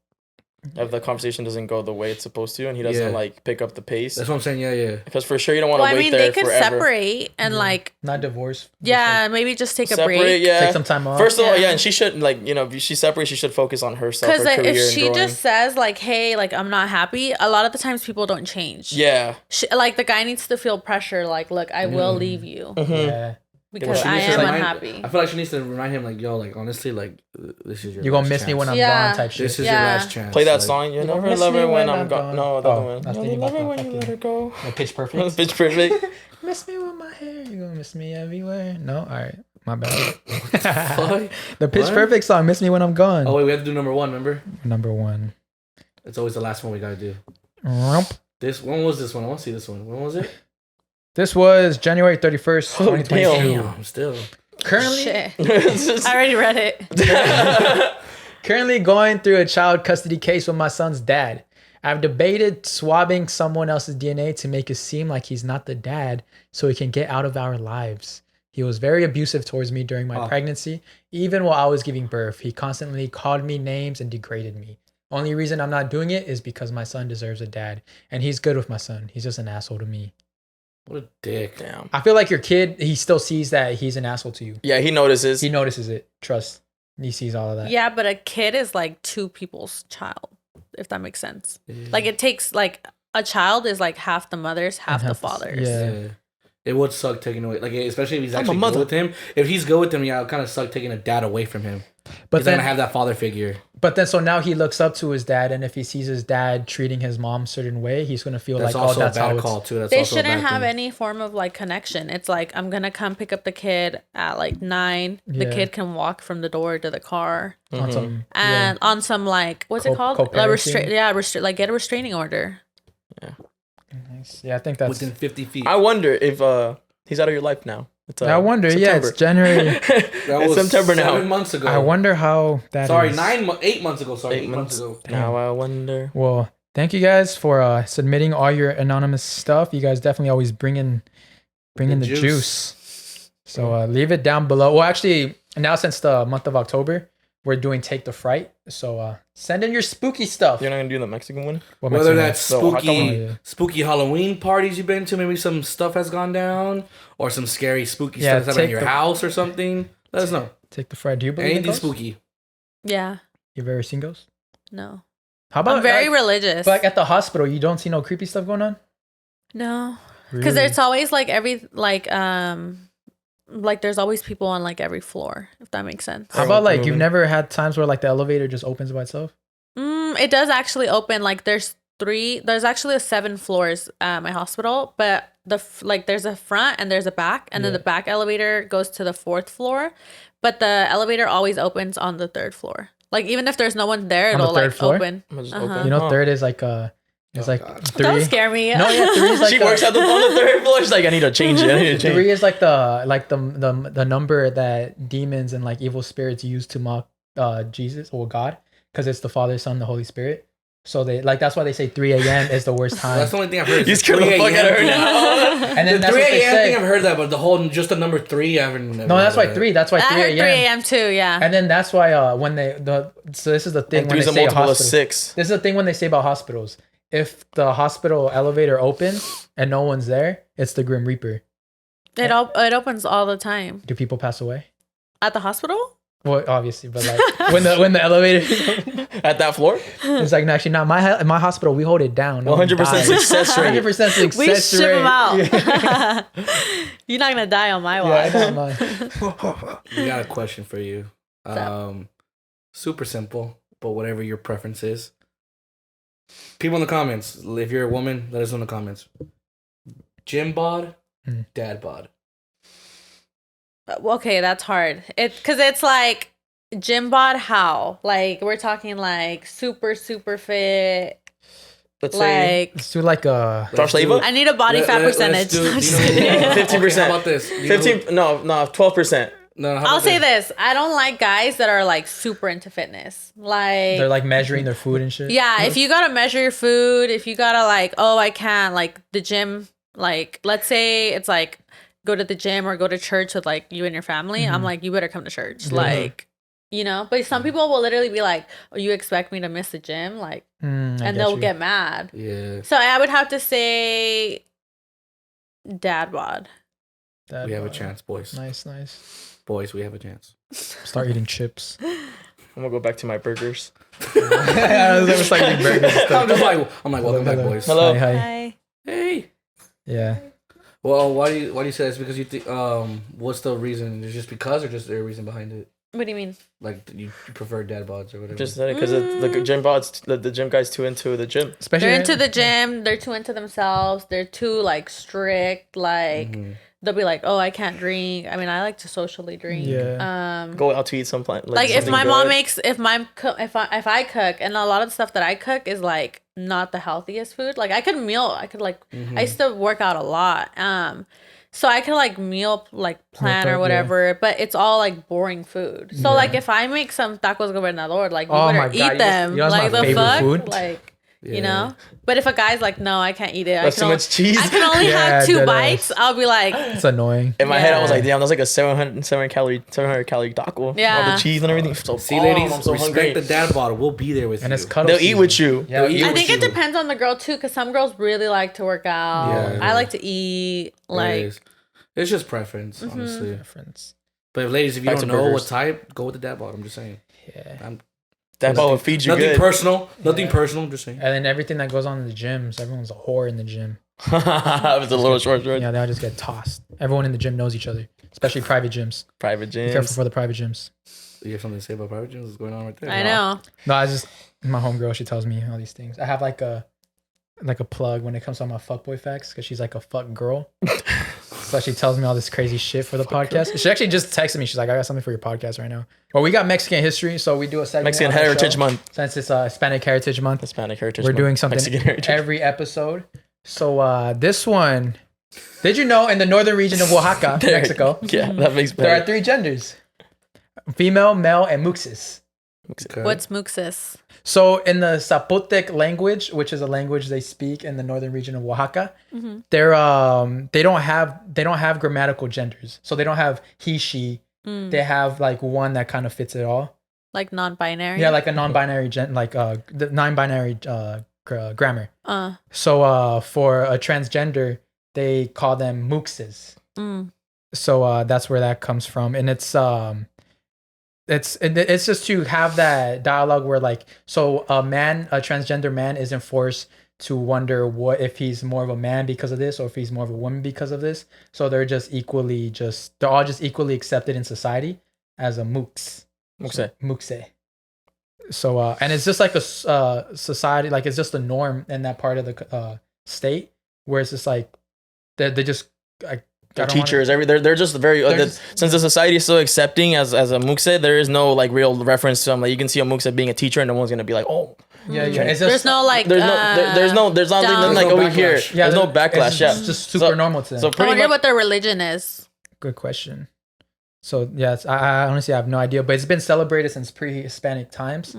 if the conversation doesn't go the way it's supposed to, and he doesn't like pick up the pace. That's what I'm saying. Yeah. Because for sure you don't want to Well, I wait mean, there they could forever. separate and like Not divorce. yeah, maybe just take a break. Yeah. Take some time off. First of all, Yeah. yeah, and she should like if she separates, she should focus on herself. Because Her career if and she growing. just says like, "Hey, like I'm not happy," a lot of the times people don't change. yeah, Like the guy needs to feel pressure. Like, look, I will leave you Yeah. because She I needs to am remind- unhappy. I feel like she needs to remind him, like, yo, like, honestly, like, this is your You're gonna last miss me chance. when I'm Yeah. gone type shit. This is Yeah. your last chance. play that like, song. You You never miss love me her when when I'm I'm gone. gone. No, the Oh, other one. I was You thinking love about her when the you let her go. Like Pitch Perfect. Pitch perfect. Miss me with my hair. You're gonna miss me everywhere. No? Alright. My bad. Fuck. The Pitch What? Perfect song, Miss Me When I'm Gone. Oh, wait, we have to do number 1, remember? Number 1. It's always the last one we gotta do. Rump. When was this one? I want to see this one. When was it? This was January 31st, 2022. Damn, still. Currently, Shit, I already read it. currently going through a child custody case with my son's dad. I've debated swabbing someone else's DNA to make it seem like he's not the dad so he can get out of our lives. He was very abusive towards me during my pregnancy. Even while I was giving birth, he constantly called me names and degraded me. Only reason I'm not doing it is because my son deserves a dad. And he's good with my son. He's just an asshole to me. What a dick. Damn. I feel like your kid, he still sees that he's an asshole to you. Yeah, he notices. He notices it. Trust. He sees all of that. Yeah, but a kid is like two people's child, if that makes sense. Like it takes like a child is like half the mother's, half the father's. Yeah. It would suck taking away, like, especially if he's actually mother. good with him. If he's good with him, yeah, it kind of suck taking a dad away from him. But He's not then, gonna have that father figure. but then, so now he looks up to his dad, and if he sees his dad treating his mom a certain way, he's gonna feel That's like, also oh, that's a how bad it's. call too. That's They also a shouldn't bad have thing. any form of like connection. It's like I'm gonna come pick up the kid at like 9. The Yeah. kid can walk from the door to the car, On some, and on some like what's it called? Co-parenting? Like get a restraining order. nice. Yeah, I think that's. Within 50 feet. I wonder if he's out of your life now. It's, I wonder. September. Yeah, it's January. That It's September now. 7 months ago. I wonder how that. Sorry, is. 8 months ago. Sorry, 8 months ago. Now I wonder. Well, thank you guys for submitting all your anonymous stuff. You guys definitely always bring in the juice. So leave it down below. Well, actually, now since the month of October, we're doing Take the Fright. So send in your spooky stuff. You're not gonna do the Mexican one? What Whether Mexican- that's So, how come- spooky, spooky Halloween parties you've been to, maybe some stuff has gone down, or some scary spooky stuff that's happened at your house or something. Let us know. Take the Fright. Do you believe in Anything ghosts? spooky? Yeah. You've ever seen ghosts? No. How about I'm very like, religious. like at the hospital? You don't see no creepy stuff going on? No. Because Really? there's always like like there's always people on like every floor, if that makes sense. How about like you've never had times where like the elevator just opens by itself? It does actually open. Like there's actually 7 floors at my hospital, but there's a front and there's a back, and then the back elevator goes to the 4th floor, but the elevator always opens on the 3rd floor. Like even if there's no one there, On the it'll 3rd like floor? open. Just Uh-huh. open. You know, Huh. 3rd is like it's like God. 3. Don't scare me. No, yeah, 3 is like She works on the 3rd floor. She's like, I need to change it. I need to change 3 is like the number that demons and like evil spirits use to mock Jesus or God, because it's the Father, Son, the Holy Spirit. So they like that's why they say 3 a.m. is the worst time. That's the only thing I've heard. You scared the fuck out of her now. And then The that's 3 what they a.m. thing say. I've heard that, but just the number 3, I haven't. No, that's why 3. That's why I 3 heard 3 a.m. a.m. too. Yeah. And then that's why when so this is the thing And when they 3's a say multiple of hospitals. 6. This is the thing when they say about hospitals. If the hospital elevator opens and no one's there, it's the Grim Reaper. It opens all the time Do people pass away? at the hospital. Well, obviously, but like when the elevator At that floor? it's like, no, actually not my hospiel. We hold it down. No one 100% dies. success rate. 100% success We ship rate. them out. Yeah, You're not gonna die on my I watch. know mine. We got a question for you. up? Super simple, but whatever your preference is. People in the comments, if you're a woman, let us know in the comments. Gym bod, dad bod. Okay, that's hard. Because it's like gym bod. How? Like we're talking like super fit. Let's say Like Let's do like a Josh Leva? I need a body fat percentage. Do, I'm just kidding. 15%. How about this? 15. No, 12%. No, how I'll about say this. I don't like guys that are like super into fitness. they're like measuring their food and shit. Yeah, if you gotta measure your food, if you gotta like, oh, I can't, like the gym, like let's say it's like go to the gym or go to church with like you and your family. I'm like, you better come to church. Like You know, but some people will literally be like, "Oh, you expect me to miss the gym?" Like, and they'll get mad. Yeah. So I would have to say, dad bod. We have a chance, boys. Nice. Boys, we have a chance. Start eating chips. I'm gonna go back to my burgers. I was start eating burgers and stuff. I'm like, welcome back, boys. Hello. Hi. Hey. Yeah. Well, why do you say that's because you think what's the reason? Is it just because or just there a reason behind it? What do you mean? Like you prefer dad bods or whatever? Just because the gym bods, the gym guys too into the gym. Especially They're into the gym. They're too into themselves. They're too like strict. Like they'll be like, "Oh, I can't drink." I mean, I like to socially drink. Yeah. Go out to eat some plant. Like if my mom makes, if I cook, and a lot of the stuff that I cook is like not the healthiest food. Like I could like I used to work out a lot. So I could like meal like plan or whatever, but it's all like boring food. So like if I make some tacos gobernador, like you better eat them. Like the fuck, food? like you know. But if a guy's like, no, I can't eat it. That's too much cheese. I can only have 2 bites. I'll be like, it's annoying. In my head, I was like, damn, that's like a 700 calorie taco. Yeah. All the cheese and everything. So, see, ladies, I'm so respect hungry. the dad bottle. We'll be there with and you. it's cuddle They'll season. eat with you. Yeah, I think it depends on the girl too, because some girls really like to work out. Yeah. I like to eat. Like it's just preference, honestly. Preference. But ladies, if you Back don't to know burgers. what type, go with the dad bottle. I'm just saying. Yeah. That ball will feed you Nothing good. personal. Nothing personal. I'm just saying. And then everything that goes on in the gyms, everyone's a whore in the gym. With a little short. Yeah, they all just get tossed. Everyone in the gym knows each other, especially private gyms. Private Be careful gyms. for the private gyms. You have something to say about private gyms? What's going on right there? I know. No, I just my homegirl. She tells me all these things. I have like a plug when it comes to my fuckboy facts because she's like a fuck girl. So she tells me all this crazy shit for the podcast. She actually just texted me. She's like, I got something for your podcast right now. Well, we got Mexican history, so we do a segment. Mexican on our Heritage show. Month. Since it's Hispanic Heritage Month. Hispanic Heritage We're Month. doing something Mexican Heritage. every episode. So this one, did you know in the northern region of Oaxaca, Mexico, Yeah, that makes there are better. 3 genders: female, male, and muxes. Okay. What's muxes? So in the Zapotec language, which is a language they speak in the northern region of Oaxaca, they're they don't have grammatical genders. So they don't have he, she. They have like one that kind of fits it all. Like non-binary? Yeah, like a non-binary the non-binary grammar. So for a transgender, they call them muxes. So that's where that comes from, and it's just to have that dialogue where like, so a transgender man isn't forced to wonder what if he's more of a man because of this or if he's more of a woman because of this. So they're all just equally accepted in society as a mux. Muxe. So and it's just like a society, like it's just a norm in that part of the state where it's just like they just like. They're teachers, they're just very since the society is so accepting as a muxe, there is no like real reference to them. Like you can see a muxe being a teacher, and no one's gonna be like, oh, yeah. It's just, there's no like there's nothing like over here. Yeah, there's no backlash. It's just super normal to them. So I pretty wonder much, what their religion is. Good question. So yeah, I honestly have no idea, but it's been celebrated since pre-Hispanic times.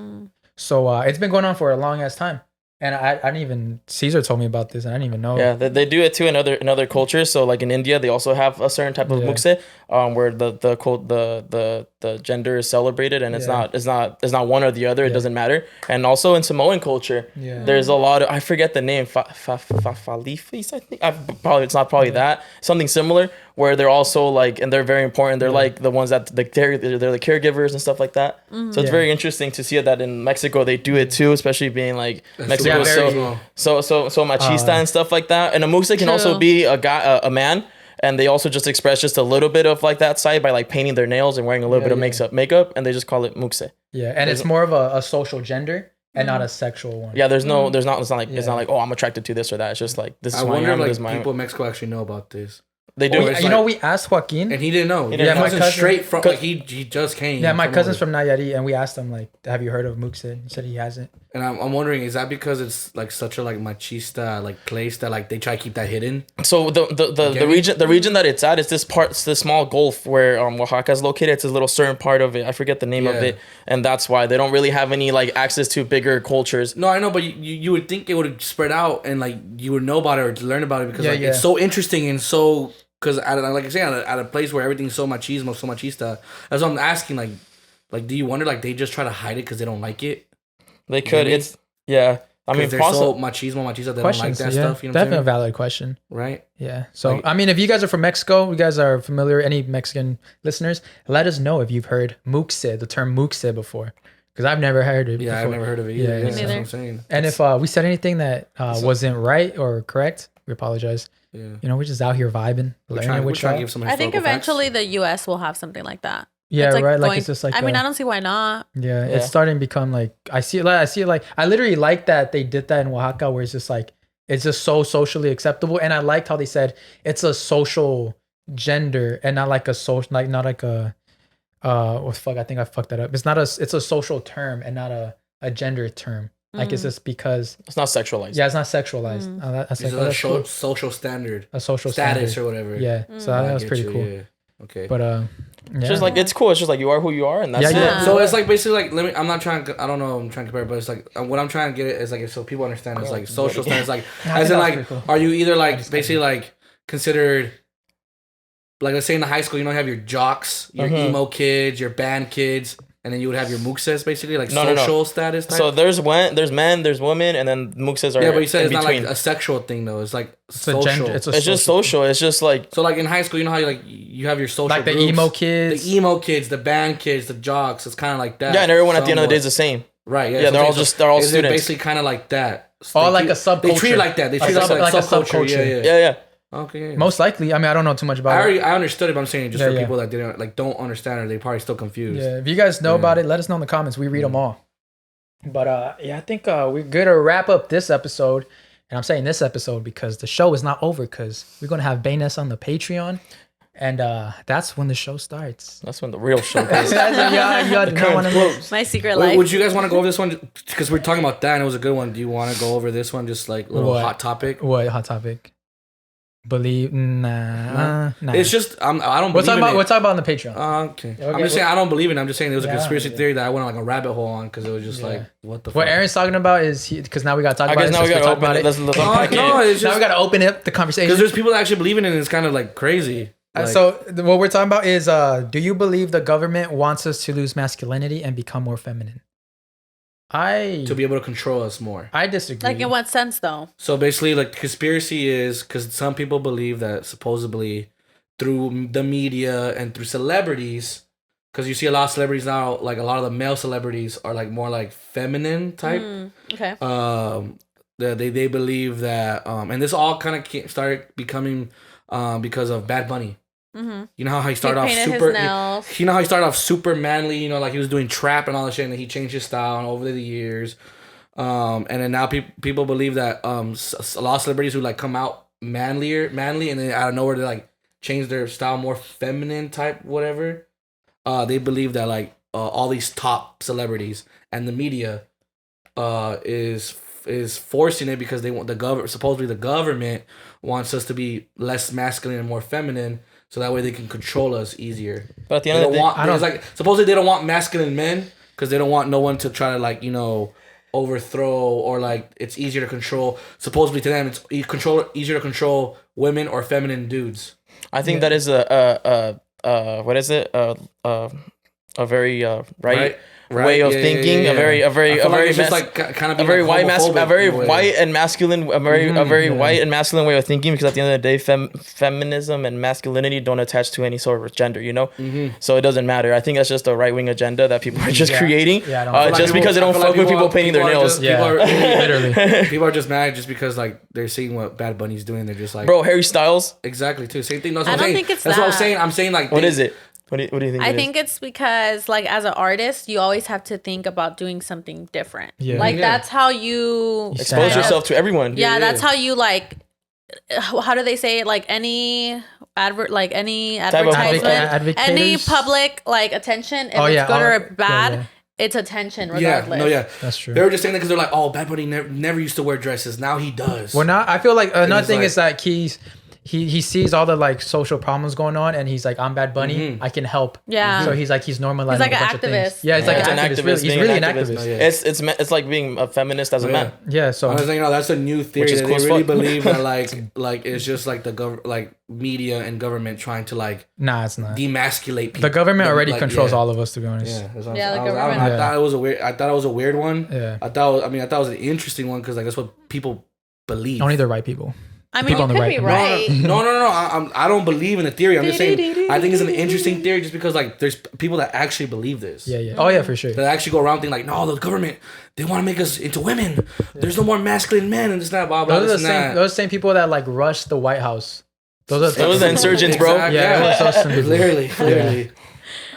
So it's been going on for a long ass time. And I didn't even, Cesar told me about this, and I didn't even know. Yeah, they do it too in other cultures. So like in India, they also have a certain type of muxe, where the gender is celebrated, and it's not one or the other. It doesn't matter. And also in Samoan culture, there's a lot of, I forget the name, Falifis, I think. It's not that. Something similar, where they're also like, and they're very important. They're like the ones that they're the caregivers and stuff like that. So it's very interesting to see that in Mexico they do it too, especially being like Mexico is so machista and stuff like that. And a muxe can also be a man, and they also just express just a little bit of like that side by like painting their nails and wearing a little bit of makeup, and they just call it muxe. Yeah, and it's more of a social gender and not a sexual one. Yeah, it's not like oh, I'm attracted to this or that. It's just like this is who I am. I wonder this if is my people in Mexico actually know about this. They do. We asked Joaquin, and he didn't know. Yeah, he my wasn't cousin, straight from like he just came. Yeah, my cousin's from Nayarit, and we asked him like, "Have you heard of muxe?" He said he hasn't. And I'm wondering, is that because it's like such a like machista like place that like they try to keep that hidden? So the region that it's at is this small gulf where Oaxaca is located. It's a little certain part of it. I forget the name of it, and that's why they don't really have any like access to bigger cultures. No, I know, but you would think it would spread out and like you would know about it or to learn about it because it's so interesting and so. Because like I say, at a place where everything's so machismo, so machista, that's what I'm asking. Like Like, do you wonder like they just try to hide it because they don't like it? They could. Maybe? It's yeah. I mean, They're possible. so machismo. They don't like Questions, that yeah. stuff. You know what I'm Definitely a saying? valid question. Right? Yeah. So, Like- I mean, if you guys are from Mexico, you guys are familiar, any Mexican listeners, let us know if you've heard muxe, the term muxe before. Because I've never heard it Yeah, before. I've never heard of it either. Yeah, Yeah, me that's what neither. I'm saying. And if we said anything that wasn't right or correct, we apologize. Yeah. You know, we're just out here vibing, We're learning trying with to y'all. give some I think historical facts. eventually the U.S. will have something like that. Yeah, It's right. Like going- it's just like I mean, I don't see why not. yeah, Yeah. it's starting to become like I see it like I literally like that they did that in Oaxaca where it's just like it's just so socially acceptable. And I liked how they said it's a social gender and not like a social like not like a what fuck, I think I fucked that up. It's a social term and not a gender term. Like it's just because It's not sexualized. yeah, it's not sexualized. That's It's like, a that's cool. social standard. A social Status standard. or whatever. Yeah. So that was get pretty you, cool. Yeah. Okay. But It's yeah. just like it's cool. It's just like you are who you are, and that's Yeah, it. yeah. So it's like basically like I'm not trying to, I don't know, I'm trying to compare, but it's like what I'm trying to get at is like so people understand it's like social standards, like Yeah, I as think in that's like pretty cool. are you either like basically like considered like let's say in the high school you have your jocks, your emo kids, your band kids, and then you would have your muxes basically like No. social status type. So there's men, there's women, and then muxes are yeah, but you said in it's not between. like a sexual thing though. It's like It's a social. gender. It's Just social. It's just like So like in high school, you know how you like you have your social like the groups, emo kids. the emo kids, the band kids, the jocks. It's kind of like that. yeah, and everyone at the end of the day is somewhat. the same. Right. Yeah, they're all It's students. basically kind of like that. Or They like a subculture. They treat it like that. They treat it like a subculture. Yeah. Yeah. Okay. Yeah. Most likely. I mean, I don't know too much about it. I understood it, but I'm saying just Yeah, for yeah. people that didn't like don't understand it, they probably still confused. Yeah, if you guys know about it, let us know in the comments. We read them all. But yeah, I think we're good to wrap up this episode. And I'm saying this episode because the show is not over because we're going to have Baenessa on the Patreon. And that's when the show starts. That's when the real show goes. You do not want to know. My secret Wait, life. would you guys want to go over this one? Because we're talking about that and it was a good one. Do you want to go over this one? Just like a little What? hot topic. What hot topic? Believe? Nah. It's just I don't. We'll believe talk in about. it. We'll talk about in the Patreon. Okay. Yeah, I'm just saying I don't believe in it. I'm just saying it was a Yeah, conspiracy yeah. theory that I went on like a rabbit hole on because it was just Yeah. like what the What fuck. Aaron's talking about is because now we got to talk I about guess it. now we since gotta talked open about it. Let's unpack it. No, it's Now just we got to open up the conversation. because there's people that actually believe in it and it's kind of like crazy. Like, So what we're talking about is, do you believe the government wants us to lose masculinity and become more feminine? to be able to control us more. I disagree. Like in what sense though? So basically, like conspiracy is because some people believe that supposedly through the media and through celebrities, because you see a lot of celebrities now, like a lot of the male celebrities are like more like feminine type. Okay. They believe that, and this all kind of started becoming because of Bad Bunny. Mm-hmm. You know how he started He off painted his super. nails. You know how he started off super manly. You know, like he was doing trap and all that shit, and then he changed his style over the years. And then now people believe that a lot of celebrities who like come out manly, and then out of nowhere they like change their style more feminine type whatever. They believe that like all these top celebrities and the media is forcing it because they want supposedly the government wants us to be less masculine and more feminine. So that way they can control us easier. But at the They end of don't the day, want. It's like supposedly they don't want masculine men because they don't want no one to try to like overthrow or like it's easier to control. Supposedly to them it's easier to control women or feminine dudes. I think that is a what is it? A very right way of thinking. Yeah. A very It's just like kind of a very white homophobic a very in a way. white and masculine a very white and masculine way of thinking, because at the end of the day feminism and masculinity don't attach to any sort of gender, so it doesn't matter. I think that's just a right-wing agenda that people are just creating Yeah, I don't feel like just because they don't fuck with people painting their nails. literally. People are just mad just because like they're seeing what Bad Bunny's doing. They're just like, Bro, Harry Styles, exactly too. Same thing. That's I what I'm don't saying. think it's That's what I'm that. saying. I'm saying like what is it? What do you think? I think it's because, like, as an artist, you always have to think about doing something different. Yeah. Like, Yeah. that's how you expose yourself to everyone. Yeah, Yeah. that's how you, like, how do they say it? Like, any any of advertisement, advocators? any public, like, attention, if Oh, it's yeah, good or yeah, bad, yeah. it's attention yeah, regardless. no, yeah, That's true. They were just saying that because they're like, oh, Bad Bunny never used to wear dresses. Now he does. Well, now I feel like another it's thing like- is that he sees all the like social problems going on, and he's like, I'm Bad Bunny, I can help. Yeah. So he's normalizing He's like a an bunch of things. activist. Yeah, he's like It's an activist. Really. He's being really an activist. activist. It's like being a feminist as a man. Yeah. So I was like, that's a new theory Which is that cool they as really fuck. believe that like it's just like the media and government trying to like nah, it's not. demasculate people. The government already controls yeah. all of us, to be honest. Yeah, that's what Yeah, I'm the saying. government. I thought it was a weird. I thought it was a weird one. Yeah. I thought it was an interesting one because like that's what people believe. Only the right people. I mean, People you on the could right. be right. No. I don't believe in the theory. I'm just saying. I think it's an interesting theory just because like there's people that actually believe this. Yeah. Oh yeah, for sure. That actually go around thinking like, no, the government, they want to make us into women. There's no more masculine men and this and that, blah blah. Those are those same people that like rush the White House. Those are the insurgents, bro. Exactly. Yeah, those are some people. Literally.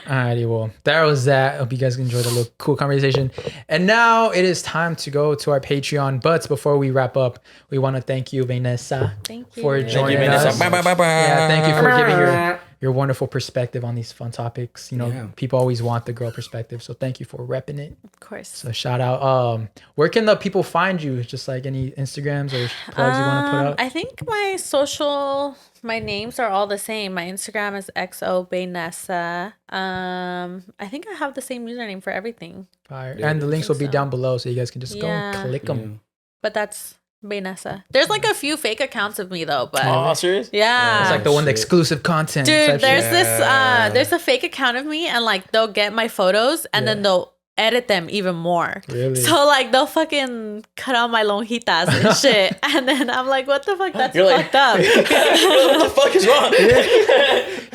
Alrighty, well, that was that. Hope you guys enjoyed a little cool conversation. And now it is time to go to our Patreon. But before we wrap up, we want to thank you, Baenessa, Thank you. for Thank you, joining Baenessa. us. Bye, bye, bye, bye. Yeah, thank you for giving your wonderful perspective on these fun topics. You know, Yeah. people always want the girl perspective, so thank you for repping it. Of course. So shout out. Where can the people find you? Just like any Instagrams or plugs you want to put out? I think my names are all the same. My Instagram is XOBaenessa. I think I have the same username for everything, Fire. Yeah, And the links will be so. down below, so you guys can just go and Yeah. click them. but that's Baenessa. There's like a few fake accounts of me though, but Oh, serious? yeah. It's like the one, the shit. exclusive content. Dude, type there's shit. there's a fake account of me, and like they'll get my photos and then they'll edit them even more. Really? So like they'll fucking cut out my lonjitas and shit, and then I'm like, what the fuck? That's You're like- fucked up. What the fuck is wrong?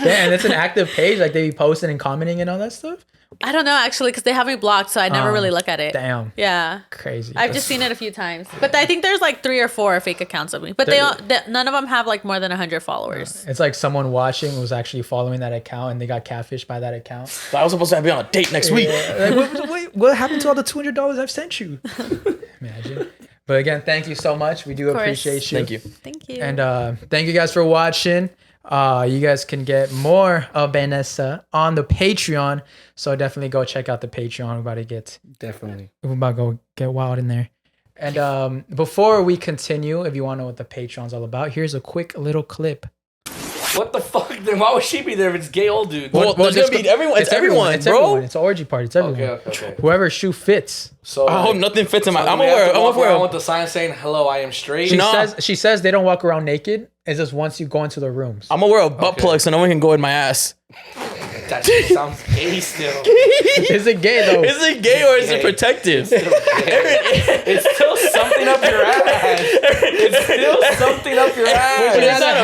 Yeah, and it's an active page. Like they be posting and commenting and all that stuff. I don't know actually, because they have me blocked, so I never really look at it. Damn. Yeah. Crazy. I've just seen it a few times, but I think there's like 3 or 4 fake accounts of me, but none of them have like more than 100 followers. It's like someone watching was actually following that account and they got catfished by that account. I was supposed to be on a date next week. Like, what happened to all the $200 I've sent you? Imagine. But again, thank you so much. We do Of course. appreciate you. Thank you. Thank you. And thank you guys for watching. You guys can get more of Baenessa on the Patreon. So definitely go check out the Patreon. We're about to go get wild in there. And before we continue, if you want to know what the Patreon's all about, here's a quick little clip. What the fuck? Then why would she be there if it's gay old dude? Well, there's gonna be everyone. It's everyone, It's bro. everyone. It's an orgy party. It's everyone. Okay. Whoever shoe fits. So I hope nothing fits in my. so I'm we have aware. to I'm walk aware. around with the sign saying "Hello, I am straight." She says they don't walk around naked. It's just once you go into the rooms. I'm aware of butt plugs, so no one can go in my ass. That shit sounds gay still. Is it gay though? Is it gay or is it protective? It's still something up your ass. It's still something up your But ass. it's not a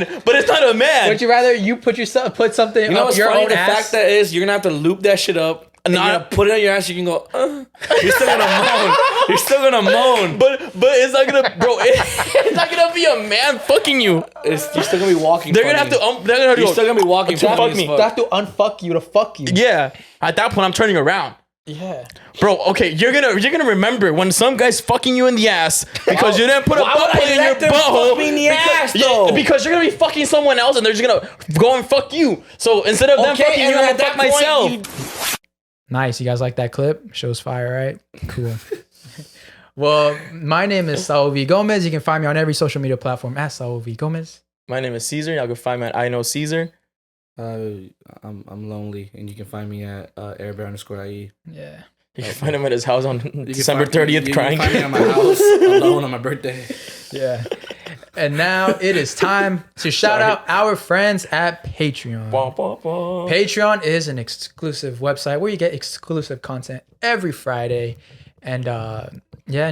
man. But it's not a man. Would you rather you put something You know up what's your funny? own The ass? fact that is, you're gonna have to loop that shit up. And you're gonna put it on your ass. You can go. You're still gonna moan. You're still gonna moan. But it's not gonna, bro. It's not gonna be a man fucking you. You're still gonna be walking. They're gonna have to. They're gonna have to You're go, still gonna be walking. to fuck funny as me. fuck. They have to unfuck you to fuck you. Yeah. At that point, I'm turning around. Yeah. Bro, okay, you're gonna remember when some guy's fucking you in the ass because you didn't put a Why butt would I plug in your let them butthole. fuck me in the ass, Yeah, though? because you're gonna be fucking someone else and they're just gonna go and fuck you. So instead of them fucking you, I'm gonna fuck myself. Nice. You guys like that clip? Shows fire, right? Cool. Well, my name is Saul V Gomez. You can find me on every social media platform at Saul V Gomez. My name is Cesar. Y'all can find me at I Know Cesar. I'm lonely, and you can find me at airbear_IE. Yeah. You can find him at his house on You December can find- 30th you crying. can find me at my house alone on my birthday. Yeah. And now it is time to shout out our friends at Patreon. Patreon is an exclusive website where you get exclusive content every Friday. And and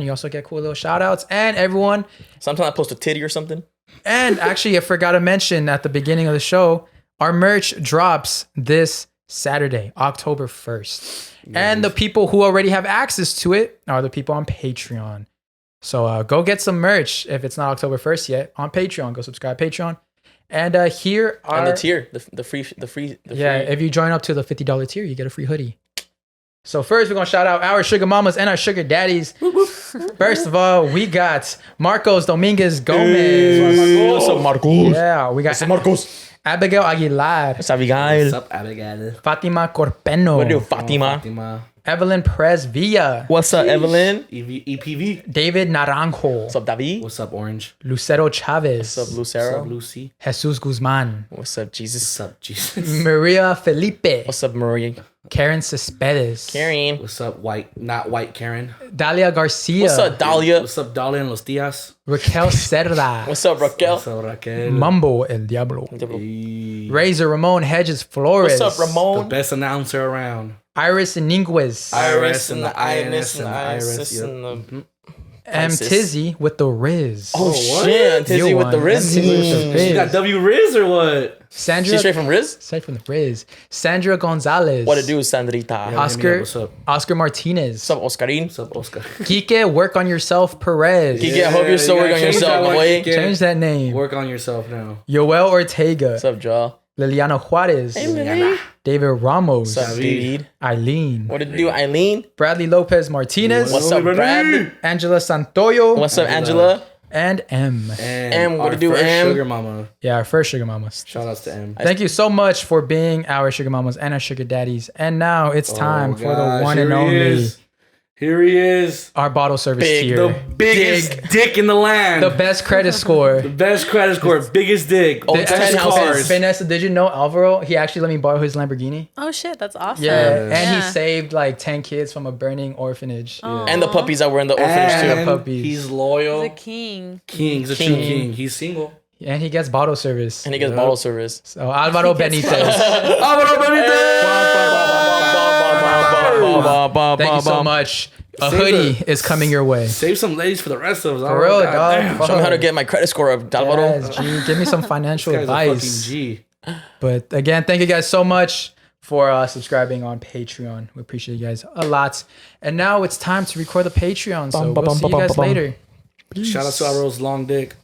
you also get cool little shout outs. And everyone, Sometimes I post a titty or something. and actually I forgot to mention at the beginning of the show, our merch drops this Saturday, October 1st. And the people who already have access to it are the people on Patreon. So go get some merch if it's not October 1st yet on Patreon. Go subscribe to Patreon. And here are And the tier, the free. if you join up to the $50 tier, you get a free hoodie. So first we're gonna shout out our sugar mamas and our sugar daddies. First of all, we got Marcos Dominguez Gomez. What's up, Marcos? Yeah, we got Marcos. Abigail Aguilar, What's up, Abigail? What's up, Abigail? Fatima Corpeno, What do you, Fatima? Fatima. Evelyn Perez Villa. What's up, Evelyn? EPV. David Naranjo. What's up, David? What's up, Orange? Lucero Chavez. What's up, What's Lucero? up, Lucy? Jesus Guzman. What's up, Jesus? What's up, Jesus? Maria Felipe. What's up, Marie? Karen Cespedes. Karen. What's up, not white Karen? Dalia Garcia. What's up, Dahlia? What's up, Dahlia and Los Tias? Raquel Cerda. What's up, Raquel? What's up, Raquel? Mumbo El Diablo. Hey. Razor Ramon Hedges Flores. What's up, The Ramon? best announcer around. Iris Iniguez. Iris and and the the INS INS and the Iris, ISIS yep. and the... M. Isis. Tizzy with the Riz. Oh, what? shit. Tizzy You with the won. Riz. Tizzy with the Riz. You got W Riz or what? Sandra. She's straight from Riz? Straight from the Riz. Sandra Gonzalez. What it do, Sandrita? Yeah. Oscar. What's up? Oscar Martinez. What's up, Oscarin? What's up, Oscar? Kike, work on yourself, Perez. Kike, I hope you're still you working on gotta change yourself, that one, boy. Kike. Change that name. Work on yourself now. Yoel Ortega. What's up, Joel? Liliana Juarez. Lily. David Ramos. What's up, David? Eileen. What it do, Eileen? Bradley Lopez Martinez. What's up, Bradley? Angela Santoyo. What's up, Angela? And M. M, what our to do, first M? Sugar mama. Yeah, our first sugar mamas. Shout outs to M. Thank you so much for being our sugar mamas and our sugar daddies. And now it's time for the gosh, one and here he only, is. Here he is. our bottle service Big, tier. The biggest dick in the land. The best credit score. Best credit score. Biggest dick. Oh, Best 10 houses. cars. Vanessa, did you know Alvaro? He actually let me borrow his Lamborghini. Oh shit, that's awesome. Yeah, and he Yeah. saved like 10 kids from a burning orphanage. Aw. And the puppies that were in the orphanage, too. And puppies. he's loyal. He's a king. King. He's a King. true king. He's single. And he gets bottle service. And he gets Yep. bottle service. So Alvaro Benitez. Thank you so much. A Save hoodie the- is coming your way. Save some ladies for the rest of us. For real, dog. Damn. Show me how to get my credit score up, Dalvaro. Yes, G. Give me some financial This guy's a fucking advice. G. But again, thank you guys so much for subscribing on Patreon. We appreciate you guys a lot. And now it's time to record the Patreon. So we'll see you guys later. Shout out to our Rose long dick.